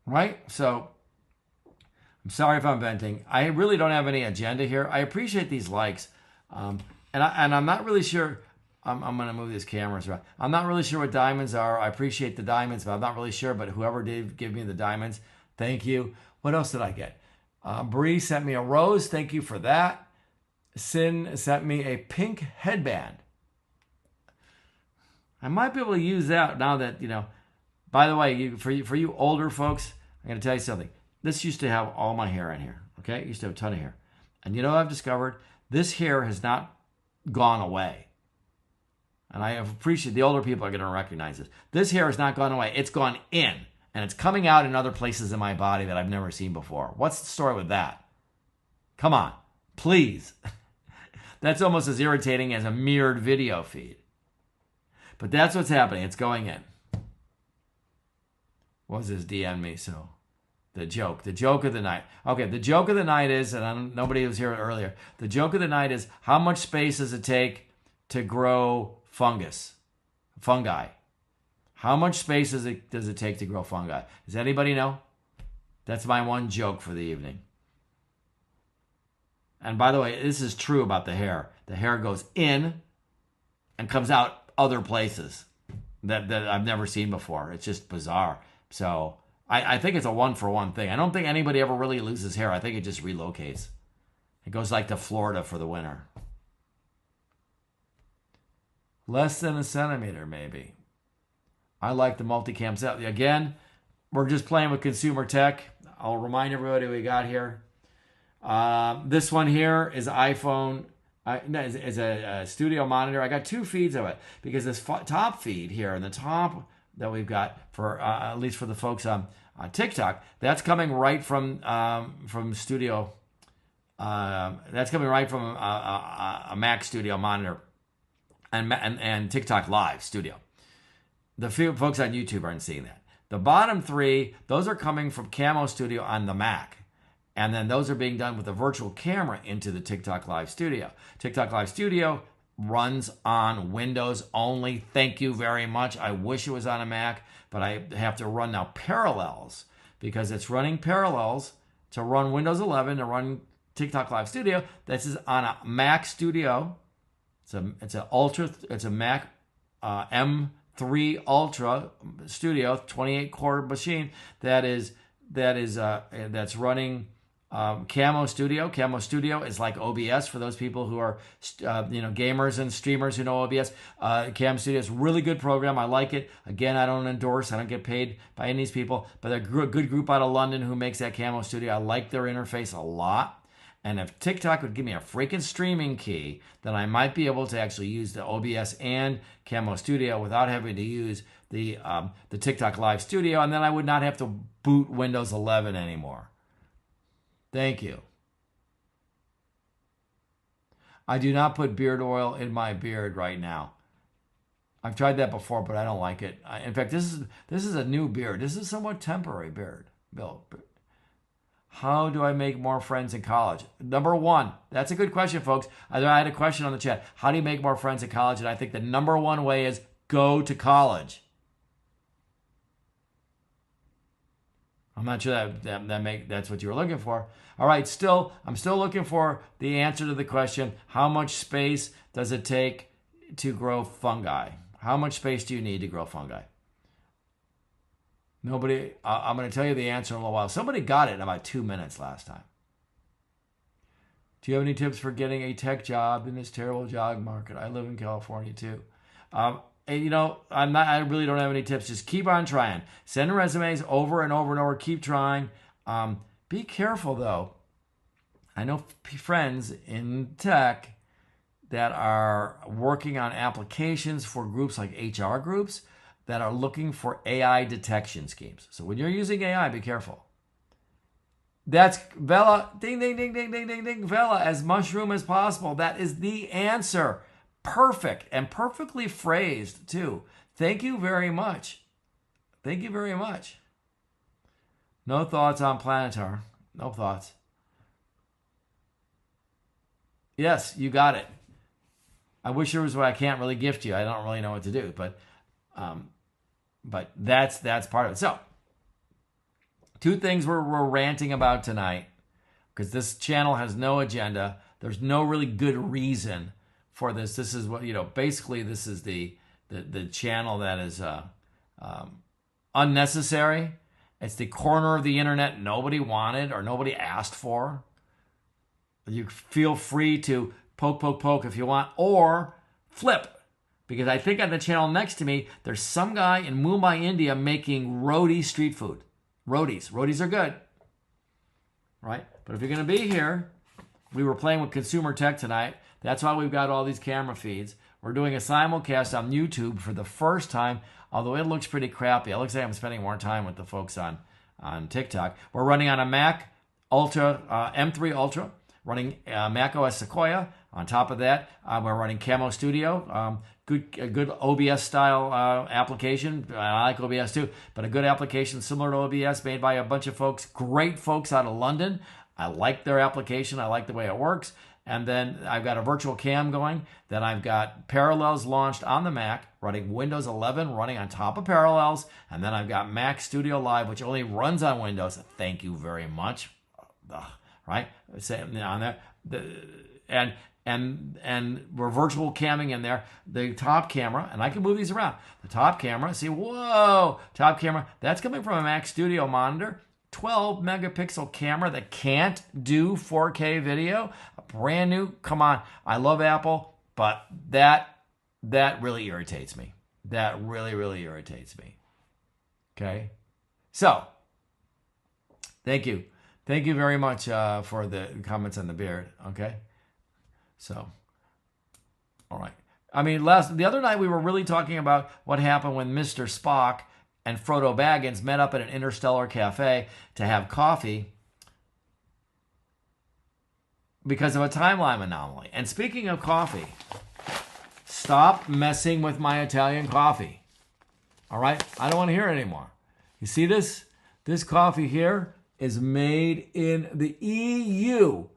Right? So, I'm sorry if I'm venting. I really don't have any agenda here. I appreciate these likes. And I'm not really sure. I'm going to move these cameras around. I'm not really sure what diamonds are. I appreciate the diamonds, but I'm not really sure. But whoever did give me the diamonds, thank you. What else did I get? Bree sent me a rose. Thank you for that. Sin sent me a pink headband. I might be able to use that now that, by the way, for you older folks, I'm going to tell you something. This used to have all my hair in here, okay? It used to have a ton of hair. And you know what I've discovered? This hair has not gone away. And I appreciate the older people are going to recognize this. This hair has not gone away. It's gone in. And it's coming out in other places in my body that I've never seen before. What's the story with that? Come on, please. That's almost as irritating as a mirrored video feed. But that's what's happening. It's going in. What was this DM me? So, the joke of the night. Okay, the joke of the night is, and nobody was here earlier, the joke of the night is, how much space does it take to grow fungi? How much space does it take to grow fungi? Does anybody know? That's my one joke for the evening. And by the way, this is true about the hair. The hair goes in and comes out other places that I've never seen before. It's just bizarre. So I think it's a one-for-one thing. I don't think anybody ever really loses hair. I think it just relocates. It goes like to Florida for the winter. Less than a centimeter, maybe. I like the multicam set. Again, we're just playing with consumer tech. I'll remind everybody what we got here. This one here is iPhone. Is a studio monitor. I got two feeds of it because this top feed here and the top that we've got for at least for the folks on TikTok, that's coming right from studio. That's coming right from a Mac Studio monitor and TikTok Live Studio. The few folks on YouTube aren't seeing that. The bottom three, those are coming from Camo Studio on the Mac. And then those are being done with a virtual camera into the TikTok Live Studio. TikTok Live Studio runs on Windows only. Thank you very much. I wish it was on a Mac, but I have to run now Parallels because it's running Parallels to run Windows 11 to run TikTok Live Studio. This is on a Mac Studio. It's a Mac M3 Ultra Studio 28-core machine that's running Camo Studio. Camo Studio is like OBS for those people who are gamers and streamers who know OBS. Camo Studio is a really good program. I like it. Again, I don't endorse. I don't get paid by any of these people, but they're a good group out of London who makes that Camo Studio. I like their interface a lot. And if TikTok would give me a freaking streaming key, then I might be able to actually use the OBS and Camo Studio without having to use the TikTok Live Studio, and then I would not have to boot Windows 11 anymore. Thank you. I do not put beard oil in my beard right now. I've tried that before, but I don't like it. In fact, this is a new beard. This is a somewhat temporary beard. Bill, how do I make more friends in college? Number one, that's a good question, folks. I had a question on the chat. How do you make more friends in college? And I think the number one way is go to college. I'm not sure that's what you were looking for. All right, I'm still looking for the answer to the question, how much space does it take to grow fungi? How much space do you need to grow fungi? Nobody, I'm going to tell you the answer in a little while. Somebody got it in about 2 minutes last time. Do you have any tips for getting a tech job in this terrible job market? I live in California too. And, I really don't have any tips. Just keep on trying. Send resumes over and over and over. Keep trying. Be careful though. I know friends in tech that are working on applications for groups like HR groups. that are looking for AI detection schemes. So when you're using AI, be careful. That's Vela, ding, ding, ding, ding, ding, ding, ding, Vela, as mushroom as possible. That is the answer. Perfect and perfectly phrased, too. Thank you very much. Thank you very much. No thoughts on Planetar. No thoughts. Yes, you got it. I wish there was what I can't really gift you. I don't really know what to do, but that's part of it. So, two things we're ranting about tonight, because this channel has no agenda. There's no really good reason for this. This is what, basically this is the channel that is unnecessary. It's the corner of the internet nobody wanted or nobody asked for. You feel free to poke if you want, or flip. Because I think on the channel next to me, there's some guy in Mumbai, India making roti street food. Rotis are good, right? But if you're going to be here, we were playing with consumer tech tonight. That's why we've got all these camera feeds. We're doing a simulcast on YouTube for the first time, although it looks pretty crappy. It looks like I'm spending more time with the folks on TikTok. We're running on a Mac Ultra, M3 Ultra, running Mac OS Sequoia. On top of that, we're running Camo Studio, a good OBS style application. I like OBS too, but a good application similar to OBS made by a bunch of folks, great folks out of London. I like their application. I like the way it works. And then I've got a virtual cam going. Then I've got Parallels launched on the Mac, running Windows 11, running on top of Parallels. And then I've got Mac Studio Live, which only runs on Windows. Thank you very much. Right? On there. And we're virtual camming in there. The top camera, and I can move these around. The top camera, see, whoa, top camera. That's coming from a Mac Studio monitor. 12 megapixel camera that can't do 4K video. A brand new, come on. I love Apple, but that really irritates me. That really, really irritates me. Okay? So, thank you. Thank you very much for the comments on the beard. Okay? So, all right. I mean, the other night we were really talking about what happened when Mr. Spock and Frodo Baggins met up at an interstellar cafe to have coffee because of a timeline anomaly. And speaking of coffee, stop messing with my Italian coffee. All right? I don't want to hear it anymore. You see this? This coffee here is made in the EU.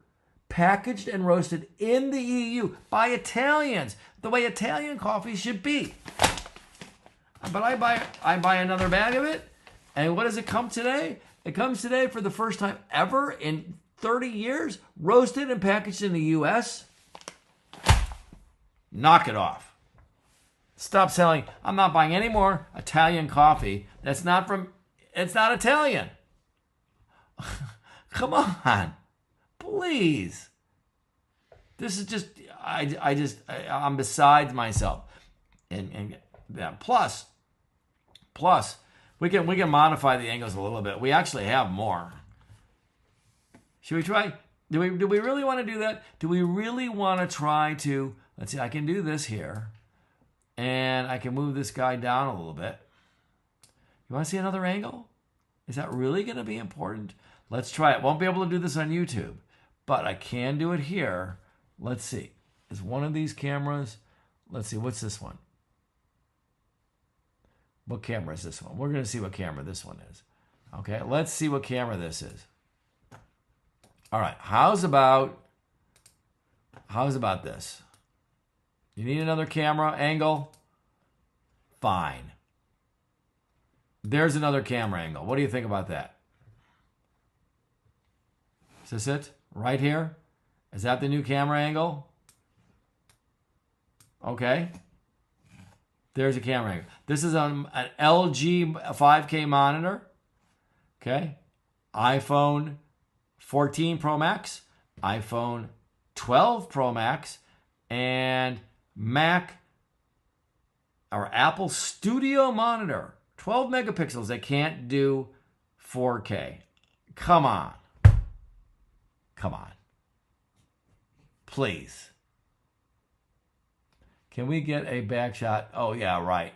Packaged and roasted in the EU by Italians, the way Italian coffee should be. But I buy another bag of it, and what does it come today? It comes today for the first time ever in 30 years, roasted and packaged in the US. Knock it off. Stop selling. I'm not buying any more Italian coffee. It's not Italian. Come on. Please. This is just, I'm beside myself. And yeah, plus, we can modify the angles a little bit. We actually have more. Should we try? Do we really want to do that? Do we really want to try to, let's see, I can do this here. And I can move this guy down a little bit. You want to see another angle? Is that really going to be important? Let's try it. Won't be able to do this on YouTube, but I can do it here. Let's see. Is one of these cameras, let's see, what's this one? What camera is this one? We're going to see what camera this one is. Okay, let's see what camera this is. All right, how's about this? You need another camera angle? Fine. There's another camera angle. What do you think about that? Is this it? Right here? Is that the new camera angle? Okay. There's a camera angle. This is an LG 5K monitor. Okay. iPhone 14 Pro Max, iPhone 12 Pro Max, and Mac or Apple Studio monitor. 12 megapixels. They can't do 4K. Come on. Come on. Please. Can we get a back shot? Oh, yeah, right.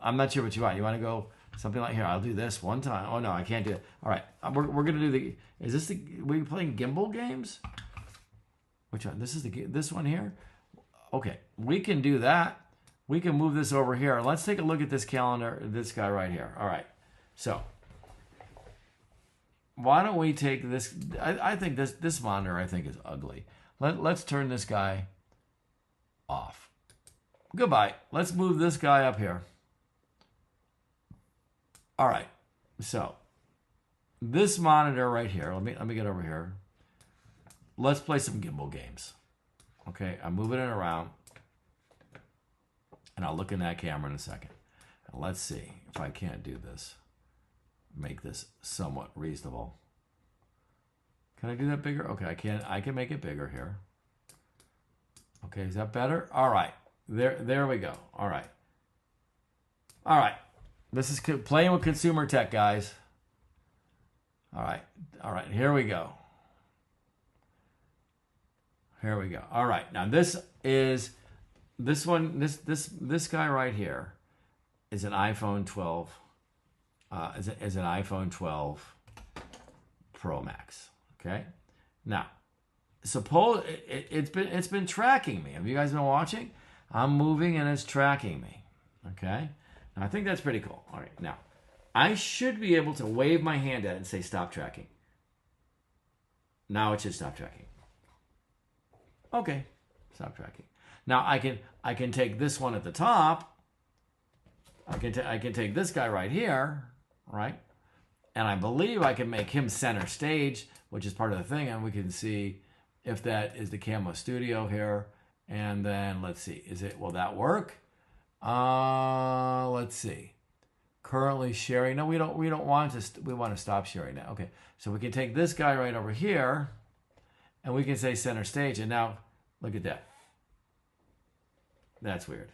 I'm not sure what you want. You want to go something like here? I'll do this one time. Oh no, I can't do it. All right, we're gonna do the. Is this the? We playing gimbal games? Which one? This is this one here. Okay, we can do that. We can move this over here. Let's take a look at this calendar. This guy right here. All right, so why don't we take this? I think this monitor I think is ugly. Let's turn this guy off. Goodbye. Let's move this guy up here. All right. So this monitor right here. Let me get over here. Let's play some gimbal games. Okay, I'm moving it around, and I'll look in that camera in a second. And let's see if I can't do this. Make this somewhat reasonable. Can I do that bigger? Okay, I can. I can make it bigger here. Okay, is that better? All right. There we go. All right. All right. This is playing with consumer tech, guys. All right. All right. Here we go. Here we go. All right. Now this guy right here is an iPhone 12. Is an iPhone 12 Pro Max. Okay. Now, suppose it's been tracking me. Have you guys been watching? I'm moving and it's tracking me. Okay. Now I think that's pretty cool. All right. Now, I should be able to wave my hand at it and say stop tracking. Now it should stop tracking. Okay, stop tracking. Now I can take this one at the top. I can take this guy right here, right? And I believe I can make him center stage, which is part of the thing, and we can see if that is the Camo Studio here. And then let's see, will that work? Let's see. Currently sharing. No, we don't want to. We want to stop sharing now. Okay, so we can take this guy right over here, and we can say center stage. And now look at that. That's weird.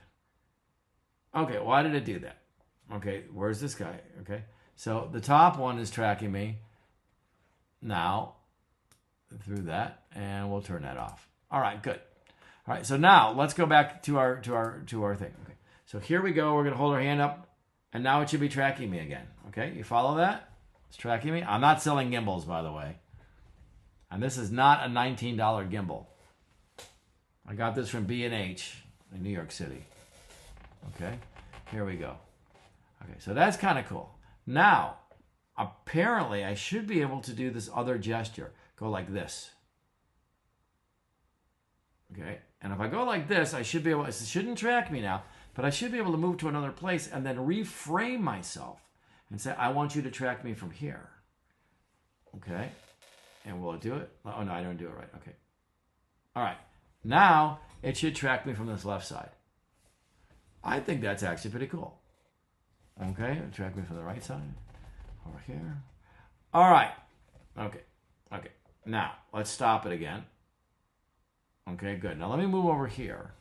Okay, why did it do that? Okay, where's this guy? Okay, so the top one is tracking me now through that, and we'll turn that off. All right, good. All right, so now let's go back to our thing. Okay, so here we go. We're gonna hold our hand up, and now it should be tracking me again. Okay, you follow that? It's tracking me. I'm not selling gimbals, by the way, and this is not a $19 gimbal. I got this from B&H in New York City. Okay, here we go. Okay, so that's kind of cool. Now, apparently, I should be able to do this other gesture. Go like this. Okay, and if I go like this, I should be able, it shouldn't track me now, but I should be able to move to another place and then reframe myself and say, I want you to track me from here. Okay, and will it do it? Oh, no, I don't do it right. Okay. All right. Now, it should track me from this left side. I think that's actually pretty cool. Okay, it'll track me from the right side. Over here. All right. Okay. Okay. Now, let's stop it again. Okay, good. Now, let me move over here.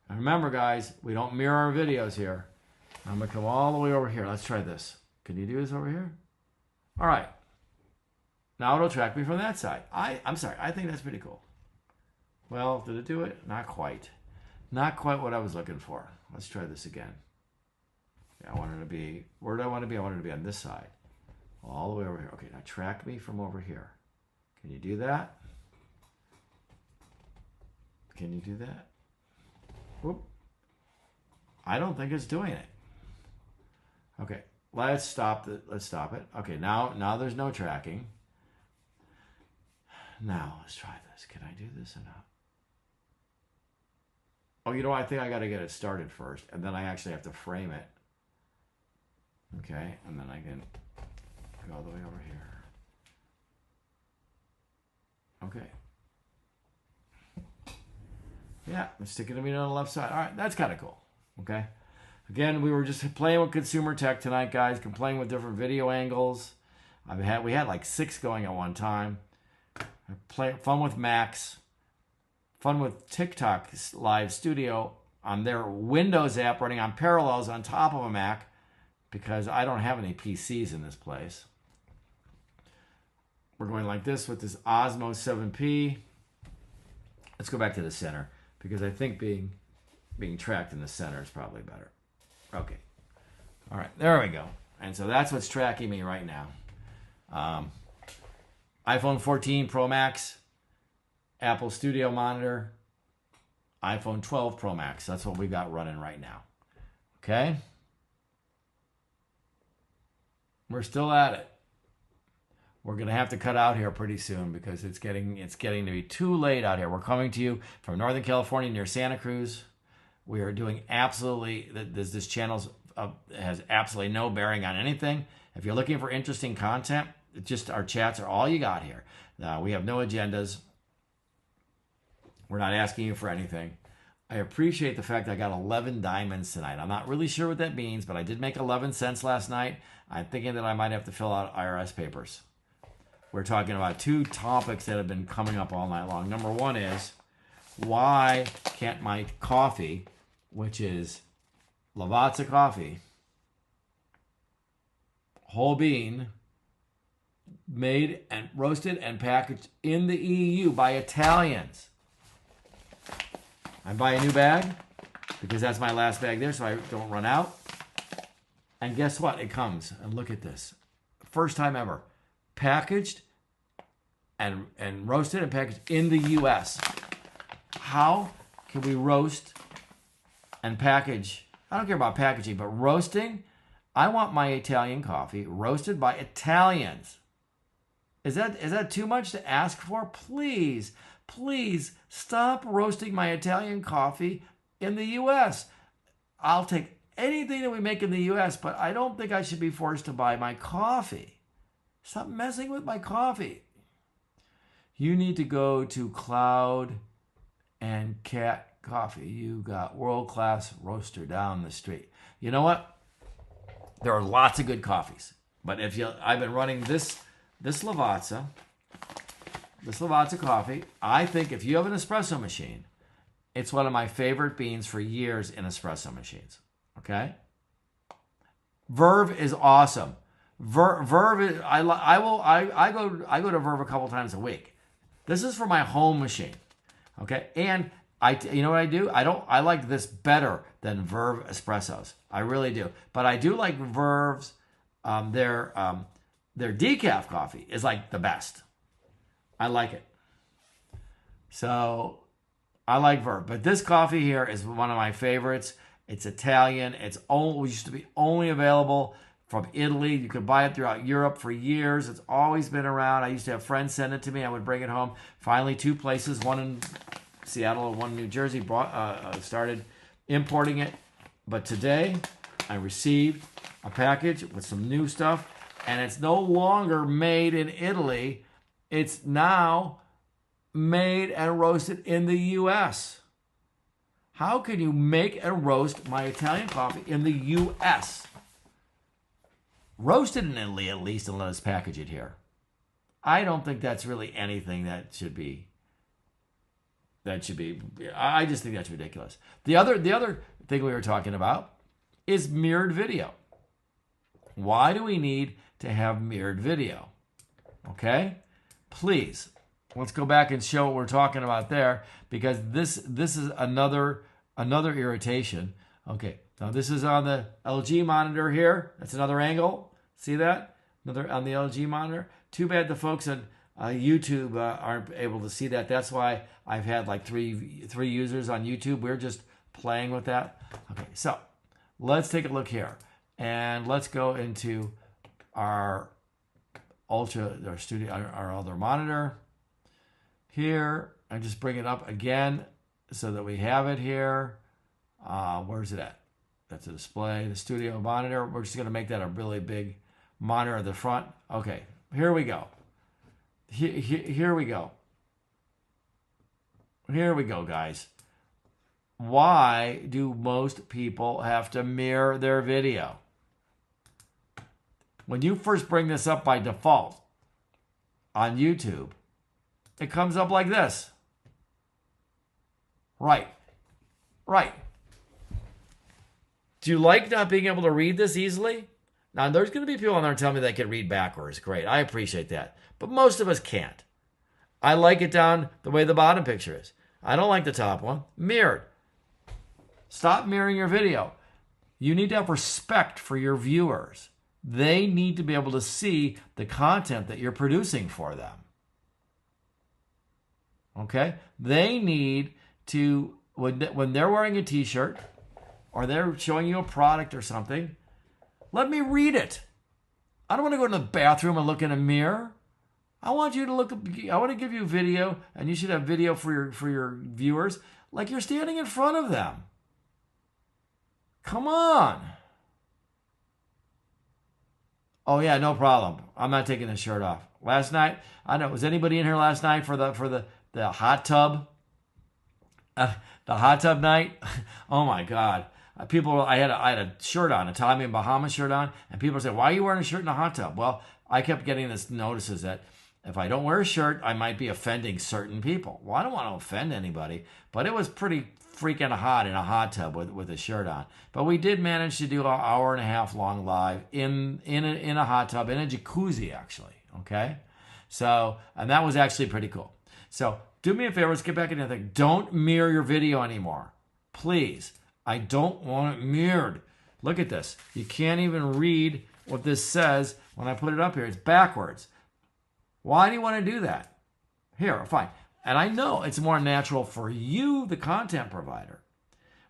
And remember, guys, we don't mirror our videos here. I'm going to come all the way over here. Let's try this. Can you do this over here? All right. Now it'll track me from that side. I'm sorry. I think that's pretty cool. Well, did it do it? Not quite. Not quite what I was looking for. Let's try this again. Yeah, I wanted to be, where do I want to be? I wanted to be on this side. All the way over here. Okay, now track me from over here. Can you do that? Can you do that? Whoop. I don't think it's doing it. Okay, let's stop it. Let's stop it. Okay, now there's no tracking. Now let's try this. Can I do this or not? Oh, you know what? I think I got to get it started first, and then I actually have to frame it. Okay, and then I can go all the way over here. Okay. Yeah, I'm sticking it on the left side. All right, that's kind of cool. Okay. Again, we were just playing with consumer tech tonight, guys. Playing with different video angles. We had like 6 going at one time. Fun with Max. Fun with TikTok Live Studio on their Windows app running on Parallels on top of a Mac, because I don't have any PCs in this place. We're going like this with this Osmo 7P. Let's go back to the center, because I think being tracked in the center is probably better. Okay. All right, there we go. And so that's what's tracking me right now. iPhone 14 Pro Max, Apple Studio Monitor, iPhone 12 Pro Max. That's what we got running right now. Okay? We're still at it. We're going to have to cut out here pretty soon because it's getting to be too late out here. We're coming to you from Northern California near Santa Cruz. We are doing absolutely, this channel has absolutely no bearing on anything. If you're looking for interesting content, just our chats are all you got here. We have no agendas. We're not asking you for anything. I appreciate the fact I got 11 diamonds tonight. I'm not really sure what that means, but I did make 11 cents last night. I'm thinking that I might have to fill out IRS papers. We're talking about two topics that have been coming up all night long. Number one is, why can't my coffee, which is Lavazza coffee, whole bean, made and roasted and packaged in the EU by Italians. I buy a new bag because that's my last bag there so I don't run out. And guess what? It comes. And look at this. First time ever. Packaged and roasted and packaged in the US. How can we roast and package? I don't care about packaging, but roasting. I want my Italian coffee roasted by Italians. Is that too much to ask for? Please, please stop roasting my Italian coffee in the US. I'll take anything that we make in the US, but I don't think I should be forced to buy my coffee. Stop messing with my coffee. You need to go to Cloud and Cat Coffee. You got world-class roaster down the street. You know what? There are lots of good coffees, but I've been running this Lavazza coffee. I think if you have an espresso machine, it's one of my favorite beans for years in espresso machines. Okay? Verve is awesome. Verve is, I go to Verve a couple times a week. This is for my home machine. Okay? And you know what I do? I like this better than Verve espressos. I really do. But I do like Verve's their decaf coffee is like the best. I like it. So I like Verve. But this coffee here is one of my favorites. It's Italian. It used to be only available from Italy. You could buy it throughout Europe for years. It's always been around. I used to have friends send it to me. I would bring it home. Finally, two places, one in Seattle and one in New Jersey, started importing it. But today, I received a package with some new stuff. And it's no longer made in Italy. It's now made and roasted in the US. How can you make and roast my Italian coffee in the US? Roast it in Italy at least and let us package it here. I don't think that's really anything that should be. I just think that's ridiculous. The other thing we were talking about is mirrored video. Why do we need to have mirrored video? Okay? Please, let's go back and show what we're talking about there, because this is another irritation. Okay, now this is on the LG monitor here. That's another angle. See that? Another on the LG monitor. Too bad the folks on YouTube aren't able to see that. That's why I've had like three users on YouTube. We're just playing with that. Okay, so let's take a look here. And let's go into our our other monitor here, and just bring it up again so that we have it here. Where's it at? That's a display, the studio monitor. We're just going to make that a really big monitor at the front. Okay, here we go. Here we go. Here we go, guys. Why do most people have to mirror their video? When you first bring this up by default on YouTube, it comes up like this. Right. Do you like not being able to read this easily? Now, there's going to be people on there telling me they can read backwards. Great. I appreciate that. But most of us can't. I like it down the way the bottom picture is. I don't like the top one. Mirrored. Stop mirroring your video. You need to have respect for your viewers. They need to be able to see the content that you're producing for them. Okay? They need to, when they're wearing a t-shirt or they're showing you a product or something, let me read it. I don't want to go to the bathroom and look in a mirror. I want you to I want to give you video, and you should have video for your viewers like you're standing in front of them. Come on. Oh yeah, no problem. I'm not taking the shirt off. Last night, I know, was anybody in here last night for the hot tub? The hot tub night? Oh my God. I had a shirt on, a Tommy and Bahama shirt on, and people said, "Why are you wearing a shirt in a hot tub?" Well, I kept getting this notices that if I don't wear a shirt, I might be offending certain people. Well, I don't want to offend anybody, but it was pretty freaking hot in a hot tub with a shirt on. But we did manage to do an hour and a half long live in a hot tub, in a jacuzzi, actually. Okay? So, and that was actually pretty cool. So, do me a favor, let's get back into the thing. Don't mirror your video anymore. Please. I don't want it mirrored. Look at this. You can't even read what this says when I put it up here. It's backwards. Why do you want to do that? Here, fine. And I know it's more natural for you, the content provider,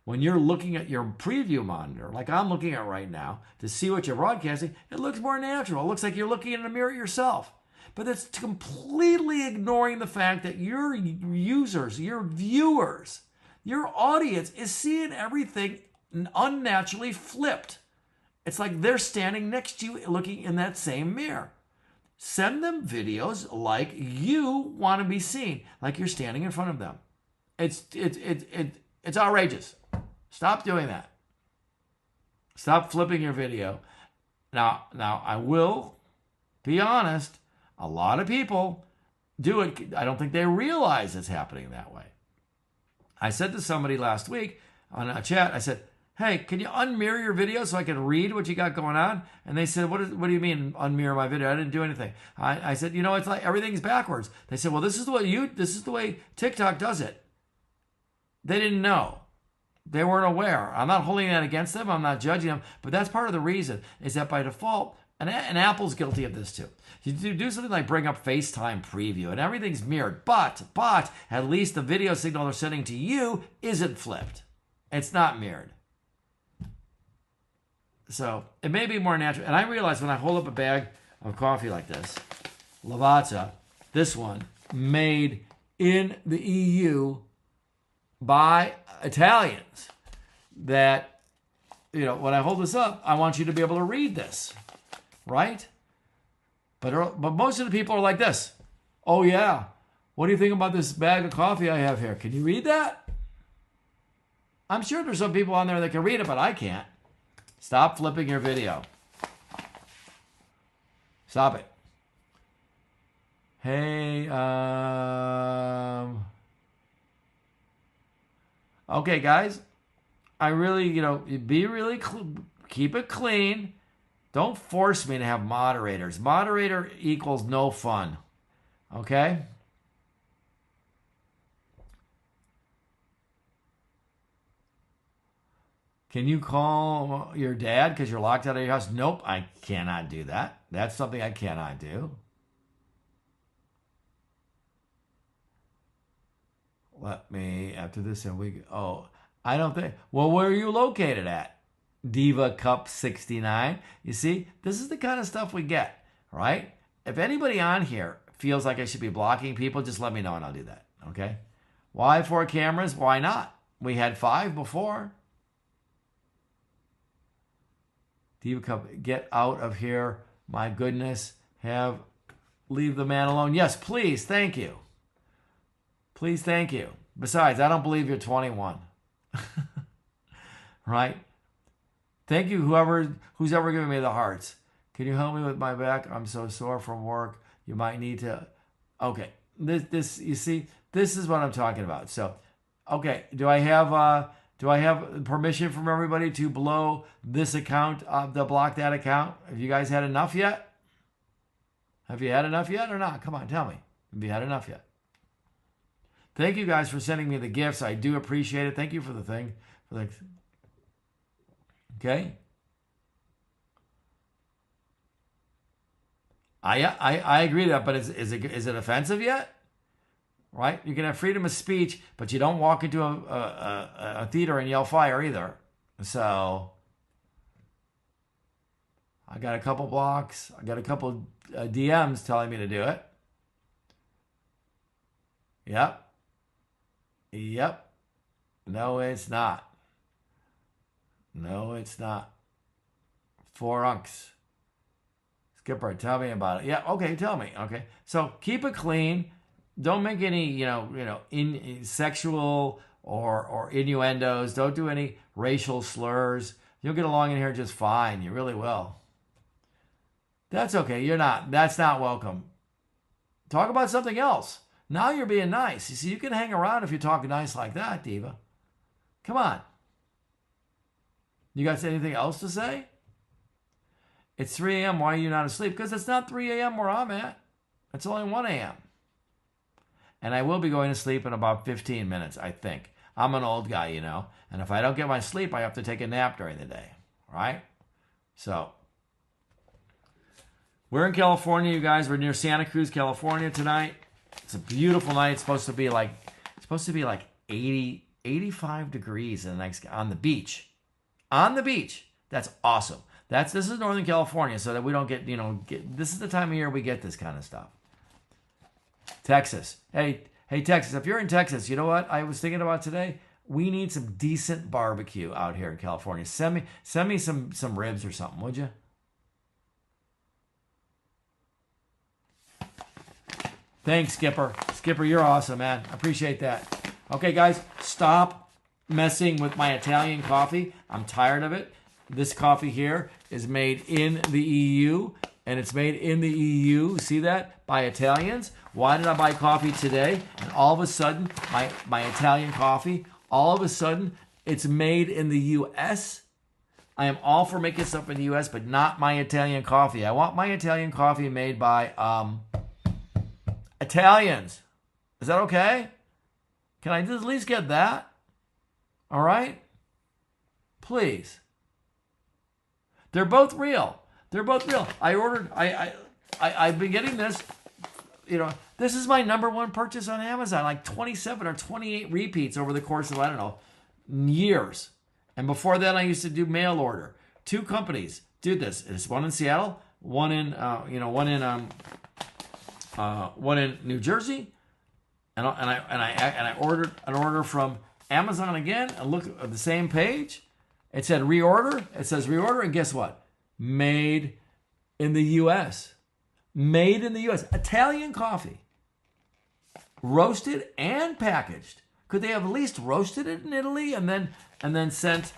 when you're looking at your preview monitor, like I'm looking at right now, to see what you're broadcasting, it looks more natural. It looks like you're looking in a mirror yourself. But that's completely ignoring the fact that your users, your viewers, your audience is seeing everything unnaturally flipped. It's like they're standing next to you looking in that same mirror. Send them videos like you want to be seen, like you're standing in front of them. It's outrageous. Stop doing that. Stop flipping your video. Now I will be honest, a lot of people do it. I don't think they realize it's happening that way. I said to somebody last week on a chat, I said, "Hey, can you unmirror your video so I can read what you got going on?" And they said, what do you mean unmirror my video? I didn't do anything. I said, it's like everything's backwards. They said, well, this is the way TikTok does it. They didn't know. They weren't aware. I'm not holding that against them. I'm not judging them. But that's part of the reason is that by default, and Apple's guilty of this too. You do something like bring up FaceTime preview and everything's mirrored. But at least the video signal they're sending to you isn't flipped. It's not mirrored. So it may be more natural. And I realize when I hold up a bag of coffee like this, Lavazza, this one, made in the EU by Italians, that, when I hold this up, I want you to be able to read this, right? But most of the people are like this. "Oh yeah, what do you think about this bag of coffee I have here? Can you read that?" I'm sure there's some people on there that can read it, but I can't. Stop flipping your video. Stop it. Hey, okay, guys. I really, keep it clean. Don't force me to have moderators. Moderator equals no fun. Okay? Can you call your dad because you're locked out of your house? Nope, I cannot do that. That's something I cannot do. Let me, after this, I don't think, well, where are you located at? Diva Cup 69. You see, this is the kind of stuff we get, right? If anybody on here feels like I should be blocking people, just let me know and I'll do that, okay? Why 4 cameras? Why not? We had 5 before. Diva Cup, get out of here. My goodness. Leave the man alone. Yes, please. Thank you. Please, thank you. Besides, I don't believe you're 21. Right? Thank you, who's ever given me the hearts. Can you help me with my back? I'm so sore from work. You might need to. Okay. This you see, this is what I'm talking about. So, okay, do I have permission from everybody to blow this account up, to block that account? Have you guys had enough yet? Have you had enough yet or not? Come on, tell me. Have you had enough yet? Thank you guys for sending me the gifts. I do appreciate it. Thank you for the thing. Okay? I agree with that, but is it offensive yet? Right? You can have freedom of speech, but you don't walk into a theater and yell fire either. So I got a couple blocks. I got a couple DMs telling me to do it. Yep. Yep. No, it's not. No, it's not. 4 unks. Skipper, tell me about it. Yeah, okay, tell me. Okay. So keep it clean. Don't make any, in sexual or innuendos. Don't do any racial slurs. You'll get along in here just fine. You really will. That's okay. That's not welcome. Talk about something else. Now you're being nice. You see, you can hang around if you talk nice like that, Diva. Come on. You guys anything else to say? It's 3 a.m. Why are you not asleep? Because it's not 3 a.m. where I'm at. It's only 1 a.m. And I will be going to sleep in about 15 minutes, I think. I'm an old guy, And if I don't get my sleep, I have to take a nap during the day. Right? So, we're in California, you guys. We're near Santa Cruz, California tonight. It's a beautiful night. It's supposed to be like 80, 85 degrees on the beach. On the beach. That's awesome. This is Northern California, so that we don't get, this is the time of year we get this kind of stuff. Texas. Hey, Texas, if you're in Texas, you know what I was thinking about today? We need some decent barbecue out here in California. Send me some ribs or something, would you? Thanks, Skipper. Skipper, you're awesome, man. I appreciate that. Okay, guys, stop messing with my Italian coffee. I'm tired of it. This coffee here is made in the EU, and it's made in the EU, see that, by Italians. Why did I buy coffee today? And all of a sudden, my Italian coffee, all of a sudden, it's made in the US. I am all for making stuff in the US, but not my Italian coffee. I want my Italian coffee made by Italians. Is that okay? Can I just at least get that? All right? Please. They're both real. They're both real. I've been getting this, this is my number one purchase on Amazon, like 27 or 28 repeats over the course of, I don't know, years. And before that, I used to do mail order. 2 companies did this. It's one in Seattle, one in New Jersey, and I ordered an order from Amazon again, and look at the same page. It said reorder. It says reorder, and guess what? Made in the U.S. Made in the U.S. Italian coffee. Roasted and packaged. Could they have at least roasted it in Italy and then sent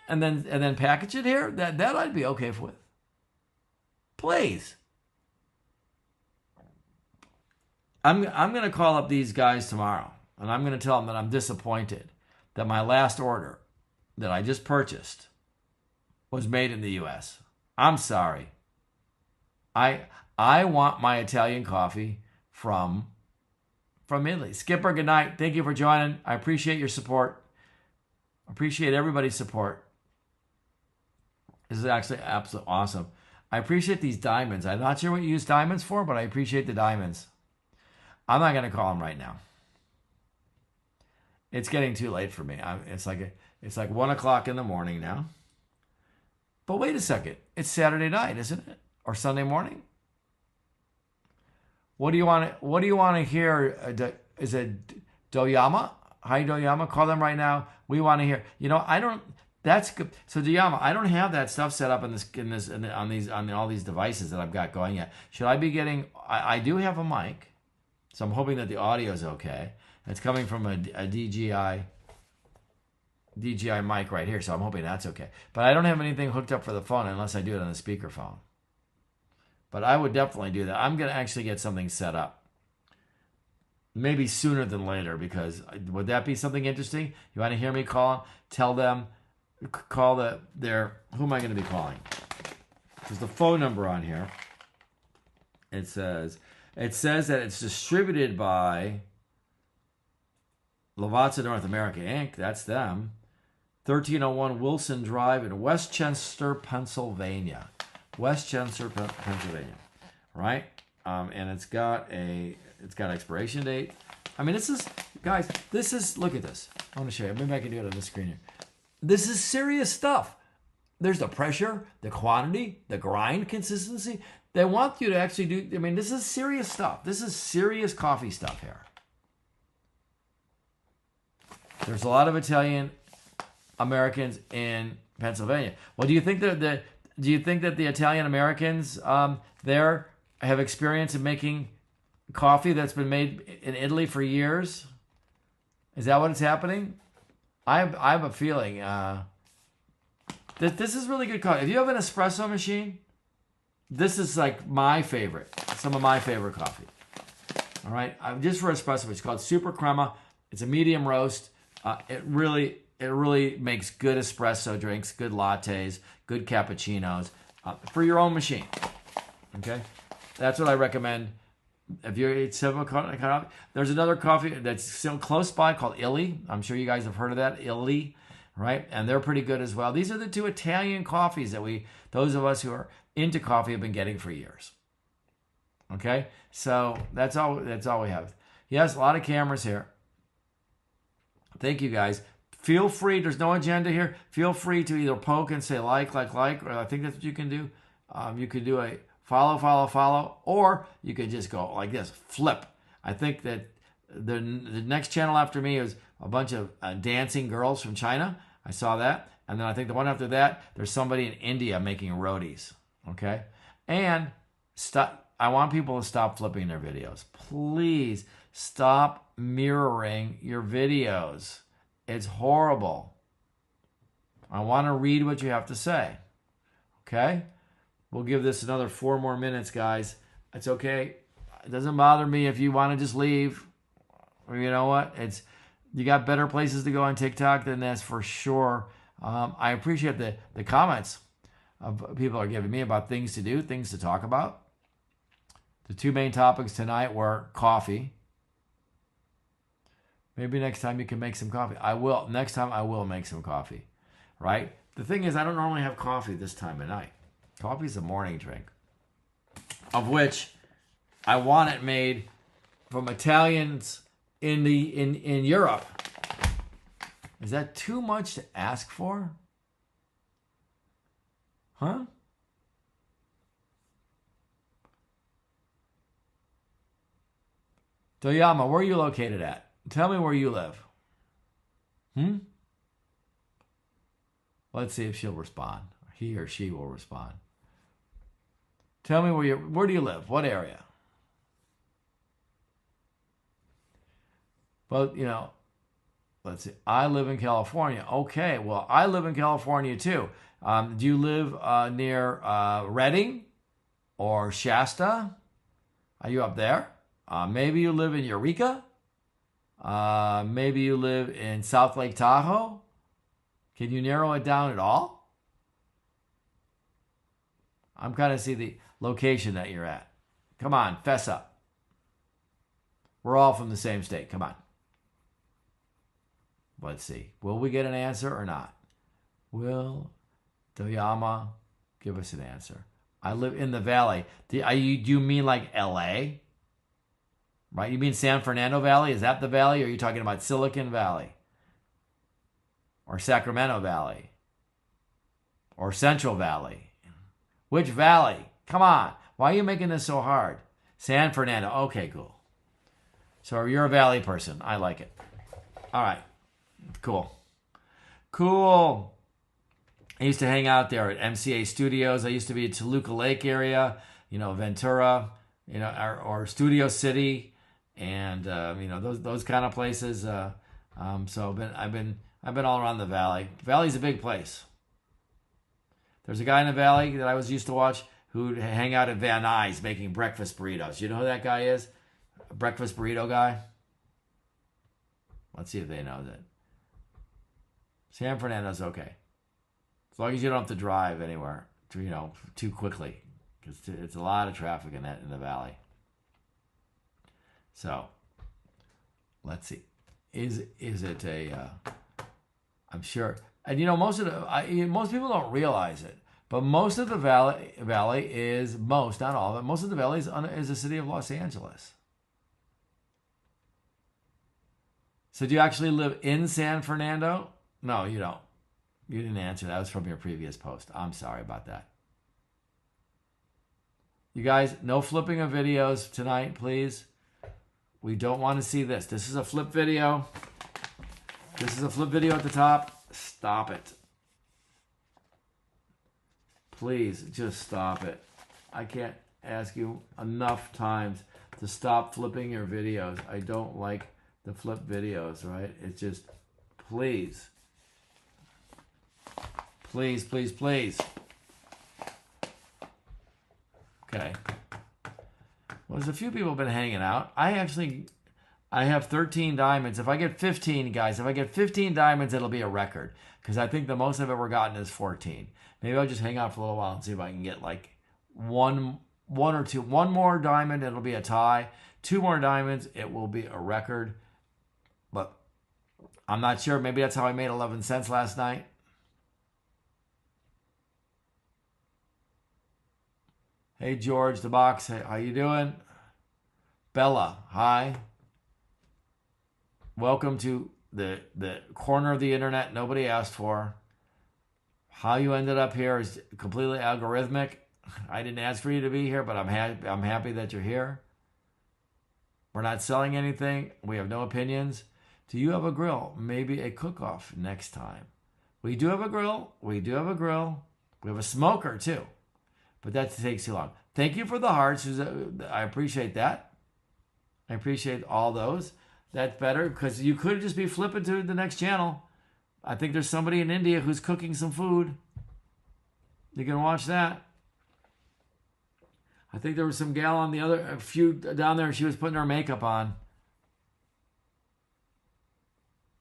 and then package it here? That I'd be okay with. Please. I'm going to call up these guys tomorrow, and I'm going to tell them that I'm disappointed that my last order that I just purchased was made in the U.S. I'm sorry. I want my Italian coffee from Italy. Skipper, good night. Thank you for joining. I appreciate your support. I appreciate everybody's support. This is actually absolutely awesome. I appreciate these diamonds. I'm not sure what you use diamonds for, but I appreciate the diamonds. I'm not going to call them right now. It's getting too late for me. It's like 1 o'clock in the morning now. But wait a second. It's Saturday night, isn't it? Or Sunday morning? What do you want to hear? Is it Doyama? Hi, Doyama. Call them right now. We want to hear. I don't. That's good. So Doyama, I don't have that stuff set up on all these devices that I've got going yet. Should I be getting? I do have a mic, so I'm hoping that the audio is okay. It's coming from a DJI mic right here, so I'm hoping that's okay. But I don't have anything hooked up for the phone unless I do it on the speakerphone. But I would definitely do that. I'm going to actually get something set up. Maybe sooner than later, because would that be something interesting? You want to hear me call them? Tell them, who am I going to be calling? There's the phone number on here. It says that it's distributed by Lavazza North America Inc. That's them. 1301 Wilson Drive in Westchester, Pennsylvania. Westchester, Pennsylvania, right? And it's got an expiration date. I mean, this is, guys, this is, look at this. I want to show you. Maybe I can do it on the screen here. This is serious stuff. There's the pressure, the quantity, the grind consistency. They want you to actually do, I mean, this is serious stuff. This is serious coffee stuff here. There's a lot of Italian Americans in Pennsylvania. Well, do you think that the Italian Americans there have experience in making coffee that's been made in Italy for years? Is that what is happening? I have a feeling that this is really good coffee. If you have an espresso machine, this is like my favorite. Some of my favorite coffee. All right, just for espresso, it's called Super Crema. It's a medium roast. It really makes good espresso drinks, good lattes, good cappuccinos for your own machine. Okay, that's what I recommend. If you're eat coffee, there's another coffee that's still close by called Illy. I'm sure you guys have heard of that, Illy, right? And they're pretty good as well. These are the two Italian coffees that those of us who are into coffee have been getting for years. Okay, so that's all we have. Yes, a lot of cameras here. Thank you guys. Feel free, there's no agenda here. Feel free to either poke and say like, or I think that's what you can do. You could do a follow, or you could just go like this, flip. I think that the next channel after me is a bunch of dancing girls from China. I saw that. And then I think the one after that, there's somebody in India making rotis. Okay? And I want people to stop flipping their videos. Please stop mirroring your videos. It's horrible. I want to read what you have to say. Okay? We'll give this another 4 more minutes, guys. It's okay. It doesn't bother me if you want to just leave. Or you know what? You got better places to go on TikTok than this for sure. I appreciate the comments people are giving me about things to do, things to talk about. The 2 main topics tonight were coffee. Maybe next time you can make some coffee. I will. Next time I will make some coffee, right? The thing is, I don't normally have coffee this time of night. Coffee is a morning drink, of which I want it made from Italians in Europe. Is that too much to ask for? Huh? Toyama, where are you located at? Tell me where you live. Let's see if she'll respond. He or she will respond. Tell me where do you live? What area? Well, let's see. I live in California. Okay, well, I live in California too. Do you live near Redding or Shasta? Are you up there? Maybe you live in Eureka? Maybe you live in South Lake Tahoe? Can you narrow it down at all? I'm kind of see the location that you're at. Come on, fess up. We're all from the same state. Come on. Let's see. Will we get an answer or not? Will Toyama give us an answer? I live in the valley. Do you mean like LA? Right? You mean San Fernando Valley? Is that the valley? Or are you talking about Silicon Valley? Or Sacramento Valley? Or Central Valley? Which valley? Come on. Why are you making this so hard? San Fernando. Okay, cool. So you're a valley person. I like it. All right. Cool. I used to hang out there at MCA Studios. I used to be at Toluca Lake area, Ventura, or Studio City, and those kind of places. So I've been all around the valley. The valley's a big place. There's a guy in the valley that I was used to watch who'd hang out at Van Nuys making breakfast burritos. You know who that guy is? A breakfast burrito guy? Let's see if they know that. San Fernando's okay. As long as you don't have to drive anywhere, too quickly. Because it's a lot of traffic in the valley. So, let's see. Is it a... I'm sure... And you know, most people don't realize it, but most of the valley is not all of it. Most of the valley is the city of Los Angeles. So do you actually live in San Fernando? No, you don't. You didn't answer. That was from your previous post. I'm sorry about that. You guys, no flipping of videos tonight, please. We don't want to see this. This is a flip video. This is a flip video at the top. Stop it. Please, just stop it. I can't ask you enough times to stop flipping your videos. I don't like the flip videos, right? It's just, please. Please, please, please. Okay. Well, there's a few people have been hanging out. I have 13 diamonds. If I get 15, guys, if I get 15 diamonds, it'll be a record. Because I think the most I've ever gotten is 14. Maybe I'll just hang out for a little while and see if I can get like one or two. One more diamond, it'll be a tie. 2 more diamonds, it will be a record. But I'm not sure. Maybe that's how I made 11 cents last night. Hey, George, the box. Hey, how you doing? Bella, hi. Welcome to the corner of the internet nobody asked for. How you ended up here is completely algorithmic. I didn't ask for you to be here, but I'm happy that you're here. We're not selling anything. We have no opinions. Do you have a grill? Maybe a cook-off next time. We do have a grill. We do have a grill. We have a smoker too. But that takes too long. Thank you for the hearts. I appreciate that. I appreciate all those. That's better because you could just be flipping to the next channel. I think there's somebody in India who's cooking some food. You can watch that. I think there was some gal on a few down there. She was putting her makeup on.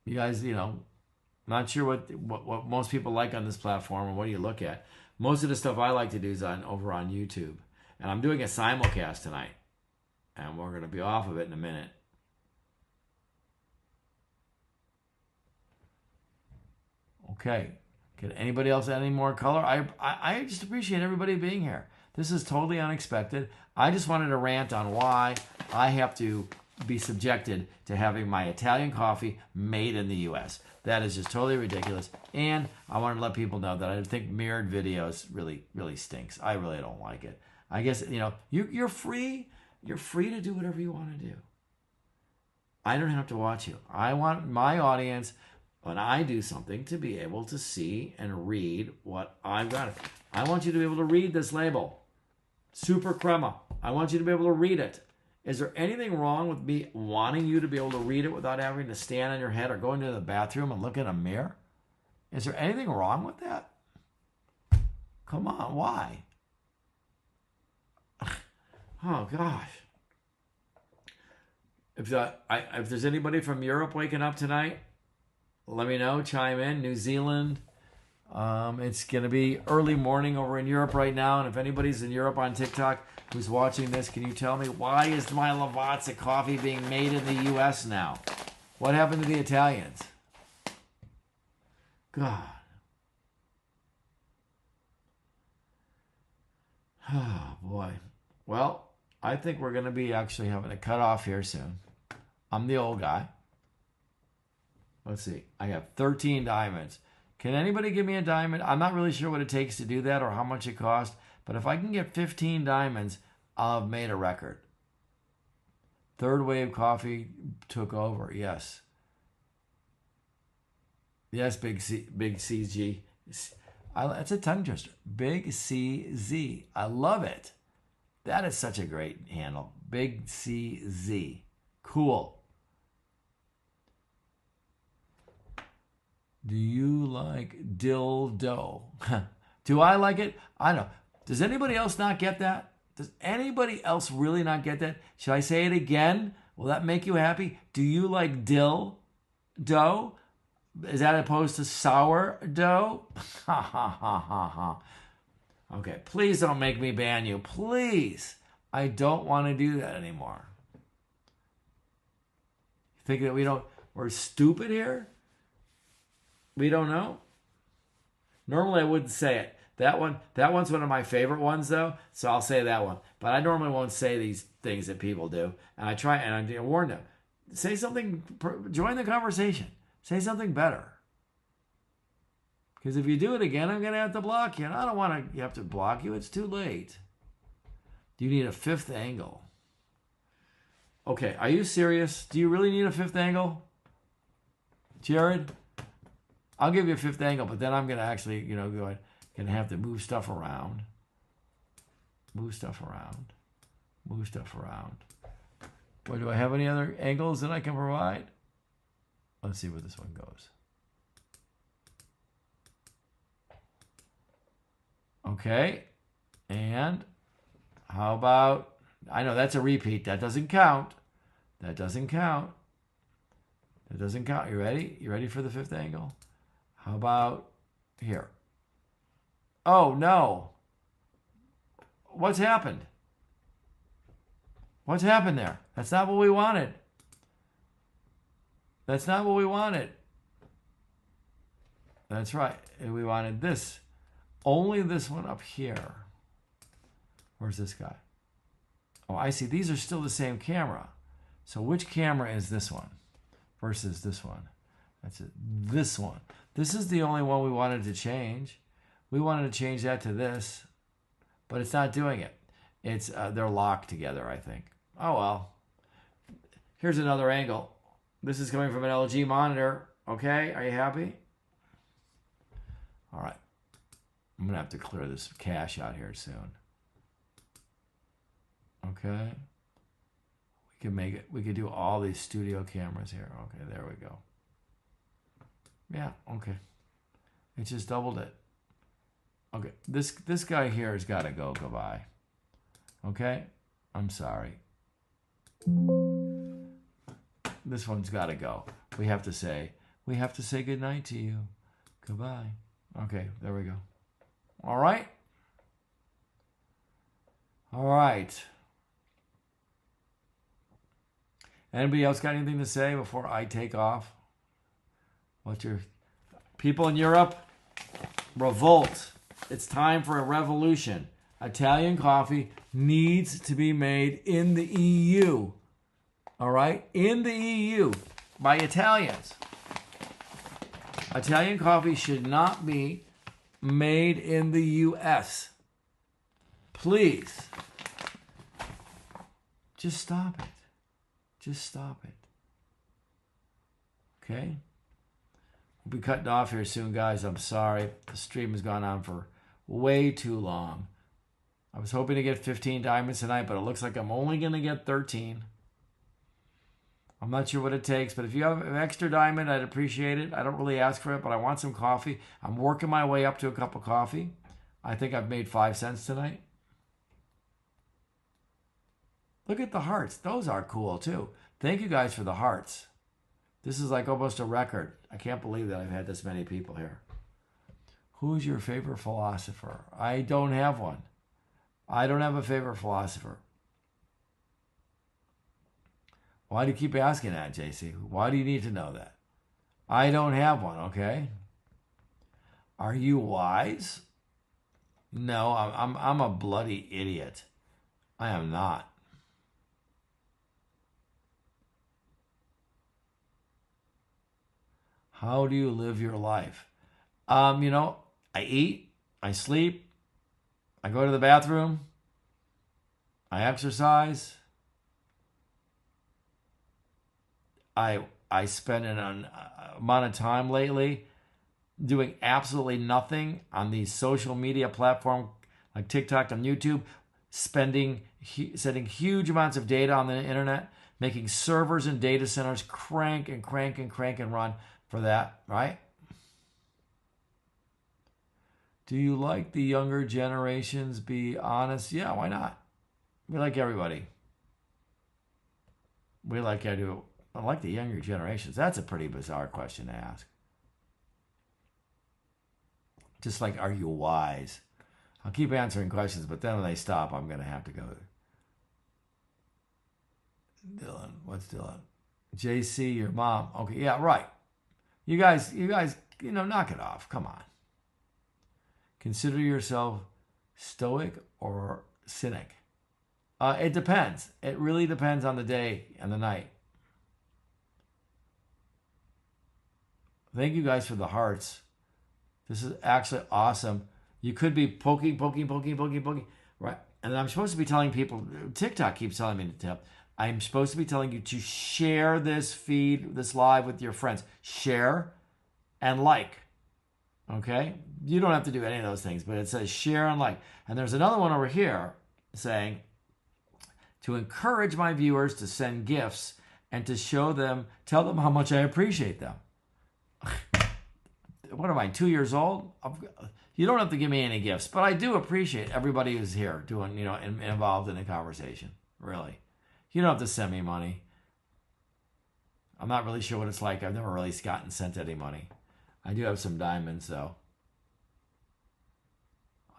You guys, not sure what most people like on this platform or what do you look at. Most of the stuff I like to do is over on YouTube. And I'm doing a simulcast tonight. And we're going to be off of it in a minute. Okay. Can anybody else add any more color? I just appreciate everybody being here. This is totally unexpected. I just wanted to rant on why I have to be subjected to having my Italian coffee made in the U.S. That is just totally ridiculous. And I wanted to let people know that I think mirrored videos really, really stinks. I really don't like it. I guess, you're free. You're free to do whatever you want to do. I don't have to watch you. I want my audience, when I do something, to be able to see and read what I've got. I want you to be able to read this label. Super Crema. I want you to be able to read it. Is there anything wrong with me wanting you to be able to read it without having to stand on your head or go into the bathroom and look in a mirror? Is there anything wrong with that? Come on, why? Oh, gosh. If there's anybody from Europe waking up tonight, let me know. Chime in. New Zealand. It's going to be early morning over in Europe right now. And if anybody's in Europe on TikTok who's watching this, can you tell me why is my Lavazza coffee being made in the U.S. now? What happened to the Italians? God. Oh, boy. Well, I think we're going to be actually having a cutoff here soon. I'm the old guy. Let's see. I have 13 diamonds. Can anybody give me a diamond? I'm not really sure what it takes to do that or how much it costs. But if I can get 15 diamonds, I'll have made a record. Third Wave Coffee took over. Yes. Yes, Big CG. That's a tongue twister. Big CZ. I love it. That is such a great handle. Big CZ. Cool. Do you like dildo? Do I like it? I don't know. Does anybody else not get that? Does anybody else really not get that? Should I say it again? Will that make you happy? Do you like dill dough? Is that opposed to sour dough? Ha ha ha ha ha. Okay, please don't make me ban you. Please. I don't want to do that anymore. You think that we're stupid here? We don't know? Normally I wouldn't say it. That one's one of my favorite ones though, so I'll say that one. But I normally won't say these things that people do, and I try and I warn them. Say something. Join the conversation. Say something better. Because if you do it again, I'm gonna have to block you, and I don't want to. You have to block you. It's too late. You need a fifth angle. Okay, are you serious? Do you really need a fifth angle, Jared? I'll give you a fifth angle, but then I'm gonna actually, gonna have to move stuff around. Move stuff around. Move stuff around. Boy, do I have any other angles that I can provide? Let's see where this one goes. Okay. And how about, I know that's a repeat. That doesn't count. That doesn't count. That doesn't count. You ready? You ready for the fifth angle? How about here? Oh, no. What's happened? What's happened there? That's not what we wanted. That's not what we wanted. That's right. We wanted this. Only this one up here. Where's this guy? Oh, I see. These are still the same camera. So which camera is this one versus this one? That's it. This one. This is the only one we wanted to change. We wanted to change that to this, but it's not doing it. It's they're locked together, I think. Oh well. Here's another angle. This is coming from an LG monitor. Okay, are you happy? All right. I'm gonna have to clear this cache out here soon. Okay. We can make it. We could do all these studio cameras here. Okay, there we go. Yeah. Okay. It just doubled it. Okay. This guy here has got to go. Goodbye. Okay. I'm sorry. This one's got to go. We have to say good night to you. Goodbye. Okay, there we go. All right. All right. Anybody else got anything to say before I take off? What's your people in Europe? Revolt. It's time for a revolution. Italian coffee needs to be made in the EU. All right? In the EU by Italians. Italian coffee should not be made in the US. Please. Just stop it. Just stop it. Okay? We'll be cutting off here soon, guys. I'm sorry. The stream has gone on for way too long. I was hoping to get 15 diamonds tonight, but it looks like I'm only going to get 13. I'm not sure what it takes, but if you have an extra diamond, I'd appreciate it. I don't really ask for it, but I want some coffee. I'm working my way up to a cup of coffee. I think I've made 5 cents tonight. Look at the hearts. Those are cool, too. Thank you guys for the hearts. This is like almost a record. I can't believe that I've had this many people here. Who's your favorite philosopher? I don't have one. I don't have a favorite philosopher. Why do you keep asking that, JC? Why do you need to know that? I don't have one, okay? Are you wise? No, I'm a bloody idiot. I am not. How do you live your life? I eat, I sleep, I go to the bathroom, I exercise, I spend an amount of time lately doing absolutely nothing on these social media platforms like TikTok and YouTube, sending huge amounts of data on the internet, making servers and data centers crank and run for that, right? Do you like the younger generations? Be honest. Yeah, why not? We like everybody. We like I do. I like the younger generations. That's a pretty bizarre question to ask. Just like, are you wise? I'll keep answering questions, but then when they stop, I'm going to have to go. Dylan, what's Dylan? JC, your mom. Okay, yeah, right. You guys, knock it off. Come on. consider yourself stoic or cynic? It depends. It really depends on the day and the night. Thank you guys for the hearts. This is actually awesome. You could be poking, right? And I'm supposed to be telling people, TikTok keeps telling me to tell. I'm supposed to be telling you to share this feed, this live with your friends. Share and like. Okay? You don't have to do any of those things, but it says share and like. And there's another one over here saying to encourage my viewers to send gifts and to show them, tell them how much I appreciate them. What am I, 2 years old? You don't have to give me any gifts, but I do appreciate everybody who's here doing, involved in the conversation. Really. You don't have to send me money. I'm not really sure what it's like. I've never really gotten sent any money. I do have some diamonds, though.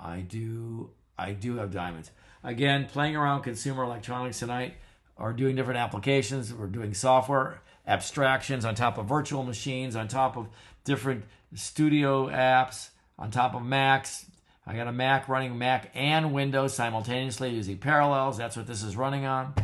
I do have diamonds. Again, playing around consumer electronics tonight, or doing different applications. We're doing software abstractions on top of virtual machines, on top of different studio apps, on top of Macs. I got a Mac running Mac and Windows simultaneously using Parallels. That's what this is running on.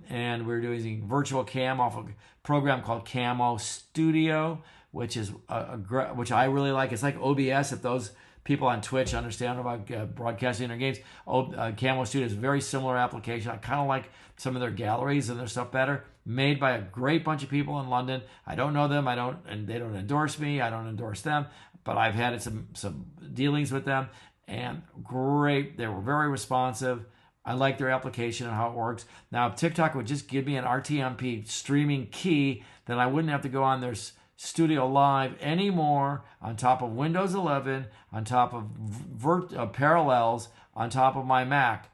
And we're using virtual cam off a program called Camo Studio, which is which I really like. It's like OBS. If those people on Twitch understand about broadcasting their games, Camo Studio is a very similar application. I kind of like some of their galleries and their stuff better. Made by a great bunch of people in London. I don't know them. And they don't endorse me. I don't endorse them. But I've had some dealings with them, and great. They were very responsive. I like their application and how it works. Now, if TikTok would just give me an RTMP streaming key, then I wouldn't have to go on their Studio Live anymore on top of Windows 11, on top of Parallels, on top of my Mac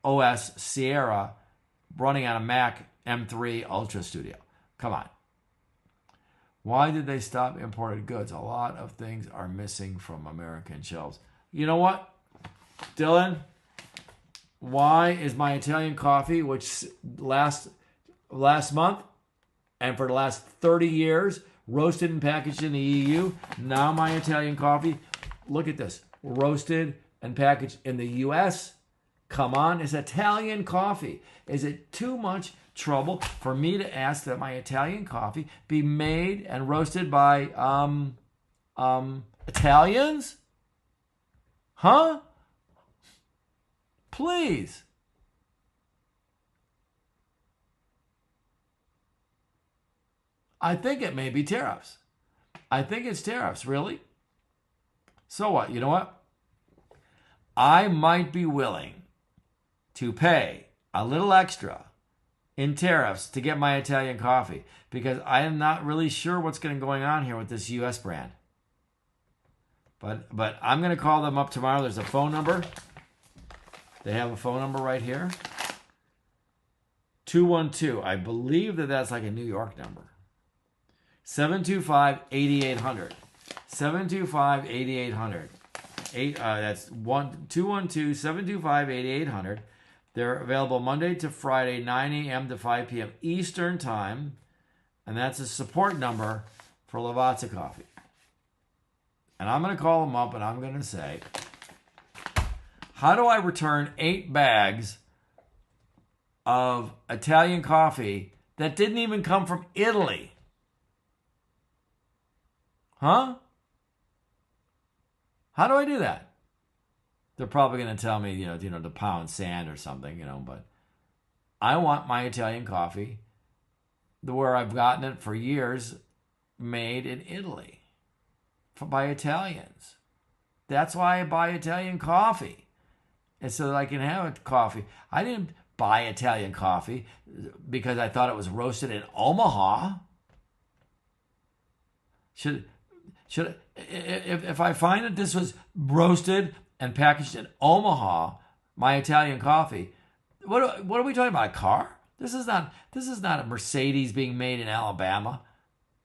OS Sierra, running on a Mac M3 Ultra Studio. Come on. Why did they stop imported goods? A lot of things are missing from American shelves. You know what, Dylan? Why is my Italian coffee, which last month and for the last 30 years, roasted and packaged in the EU, now my Italian coffee, look at this, roasted and packaged in the US? Come on, it's Italian coffee. Is it too much trouble for me to ask that my Italian coffee be made and roasted by Italians? Huh? Please. I think it may be tariffs. I think it's tariffs, really. So what? You know what? I might be willing to pay a little extra in tariffs to get my Italian coffee, because I am not really sure what's going on here with this U.S. brand. But I'm going to call them up tomorrow. There's a phone number. They have a phone number right here. 212. I believe that's like a New York number. 725-8800. 725-8800. That's 212-725-8800. They're available Monday to Friday, 9 a.m. to 5 p.m. Eastern Time. And that's a support number for Lavazza Coffee. And I'm going to call them up and I'm going to say, how do I return 8 bags of Italian coffee that didn't even come from Italy? Huh? How do I do that? They're probably going to tell me, to pound sand or something, but I want my Italian coffee, where I've gotten it for years, made in Italy by Italians. That's why I buy Italian coffee. And so that I can have coffee. I didn't buy Italian coffee because I thought it was roasted in Omaha. If I find that this was roasted and packaged in Omaha, my Italian coffee, what are we talking about? A car? This is not a Mercedes being made in Alabama.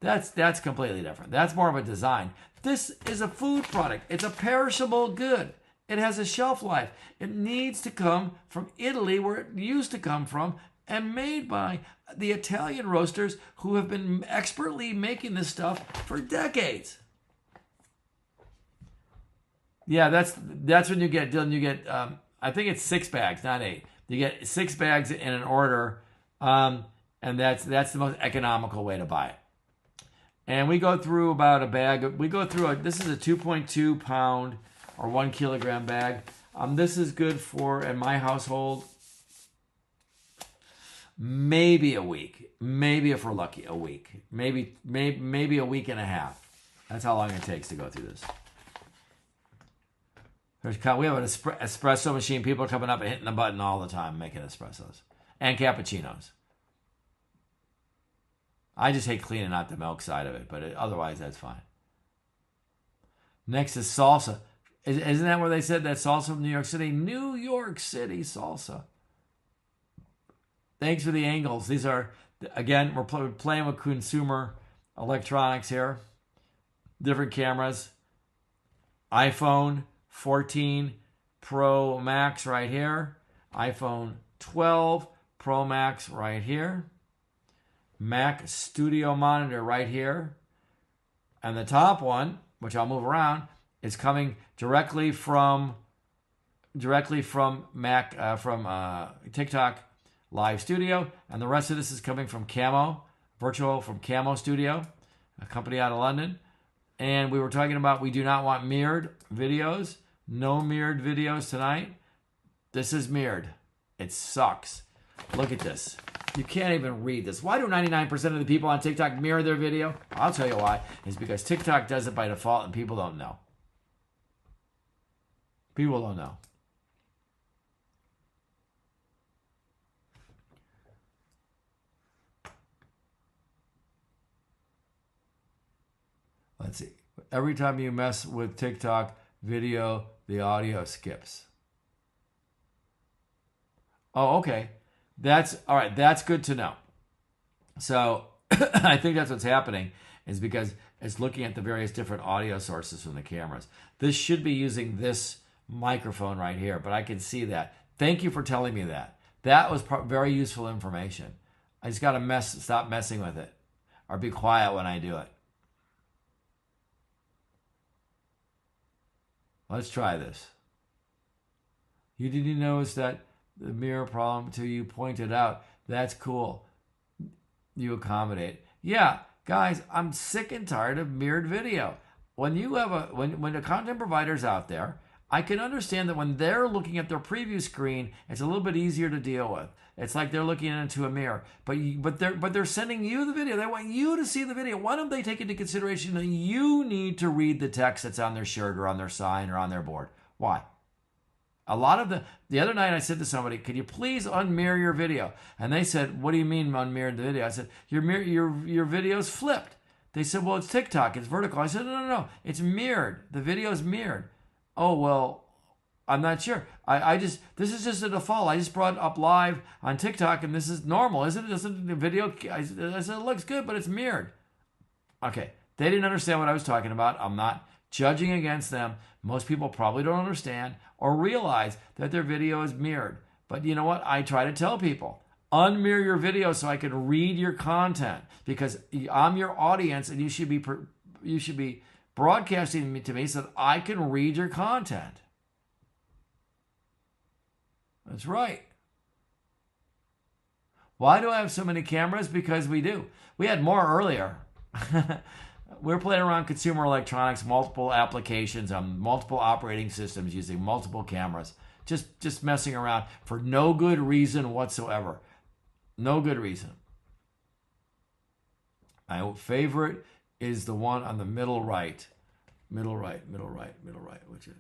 That's completely different. That's more of a design. This is a food product. It's a perishable good. It has a shelf life. It needs to come from Italy, where it used to come from, and made by the Italian roasters who have been expertly making this stuff for decades. Yeah, that's when you get, Dylan. You get, I think it's 6 bags, not 8. You get 6 bags in an order, and that's the most economical way to buy it. And we go through about a bag. We go through this is a 2.2 pound or 1 kilogram bag. This is good for, in my household, maybe a week. Maybe if we're lucky, a week. Maybe a week and a half. That's how long it takes to go through this. We have an espresso machine. People are coming up and hitting the button all the time, making espressos and cappuccinos. I just hate cleaning out the milk side of it, but otherwise that's fine. Next is salsa. Isn't that where they said that salsa from New York City? New York City salsa. Thanks for the angles. These are, again, we're playing with consumer electronics here. Different cameras. iPhone 14 Pro Max right here. iPhone 12 Pro Max right here. Mac Studio Monitor right here. And the top one, which I'll move around, is coming directly from Mac, from TikTok Live Studio. And the rest of this is coming from Camo, from Camo Studio, a company out of London. And we were talking about we do not want mirrored videos. No mirrored videos tonight. This is mirrored. It sucks. Look at this. You can't even read this. Why do 99% of the people on TikTok mirror their video? I'll tell you why. It's because TikTok does it by default and people don't know. People don't know. Let's see. Every time you mess with TikTok video, the audio skips. Oh, okay. That's all right. That's good to know. So I think that's what's happening, is because it's looking at the various different audio sources from the cameras. This should be using this microphone right here, but I can see that. Thank you for telling me that. That was very useful information. I just got to stop messing with it, or be quiet when I do it. Let's try this. You didn't notice that the mirror problem until you pointed out. That's cool. You accommodate. Yeah, guys, I'm sick and tired of mirrored video. When you have when the content provider's out there, I can understand that when they're looking at their preview screen, it's a little bit easier to deal with. It's like they're looking into a mirror. But they're sending you the video. They want you to see the video. Why don't they take into consideration that you need to read the text that's on their shirt or on their sign or on their board? Why? A lot of the other night I said to somebody, could you please unmirror your video? And they said, what do you mean unmirrored the video? I said, your video's flipped. They said, well, it's TikTok, it's vertical. I said, no, it's mirrored. The video's mirrored. Oh, well, I'm not sure. This is just a default. I just brought it up live on TikTok and this is normal, isn't it? Doesn't the video, I said, it looks good, but it's mirrored. Okay, they didn't understand what I was talking about. I'm not judging against them. Most people probably don't understand or realize that their video is mirrored. But you know what? I try to tell people, unmirror your video so I can read your content, because I'm your audience and you should be broadcasting to me so that I can read your content. That's right. Why do I have so many cameras? Because we do. We had more earlier. We're playing around consumer electronics, multiple applications on multiple operating systems using multiple cameras. Just messing around for no good reason whatsoever. No good reason. My favorite is the one on the middle right. Middle right. Which is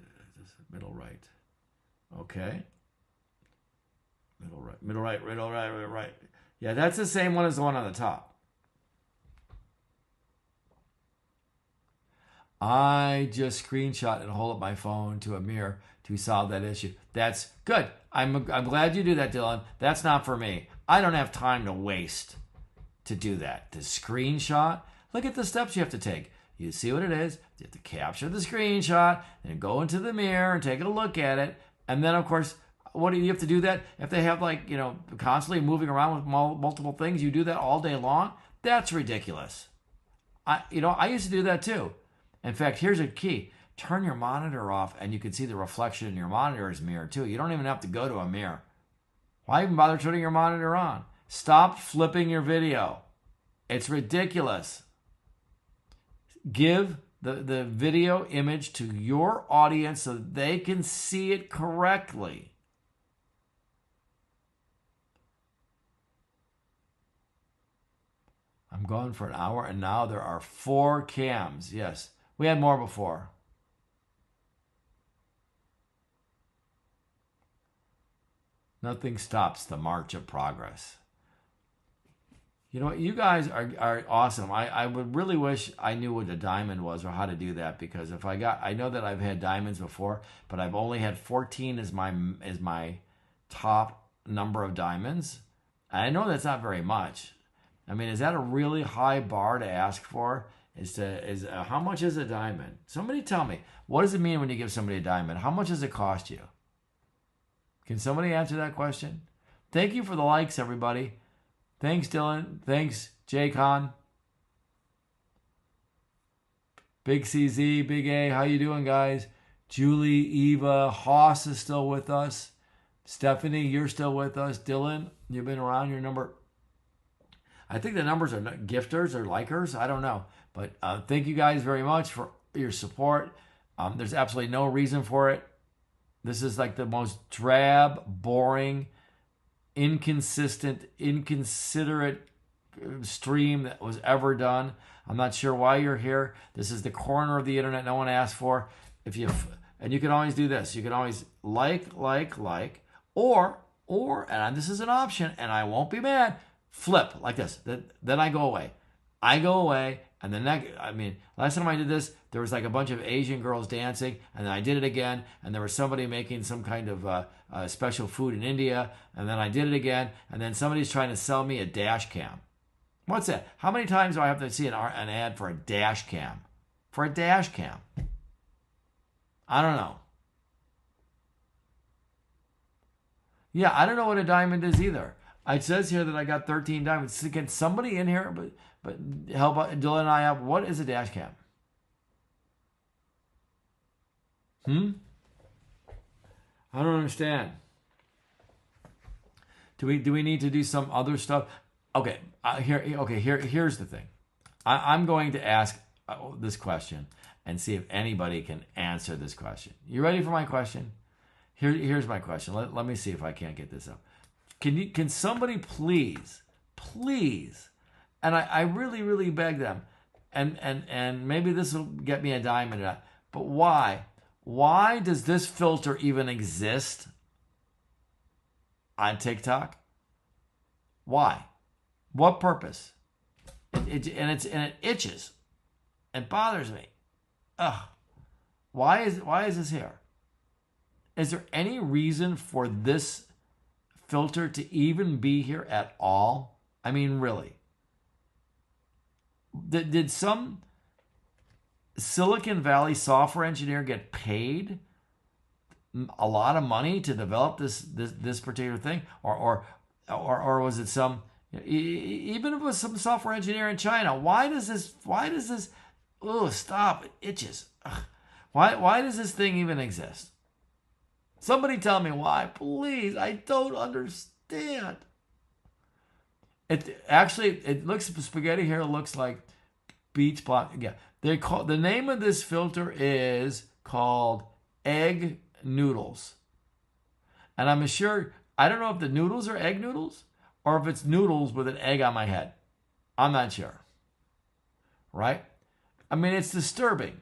middle right. Okay. Middle right. Yeah, that's the same one as the one on the top. I just screenshot and hold up my phone to a mirror to solve that issue. That's good. I'm glad you do that, Dylan. That's not for me. I don't have time to waste to do that. To screenshot, look at the steps you have to take. You see what it is. You have to capture the screenshot and go into the mirror and take a look at it. And then, of course, what do you have to do that? If they have constantly moving around with multiple things, you do that all day long? That's ridiculous. I used to do that too. In fact, here's a key. turn your monitor off and you can see the reflection in your monitor's mirror too. You don't even have to go to a mirror. Why even bother turning your monitor on? Stop flipping your video. It's ridiculous. Give the video image to your audience so that they can see it correctly. I'm going for an hour, and now there are 4 cams. Yes, we had more before. Nothing stops the march of progress. You know what? You guys are awesome. I would really wish I knew what a diamond was or how to do that, because if I know that I've had diamonds before, but I've only had 14 as my top number of diamonds. And I know that's not very much. I mean, is that a really high bar to ask for? How much is a diamond? Somebody tell me. What does it mean when you give somebody a diamond? How much does it cost you? Can somebody answer that question? Thank you for the likes, everybody. Thanks, Dylan. Thanks, Jaycon. Big CZ, Big A, how you doing, guys? Julie, Eva, Haas is still with us. Stephanie, you're still with us. Dylan, you've been around. Your number, I think the numbers are gifters or likers. I don't know. But thank you guys very much for your support. There's absolutely no reason for it. This is like the most drab, boring, inconsistent, inconsiderate stream that was ever done. I'm not sure why you're here. This is the corner of the internet no one asked for. And you can always do this. You can always like, or and this is an option, and I won't be mad. Flip like this. Then I go away. And the last time I did this, there was like a bunch of Asian girls dancing, and then I did it again, and there was somebody making some kind of special food in India, and then I did it again, and then somebody's trying to sell me a dash cam. What's that? How many times do I have to see an ad for a dash cam? For a dash cam? I don't know. Yeah, I don't know what a diamond is either. It says here that I got 13 diamonds. Can somebody in here but help Dylan and I out? What is a dash cam? I don't understand. Do we need to do some other stuff? Okay, here's the thing. I'm going to ask this question and see if anybody can answer this question. You ready for my question? Here's my question. Let me see if I can't get this up. Can somebody please, and I really, really beg them, and maybe this will get me a diamond, but why? Why does this filter even exist on TikTok? Why? What purpose? It itches. It bothers me. Ugh. Why is this here? Is there any reason for this filter to even be here at all? I mean, really. Did some Silicon Valley software engineer get paid a lot of money to develop this particular thing, or was it some, even if it was some software engineer in China? Why does this? Oh, stop! It itches. Ugh. Why does this thing even exist? Somebody tell me why, please. I don't understand. It looks, spaghetti here looks like beach block. Yeah, the name of this filter is called egg noodles, and I'm sure, I don't know if the noodles are egg noodles or if it's noodles with an egg on my head. I'm not sure. Right? I mean, it's disturbing.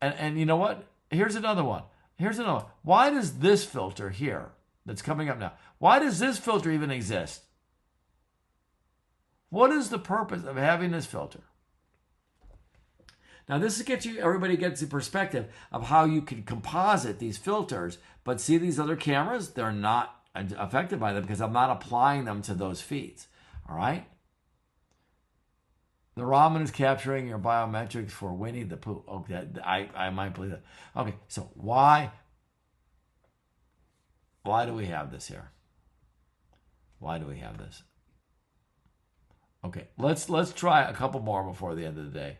And you know what? Here's another one. Why does this filter here that's coming up now, why does this filter even exist? What is the purpose of having this filter? Now, this everybody gets the perspective of how you can composite these filters, but see these other cameras? They're not affected by them because I'm not applying them to those feeds. All right? The ramen is capturing your biometrics for Winnie the Pooh. Okay, I might believe that. Okay, so why do we have this here? Why do we have this? Okay, let's try a couple more before the end of the day.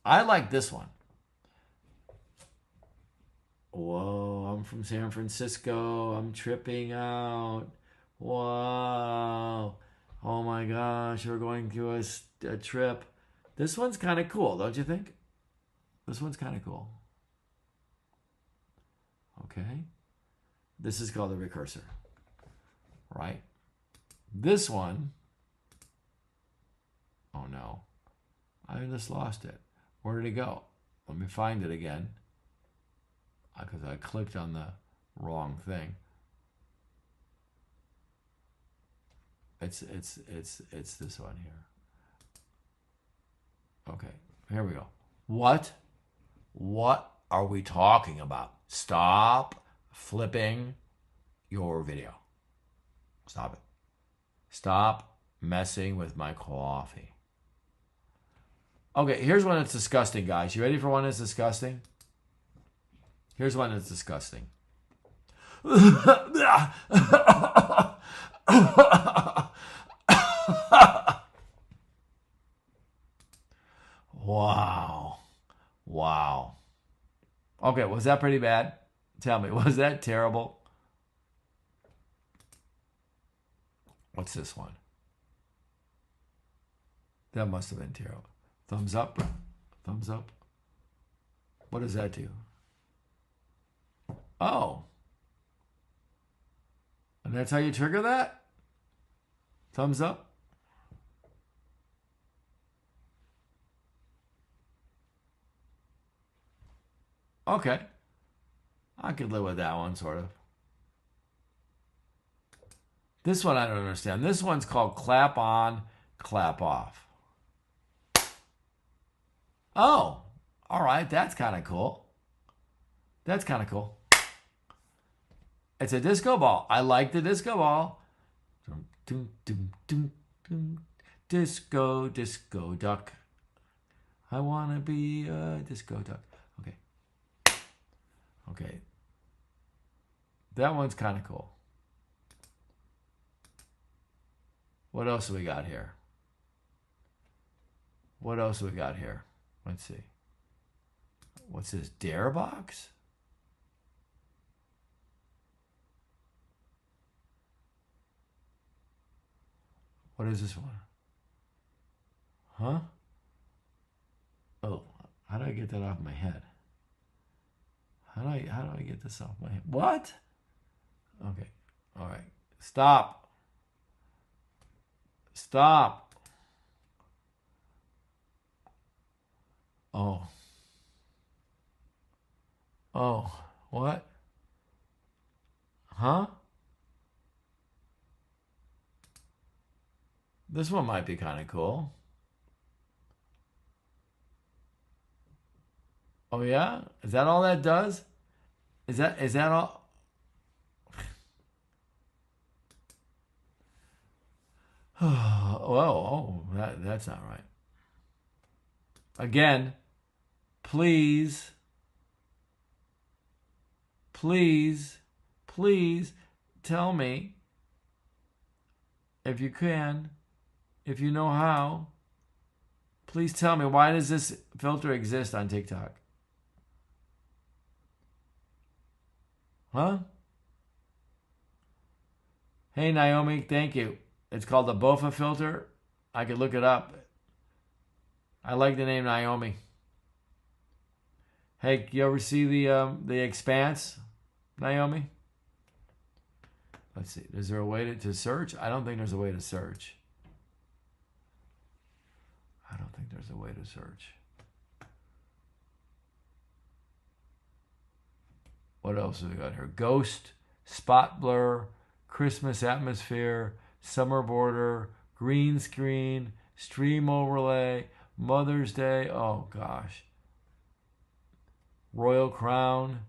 I like this one. Whoa, I'm from San Francisco. I'm tripping out. Whoa. Oh my gosh, we're going to a trip. This one's kind of cool, don't you think? This one's kind of cool. Okay. This is called a recursor, right? This one, oh no, I just lost it. Where did it go? Let me find it again, because I clicked on the wrong thing. It's this one here. Okay, here we go. What are we talking about? Stop flipping your video. Stop it. Stop messing with my coffee. Okay, here's one that's disgusting, guys. You ready for one that's disgusting? Here's one that's disgusting. Wow. Wow. Okay, was that pretty bad? Tell me, was that terrible? What's this one? That must have been terrible. Thumbs up. Thumbs up. What does that do? Oh. And that's how you trigger that? Thumbs up? Okay. I could live with that one, sort of. This one I don't understand. This one's called clap on, clap off. Oh, all right. That's kind of cool. That's kind of cool. It's a disco ball. I like the disco ball. Disco, disco duck. I want to be a disco duck. Okay. Okay. That one's kind of cool. What else do we got here? What else do we got here? Let's see. What's this? Dare box? What is this one? Huh? Oh, how do I get that off my head? How do I get this off my head? What? Okay. All right. Stop. Stop. Oh. Oh. What? Huh? This one might be kind of cool. Oh yeah? Is that all that does? Is that all? Oh, that's not right. Again, please tell me, if you can, if you know how, please tell me, why does this filter exist on TikTok? Huh? Hey, Naomi, thank you. It's called the Bofa filter. I could look it up. I like the name Naomi. Hey, you ever see the Expanse, Naomi? Let's see. Is there a way to search? I don't think there's a way to search. I don't think there's a way to search. What else have we got here? Ghost, spot blur, Christmas atmosphere, summer border, green screen, stream overlay, Mother's Day. Oh gosh. Royal crown,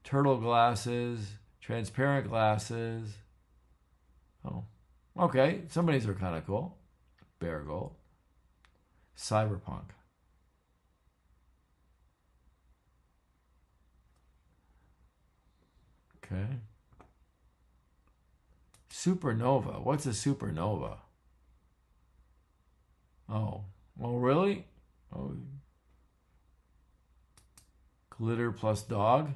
turtle glasses, transparent glasses. Oh, okay. Some of these are kind of cool. Bear gold. Cyberpunk. Okay. Supernova. What's a supernova? Oh. Oh, really? Oh. Glitter plus dog.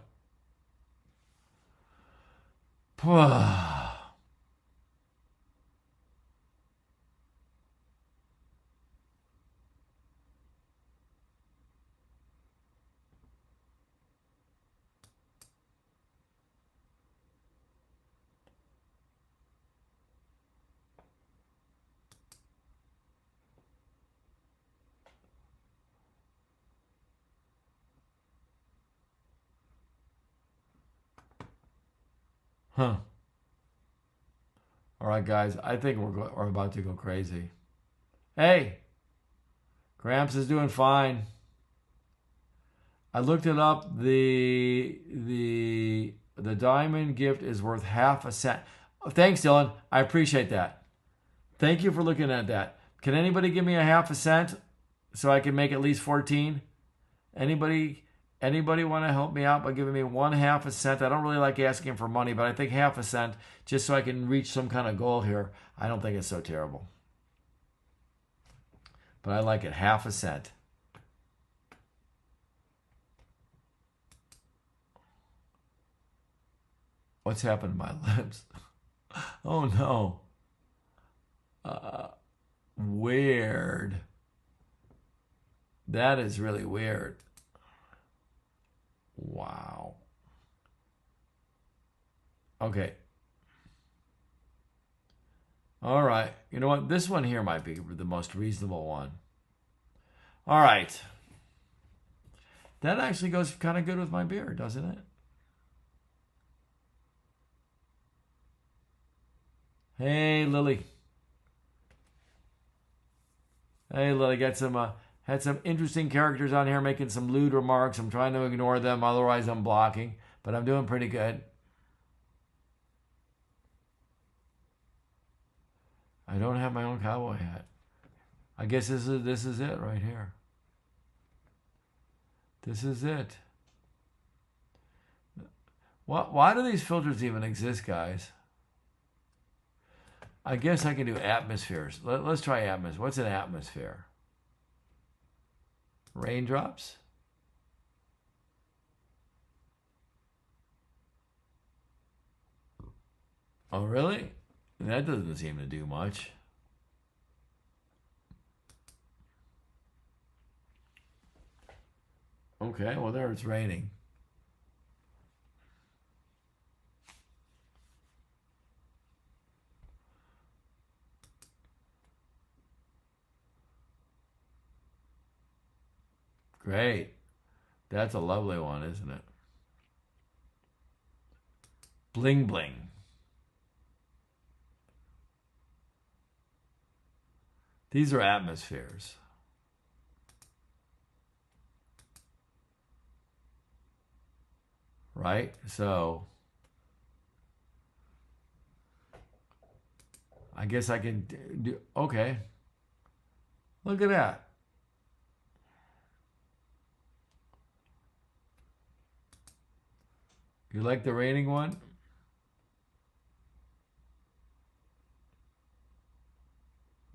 Huh. All right, guys. I think we're about to go crazy. Hey, Gramps is doing fine. I looked it up. The diamond gift is worth half a cent. Thanks, Dylan. I appreciate that. Thank you for looking at that. Can anybody give me a half a cent so I can make at least 14? Anybody want to help me out by giving me 1/2 a cent? I don't really like asking for money, but I think half a cent just so I can reach some kind of goal here. I don't think it's so terrible. But I like it, half a cent. What's happened to my lips? Oh no. Weird. That is really weird. Wow. Okay. All right. You know what? This one here might be the most reasonable one. All right. That actually goes kind of good with my beard, doesn't it? Hey, Lily. Hey, Lily. Got some had some interesting characters on here making some lewd remarks. I'm trying to ignore them, otherwise I'm blocking. But I'm doing pretty good. I don't have my own cowboy hat. I guess this is it right here. This is it. Why do these filters even exist, guys? I guess I can do atmospheres. Let's try atmosphere. What's an atmosphere? Raindrops? Oh, really? That doesn't seem to do much. Okay, well, there it's raining. Great. That's a lovely one, isn't it? Bling bling. These are atmospheres. Right? So I guess I can do, okay. Look at that. You like the raining one?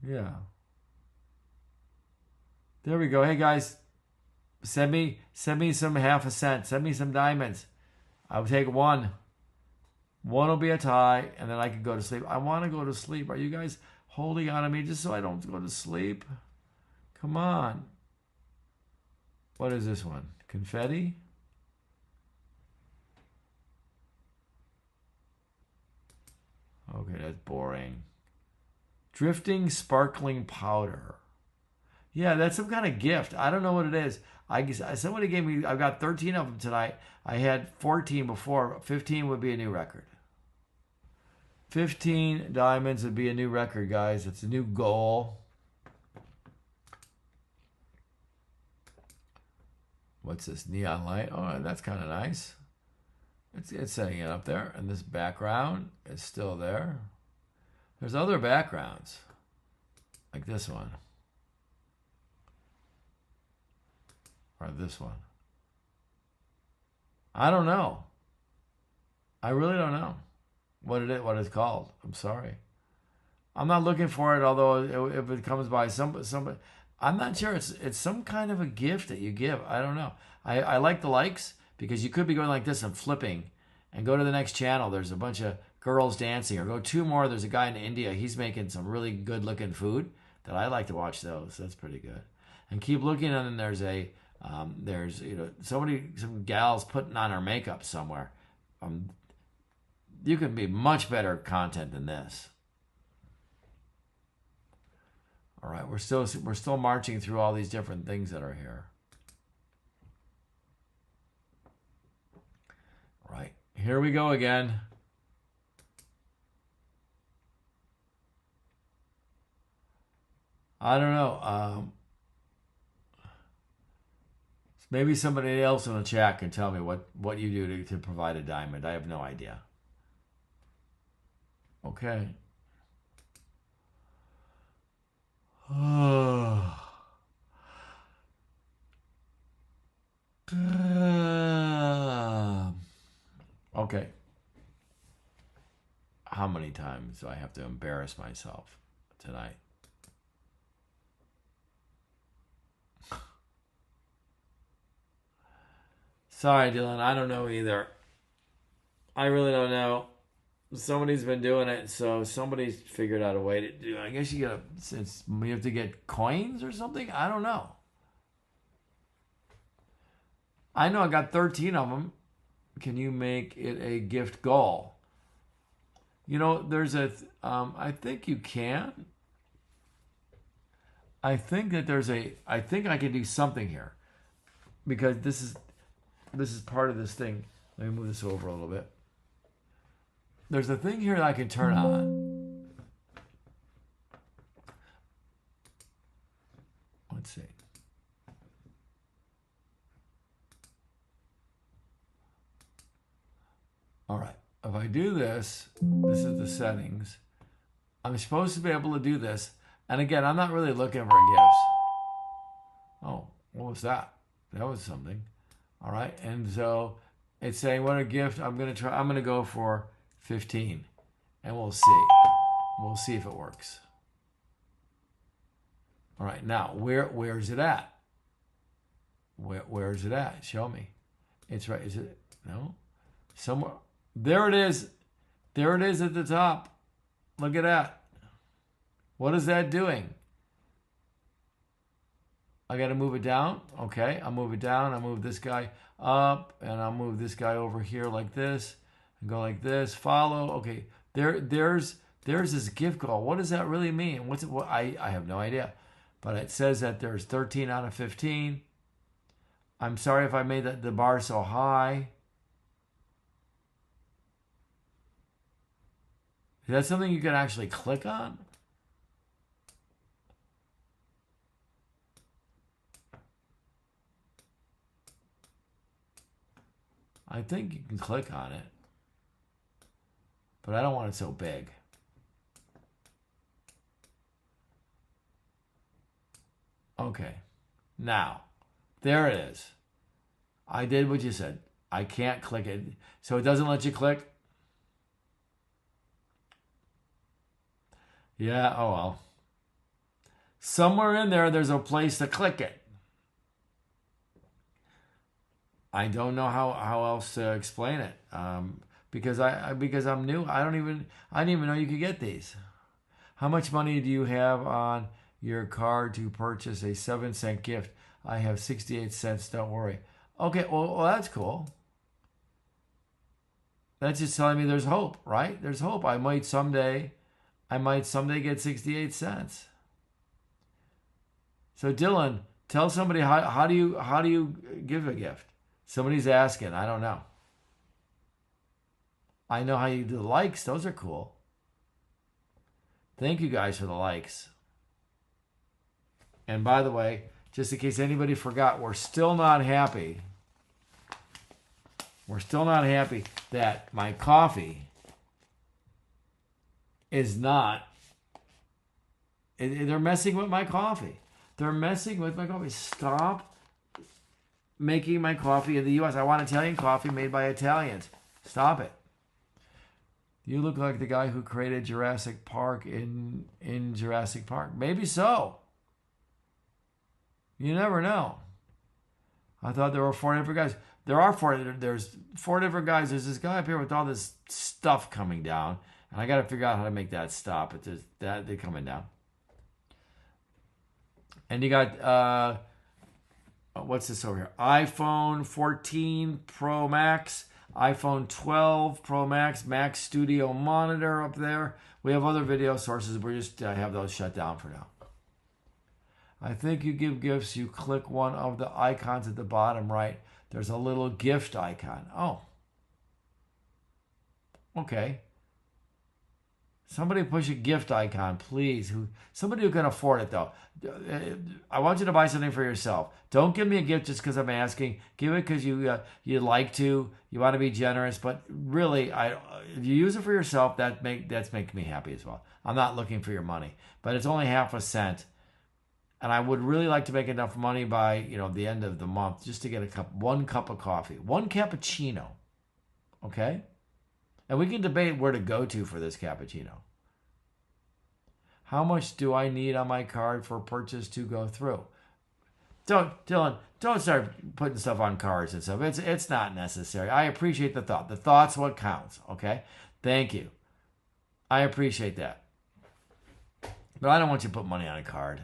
Yeah. There we go. Hey guys, send me some half a cent. Send me some diamonds. I'll take one. One will be a tie, and then I can go to sleep. I want to go to sleep. Are you guys holding on to me just so I don't go to sleep? Come on. What is this one? Confetti? Okay, that's boring. Drifting sparkling powder. Yeah, that's some kind of gift. I don't know what it is. I guess somebody gave me. I've got 13 of them tonight. I had 14 before. 15 would be a new record. 15 diamonds would be a new record, guys. It's a new goal. What's this? Neon light. Oh, that's kind of nice. It's setting it up there. And this background is still there. There's other backgrounds. Like this one. Or this one. I don't know. I really don't know what it's called. I'm sorry. I'm not looking for it, although if it comes by somebody, I'm not sure. It's some kind of a gift that you give. I don't know. I like the likes because you could be going like this and flipping and go to the next channel. There's a bunch of Girls Dancing, or go 2 more. There's a guy in India. He's making some really good looking food that I like to watch those. That's pretty good. And keep looking, and then there's some gals putting on her makeup somewhere. You can be much better content than this. All right, we're still marching through all these different things that are here. All right, here we go again. I don't know. Maybe somebody else in the chat can tell me what you do to provide a diamond. I have no idea. Okay. Okay. How many times do I have to embarrass myself tonight? Sorry, Dylan. I don't know either. I really don't know. Somebody's been doing it, so somebody's figured out a way to do it. I guess you have to get coins or something. I don't know. I know I got 13 of them. Can you make it a gift goal? You know, there's I think you can. I think I think I can do something here, because this is part of this thing. Let me move this over a little bit. There's a thing here that I can turn on. Let's see. All right. If I do this, this is the settings. I'm supposed to be able to do this. And again, I'm not really looking for gifts. Oh, what was that? That was something. All right. And so it's saying what a gift I'm going to try. I'm going to go for 15, and we'll see. We'll see if it works. All right, now where's it at? Where is it at? Show me. It's right. Is it? No, somewhere. There it is. There it is at the top. Look at that. What is that doing? I got to move it down. Okay, I'll move it down. I'll move this guy up, and I'll move this guy over here like this. And go like this, follow. Okay, there's this gift goal. What does that really mean? What's it? I have no idea, but it says that there's 13 out of 15. I'm sorry if I made the bar so high. Is that something you can actually click on? I think you can click on it, but I don't want it so big. Okay, now, there it is. I did what you said. I can't click it. So it doesn't let you click? Yeah, oh well. Somewhere in there's a place to click it. I don't know how else to explain it. Because I'm new. I didn't even know you could get these. How much money do you have on your card to purchase a 7-cent gift? I have 68 cents. Don't worry. Okay, well that's cool. That's just telling me there's hope, right? There's hope. I might someday get 68 cents. So Dylan, tell somebody how do you give a gift? Somebody's asking. I don't know. I know how you do the likes. Those are cool. Thank you guys for the likes. And by the way, just in case anybody forgot, we're still not happy. We're still not happy that my coffee is not... They're messing with my coffee. They're messing with my coffee. Stop making my coffee in the U.S. I want Italian coffee made by Italians. Stop it. You look like the guy who created Jurassic Park in Jurassic Park. Maybe so. You never know. I thought there were 4 different guys. There are 4. There's 4 different guys. There's this guy up here with all this stuff coming down, and I got to figure out how to make that stop. It's just that they're coming down. And you got what's this over here? iPhone 14 Pro Max, iPhone 12 Pro Max, Mac Studio monitor up there. We have other video sources. We just have those shut down for now. I think you give gifts. You click one of the icons at the bottom right. There's a little gift icon. Oh. Okay. Somebody push a gift icon, please. Somebody who can afford it, though. I want you to buy something for yourself. Don't give me a gift just because I'm asking. Give it because you'd like to. You want to be generous. But really, if you use it for yourself, that's making me happy as well. I'm not looking for your money. But it's only half a cent. And I would really like to make enough money by the end of the month just to get one cup of coffee, one cappuccino. Okay? And we can debate where to go to for this cappuccino. How much do I need on my card for purchase to go through? Dylan, don't start putting stuff on cards and stuff. It's not necessary. I appreciate the thought. The thought's what counts, okay? Thank you. I appreciate that. But I don't want you to put money on a card.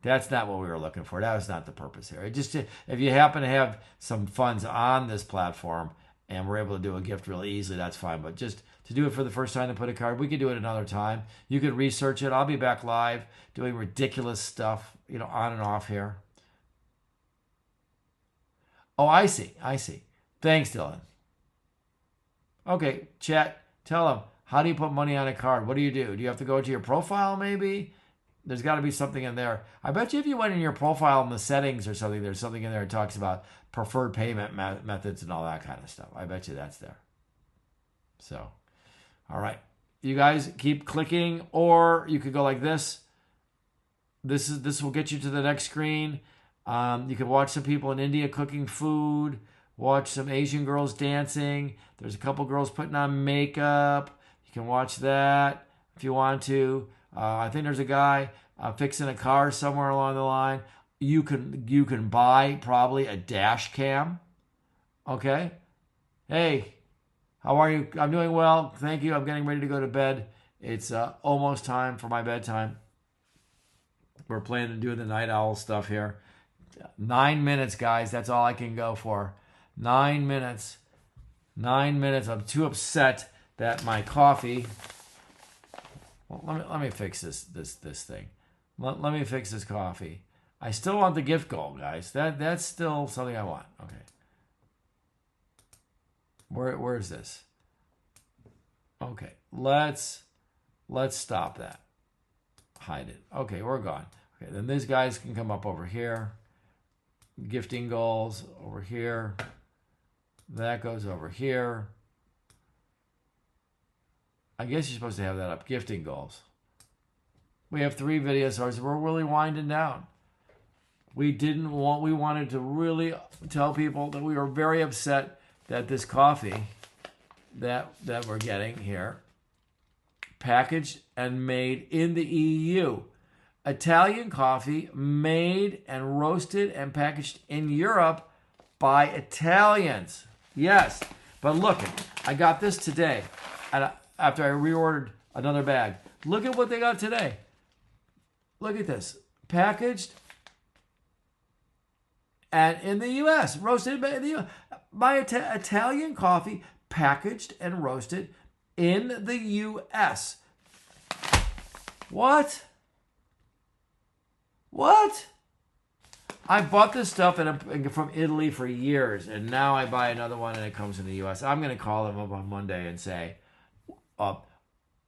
That's not what we were looking for. That was not the purpose here. Just if you happen to have some funds on this platform and we're able to do a gift really easily, that's fine. But just to do it for the first time to put a card, we could do it another time. You could research it. I'll be back live doing ridiculous stuff, on and off here. Oh, I see. Thanks, Dylan. Okay, chat, tell them, how do you put money on a card? What do? Do you have to go to your profile maybe? There's got to be something in there. I bet you if you went in your profile in the settings or something, there's something in there that talks about preferred payment methods and all that kind of stuff. I bet you that's there. So, all right. You guys keep clicking, or you could go like this. This will get you to the next screen. You can watch some people in India cooking food, watch some Asian girls dancing. There's a couple girls putting on makeup. You can watch that if you want to. I think there's a guy fixing a car somewhere along the line. You can buy probably a dash cam. Okay? Hey, how are you? I'm doing well. Thank you. I'm getting ready to go to bed. It's almost time for my bedtime. We're planning to do the night owl stuff here. 9 minutes, guys. That's all I can go for. 9 minutes. 9 minutes. I'm too upset that my coffee... Well, let me fix this thing. Let me fix this coffee. I still want the gift goal, guys. That's still something I want. Okay. Where is this? Okay. Let's stop that. Hide it. Okay, we're gone. Okay, then these guys can come up over here. Gifting goals over here. That goes over here. I guess you're supposed to have that up. Gifting goals. We have 3 video sources. We're really winding down. We wanted to really tell people that we were very upset that this coffee that we're getting here, packaged and made in the EU. Italian coffee made and roasted and packaged in Europe by Italians. Yes. But look, I got this today. And after I reordered another bag. Look at what they got today. Look at this. Packaged and in the U.S. Roasted in the U.S. My Italian coffee packaged and roasted in the U.S. What? I bought this stuff from Italy for years, and now I buy another one and it comes in the U.S. I'm going to call them up on Monday and say,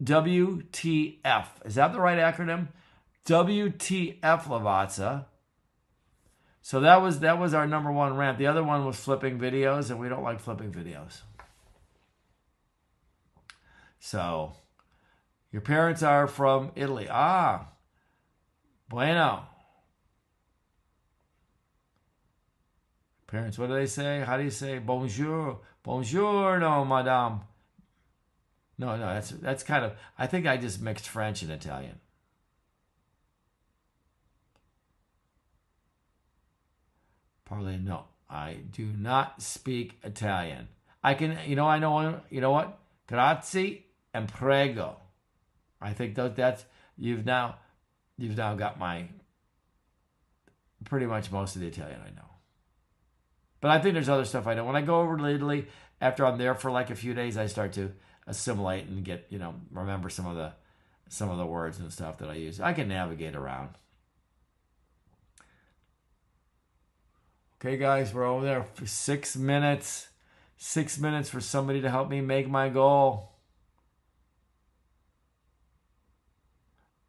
WTF. Is that the right acronym? WTF, Lavazza. So that was our number one rant. The other one was flipping videos, and we don't like flipping videos. So, your parents are from Italy. Ah, bueno. Parents, what do they say? How do you say? Bonjour. Buongiorno, madame. No, that's kind of... I think I just mixed French and Italian. Parlez, no. I do not speak Italian. I can, I know, you know what? Grazie and prego. I think that's you've now got my pretty much most of the Italian I know. But I think there's other stuff I know. When I go over to Italy, after I'm there for like a few days, I start to assimilate and get, remember some of the words and stuff that I use. I can navigate around. Okay, guys, we're over there for 6 minutes. 6 minutes for somebody to help me make my goal.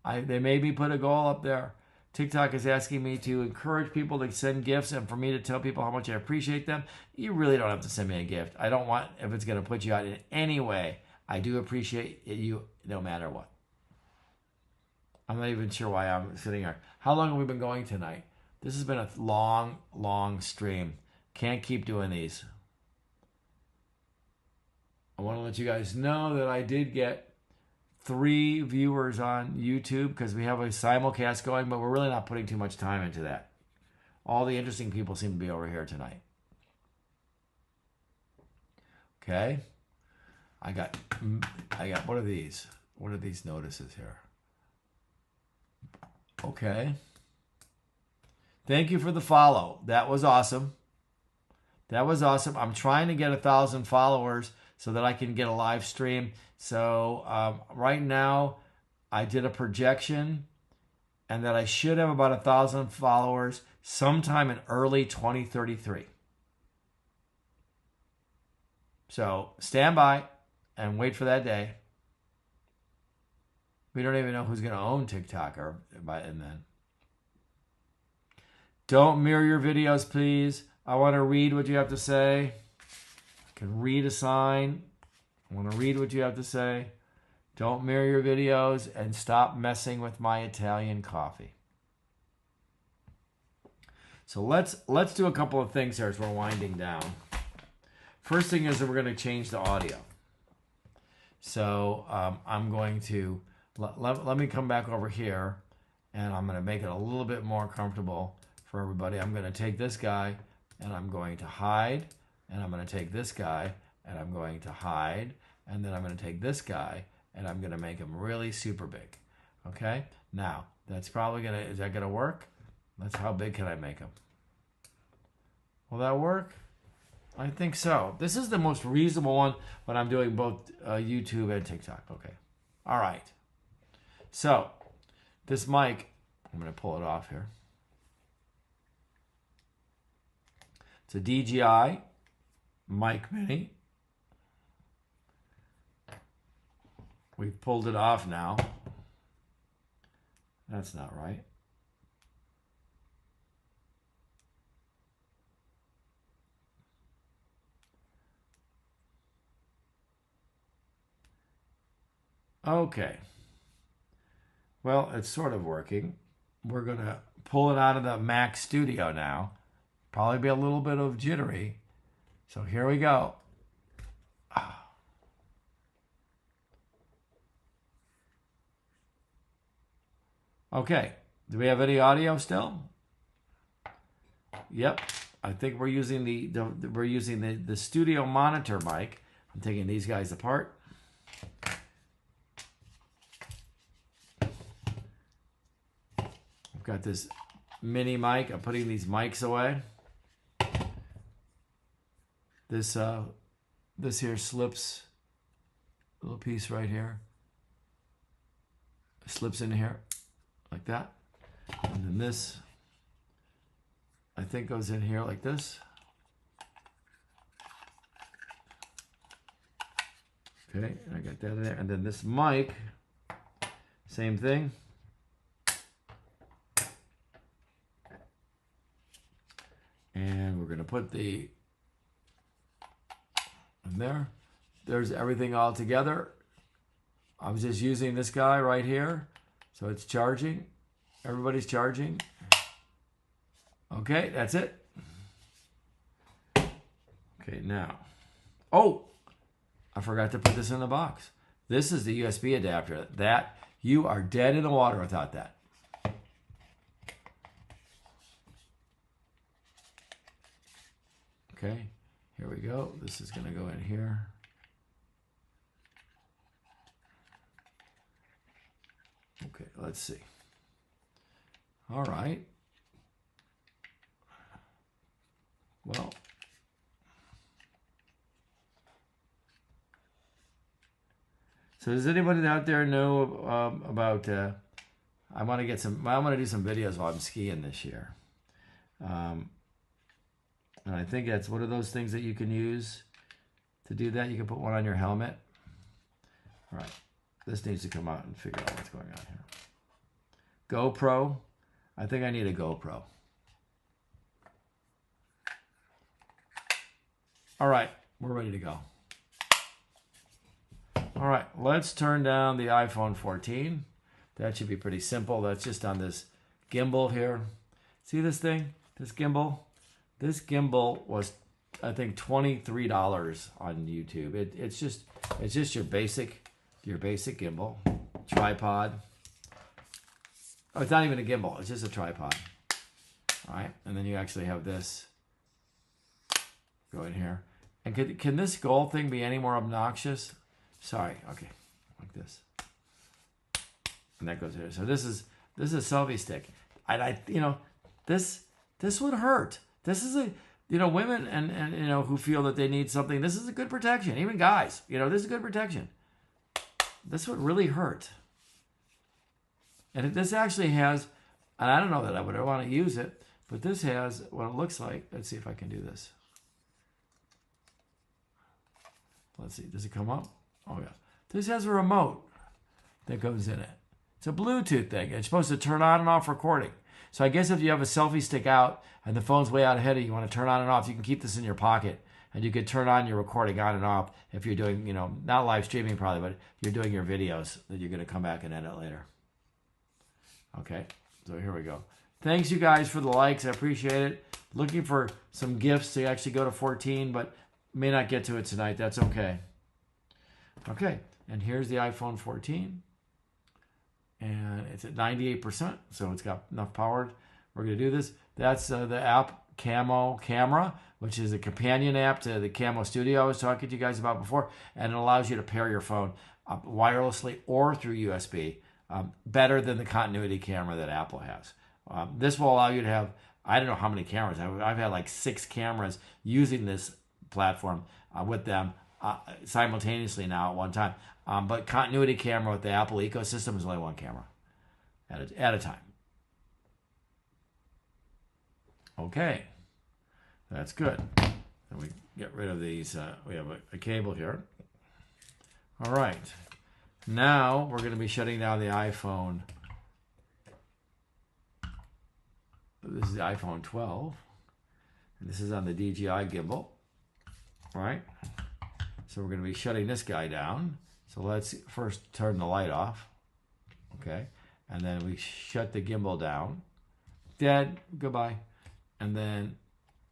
They made me put a goal up there. TikTok is asking me to encourage people to send gifts and for me to tell people how much I appreciate them. You really don't have to send me a gift. I don't want, if it's going to put you out in any way. I do appreciate you no matter what. I'm not even sure why I'm sitting here. How long have we been going tonight? This has been a long, long stream. Can't keep doing these. I want to let you guys know that I did get 3 viewers on YouTube because we have a simulcast going, but we're really not putting too much time into that. All the interesting people seem to be over here tonight. Okay. I got what are these? What are these notices here? Okay. Thank you for the follow. That was awesome. That was awesome. I'm trying to get 1,000 followers so that I can get a live stream. So right now, I did a projection and that I should have about 1,000 followers sometime in early 2033. So stand by and wait for that day. We don't even know who's going to own TikTok and then. Don't mirror your videos, please. I want to read what you have to say. I can read a sign. I want to read what you have to say. Don't mirror your videos and stop messing with my Italian coffee. So let's do a couple of things here as we're winding down. First thing is that we're going to change the audio. So I'm going to let me come back over here, and I'm going to make it a little bit more comfortable for everybody. I'm going to take this guy, and I'm going to hide, and I'm going to take this guy, and I'm going to hide, and then I'm going to take this guy, and I'm going to make him really super big. Okay? Now, that's probably going to, is that going to work? That's how big can I make him? Will that work? I think so. This is the most reasonable one when I'm doing both YouTube and TikTok. Okay. All right. So, this mic, I'm going to pull it off here. It's a DJI Mic Mini. We've pulled it off now. That's not right. Okay. Well, it's sort of working. We're going to pull it out of the Mac Studio now. Probably be a little bit of jittery. So here we go. Okay. Do we have any audio still? Yep. I think we're using the studio monitor mic. I'm taking these guys apart. I've got this mini mic. I'm putting these mics away. This here slips, little piece right here, slips in here like that. And then this, I think, goes in here like this. Okay, I got that in there. And then this mic, same thing. And we're going to put the in there. There's everything all together. I was just using this guy right here. So it's charging. Everybody's charging. Okay, that's it. Okay, now. Oh, I forgot to put this in the box. This is the USB adapter. That, you are dead in the water without that. Okay, here we go. This is going to go in here. Okay, let's see. All right. Well, so does anybody out there know about? I want to get some. I want to do some videos while I'm skiing this year, and I think that's one of those things that you can use to do that. You can put one on your helmet. All right, this needs to come out and figure out what's going on here. GoPro. I think I need a GoPro. All right, we're ready to go. All right, let's turn down the iPhone 14. That should be pretty simple. That's just on this gimbal here. See this thing? This gimbal? This gimbal was, I think, $23 on YouTube. It's just your basic gimbal. Tripod. Oh, it's not even a gimbal. It's just a tripod. All right, and then you actually have this. Go in here. And can this gold thing be any more obnoxious? Sorry. Okay, like this. And that goes here. So this is a selfie stick. This would hurt. This is a women and who feel that they need something. This is a good protection. Even guys, this is good protection. This would really hurt. And this actually has, and I don't know that I would want to use it, but this has what it looks like. Let's see if I can do this. Let's see. Does it come up? Oh yeah. This has a remote that goes in it. It's a Bluetooth thing. It's supposed to turn on and off recording. So I guess if you have a selfie stick out and the phone's way out ahead of you, you want to turn on and off, you can keep this in your pocket and you could turn on your recording on and off if you're doing, not live streaming probably, but you're doing your videos that you're going to come back and edit later. Okay, so here we go. Thanks you guys for the likes. I appreciate it. Looking for some gifts to actually go to 14, but may not get to it tonight. That's okay. Okay, and here's the iPhone 14. And it's at 98%, so it's got enough power. We're going to do this. That's the app Camo Camera, which is a companion app to the Camo Studio I was talking to you guys about before, and it allows you to pair your phone wirelessly or through USB, better than the continuity camera that Apple has. This will allow you to have, I don't know how many cameras. I've had like 6 cameras using this platform with them simultaneously now at one time. But continuity camera with the Apple ecosystem is only one camera at a time. Okay, that's good. Then we get rid of these. We have a cable here. All right, now we're going to be shutting down the iPhone. This is the iPhone 12. And this is on the DJI gimbal. All right, so we're going to be shutting this guy down. So let's first turn the light off, okay? And then we shut the gimbal down. Dead, goodbye. And then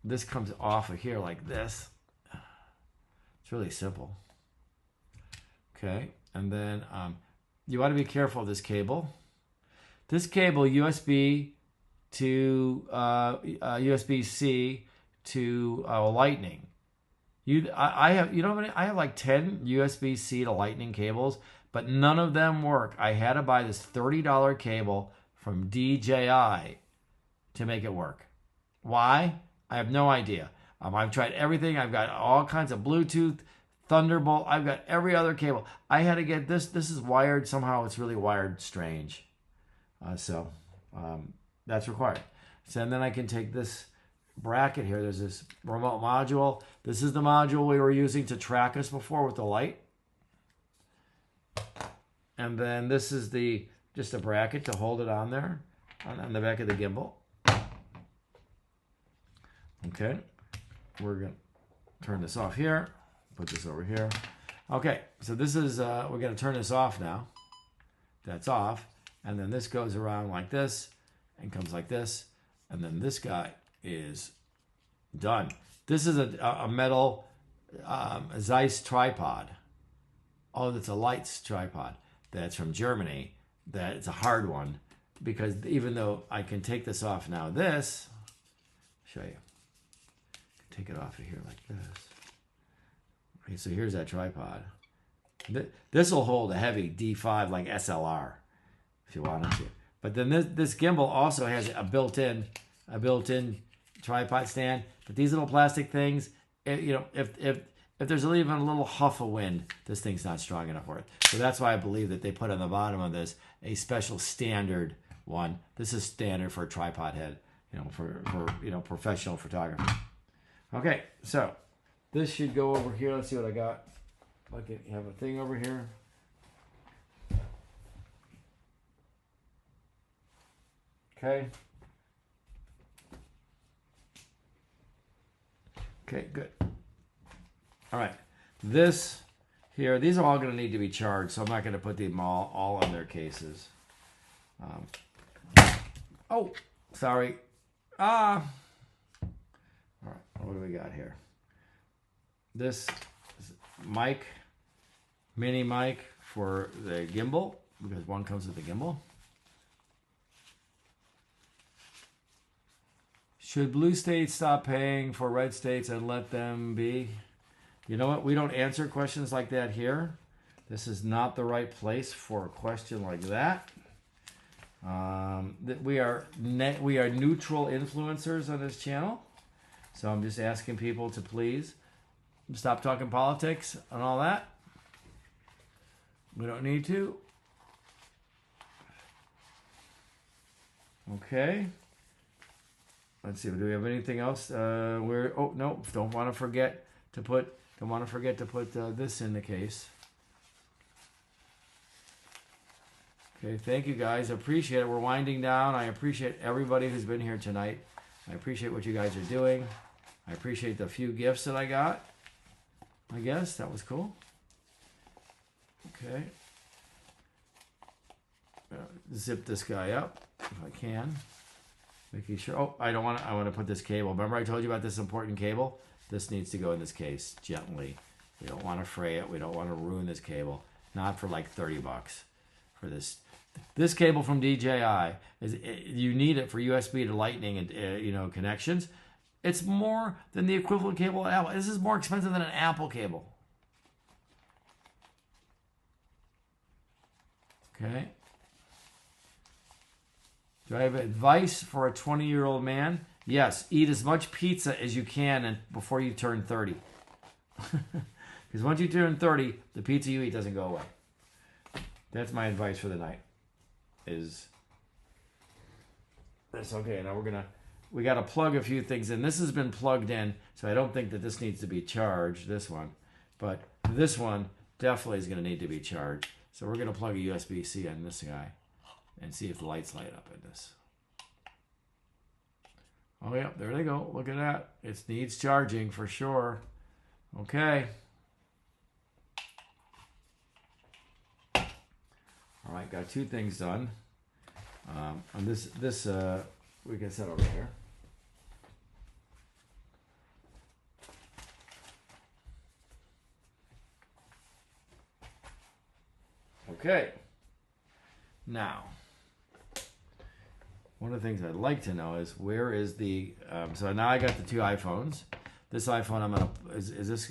this comes off of here like this. It's really simple. Okay, and then you want to be careful of this cable. This cable, USB to USB-C to Lightning. I have like 10 USB-C to Lightning cables, but none of them work. I had to buy this $30 cable from DJI to make it work. Why? I have no idea. I've tried everything. I've got all kinds of Bluetooth, Thunderbolt. I've got every other cable. I had to get this. This is wired. Somehow it's really wired strange. So that's required. So and then I can take this bracket here. There's this remote module. This is the module we were using to track us before with the light. And then this is just a bracket to hold it on there on the back of the gimbal. Okay, we're going to turn this off here. Put this over here. Okay, so this is, we're going to turn this off now. That's off. And then this goes around like this and comes like this. And then this guy is done. This is a metal Zeiss tripod. Oh, that's a Leitz tripod. That's from Germany. It's a hard one because even though I can take this off now, show you. take it off of here like this. Okay, so here's that tripod. This will hold a heavy D5 like SLR if you wanted to. But then this gimbal also has a built-in tripod stand. But these little plastic things, if there's even a little huff of wind, this thing's not strong enough for it. So that's why I believe that they put on the bottom of this a special standard one. This is standard for a tripod head, for professional photography. Okay, so this should go over here. Let's see what I got. I can have a thing over here. Okay. Okay, good. All right. This here, these are all going to need to be charged, so I'm not going to put them all on their cases. Oh, sorry. All right, what do we got here? This mic, mini mic for the gimbal, because one comes with the gimbal. Should blue states stop paying for red states and let them be? You know what? We don't answer questions like that here. This is not the right place for a question like that. We are neutral influencers on this channel. So I'm just asking people to please stop talking politics and all that. We don't need to. Okay. Let's see. Do we have anything else? Oh no! Don't want to forget to put this in the case. Okay. Thank you guys. I appreciate it. We're winding down. I appreciate everybody who's been here tonight. I appreciate what you guys are doing. I appreciate the few gifts that I got. I guess that was cool. Okay. Zip this guy up if I can. Making sure. Oh, I want to put this cable. Remember I told you about this important cable? This needs to go in this case gently. We don't want to fray it. We don't want to ruin this cable. Not for like $30 for this. This cable from DJI you need it for USB to Lightning and connections. It's more than the equivalent cable at Apple. This is more expensive than an Apple cable. Okay. Do I have advice for a 20-year-old man? Yes, eat as much pizza as you can before you turn 30. Because once you turn 30, the pizza you eat doesn't go away. That's my advice for the night. That's okay. Now we got to plug a few things in. This has been plugged in, so I don't think that this needs to be charged, this one. But this one definitely is going to need to be charged. So we're going to plug a USB-C on this guy and see if the lights light up in this. Oh, yeah, there they go. Look at that. It needs charging for sure. Okay. All right, got two things done. And this we can set over here. Okay. Now, one of the things I'd like to know is where is the, so now I got the two iPhones. This iPhone,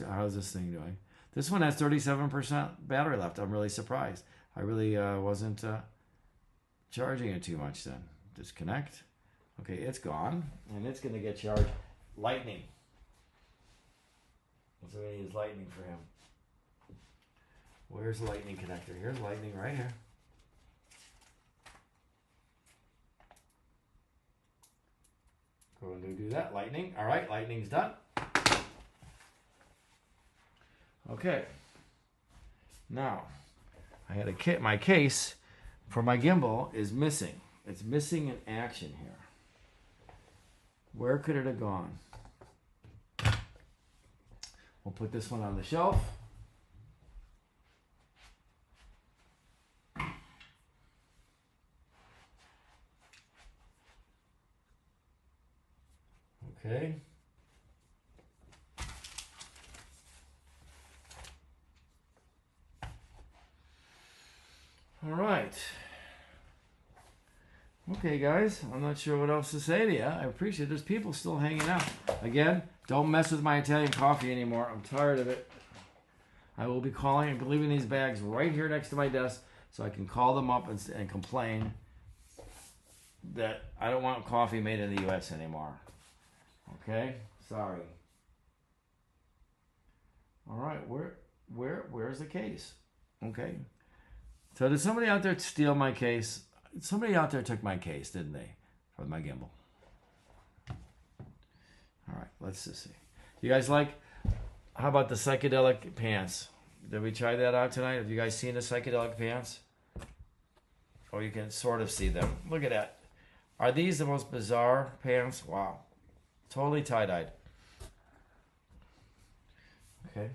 how's this thing doing? This one has 37% battery left. I'm really surprised. I really wasn't charging it too much then. Disconnect. Okay, it's gone. And it's going to get charged. Lightning. So we need Lightning for him. Where's the Lightning connector? Here's Lightning right here. Going to do that. Lightning. All right, Lightning's done. Okay. Now, I had a kit. My case for my gimbal is missing. It's missing in action here. Where could it have gone? We'll put this one on the shelf. Okay. All right. Okay, guys, I'm not sure what else to say to you. I appreciate it. There's people still hanging out. Again, don't mess with my Italian coffee anymore. I'm tired of it. I will be calling and leaving these bags right here next to my desk so I can call them up and complain that I don't want coffee made in the U.S. anymore. Okay? Sorry. All right, where's the case? Okay. So did somebody out there steal my case? Somebody out there took my case, didn't they? For my gimbal. All right, let's just see. You guys like, how about the psychedelic pants? Did we try that out tonight? Have you guys seen the psychedelic pants? Oh, you can sort of see them. Look at that. Are these the most bizarre pants? Wow. Totally tie-dyed. Okay.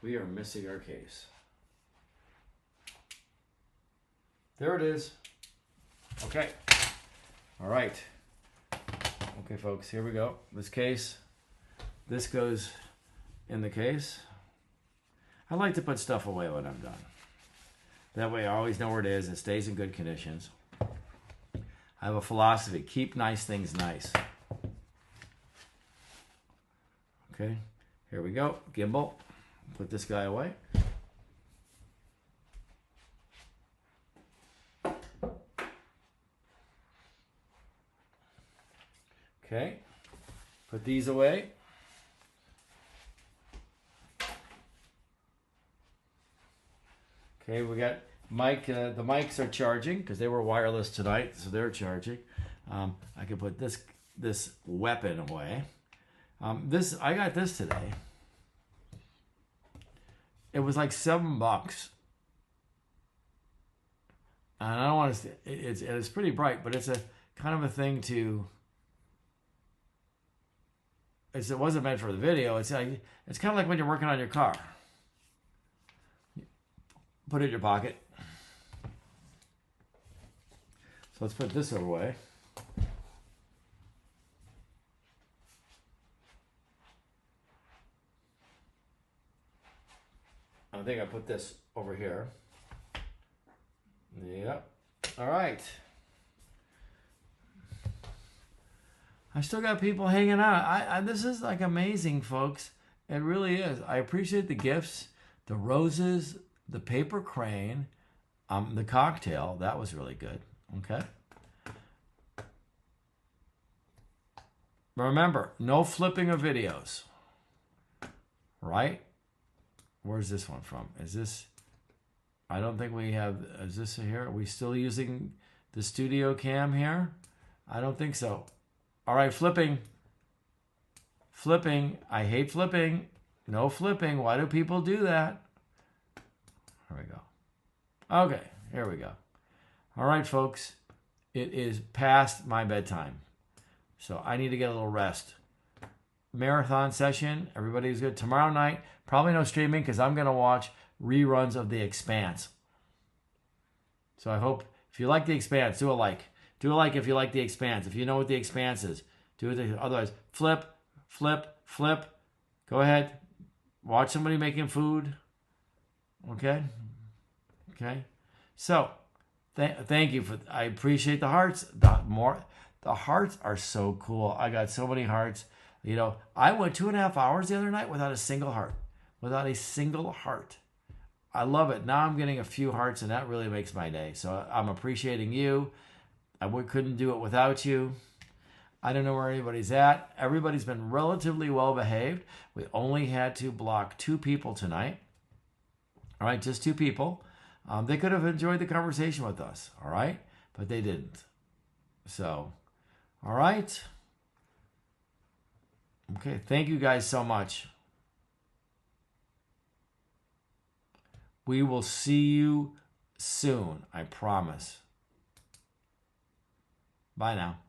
We are missing our case. There it is. Okay. All right. Okay, folks, here we go. This case. This goes in the case. I like to put stuff away when I'm done. That way I always know where it is. It stays in good conditions. I have a philosophy. Keep nice things nice. Okay. Here we go. Gimbal. Put this guy away. Okay. Put these away. Okay, we got mic. The mics are charging because they were wireless tonight, so they're charging. I can put this weapon away. I got this today. It was like $7. And I don't want to. It's pretty bright, but it's a kind of a thing to. It wasn't meant for the video. It's kind of like when you're working on your car. Put it in your pocket. So let's put this away. I think I put this over here. Yep. All right. I still got people hanging out. This is like amazing, folks. It really is. I appreciate the gifts, the roses, the paper crane, the cocktail. That was really good. Okay. Remember, no flipping of videos. Right? Where's this one from? Is this... I don't think we have... Is this here? Are we still using the studio cam here? I don't think so. All right, flipping. Flipping. I hate flipping. No flipping. Why do people do that? Here we go. Okay, here we go. All right, folks. It is past my bedtime. So I need to get a little rest. Marathon session. Everybody's good. Tomorrow night, probably no streaming because I'm going to watch reruns of The Expanse. So I hope if you like The Expanse, do a like. Do a like if you like The Expanse. If you know what The Expanse is, do it. Otherwise, flip, flip, flip. Go ahead. Watch somebody making food. Okay? Okay? So, thank you for... I appreciate the hearts. The hearts are so cool. I got so many hearts. You know, I went 2.5 hours the other night without a single heart. Without a single heart. I love it. Now I'm getting a few hearts, and that really makes my day. So I'm appreciating you. I couldn't do it without you. I don't know where anybody's at. Everybody's been relatively well behaved. We only had to block 2 people tonight. All right, just 2 people. They could have enjoyed the conversation with us, all right? But they didn't. So, all right. Okay, thank you guys so much. We will see you soon, I promise. Bye now.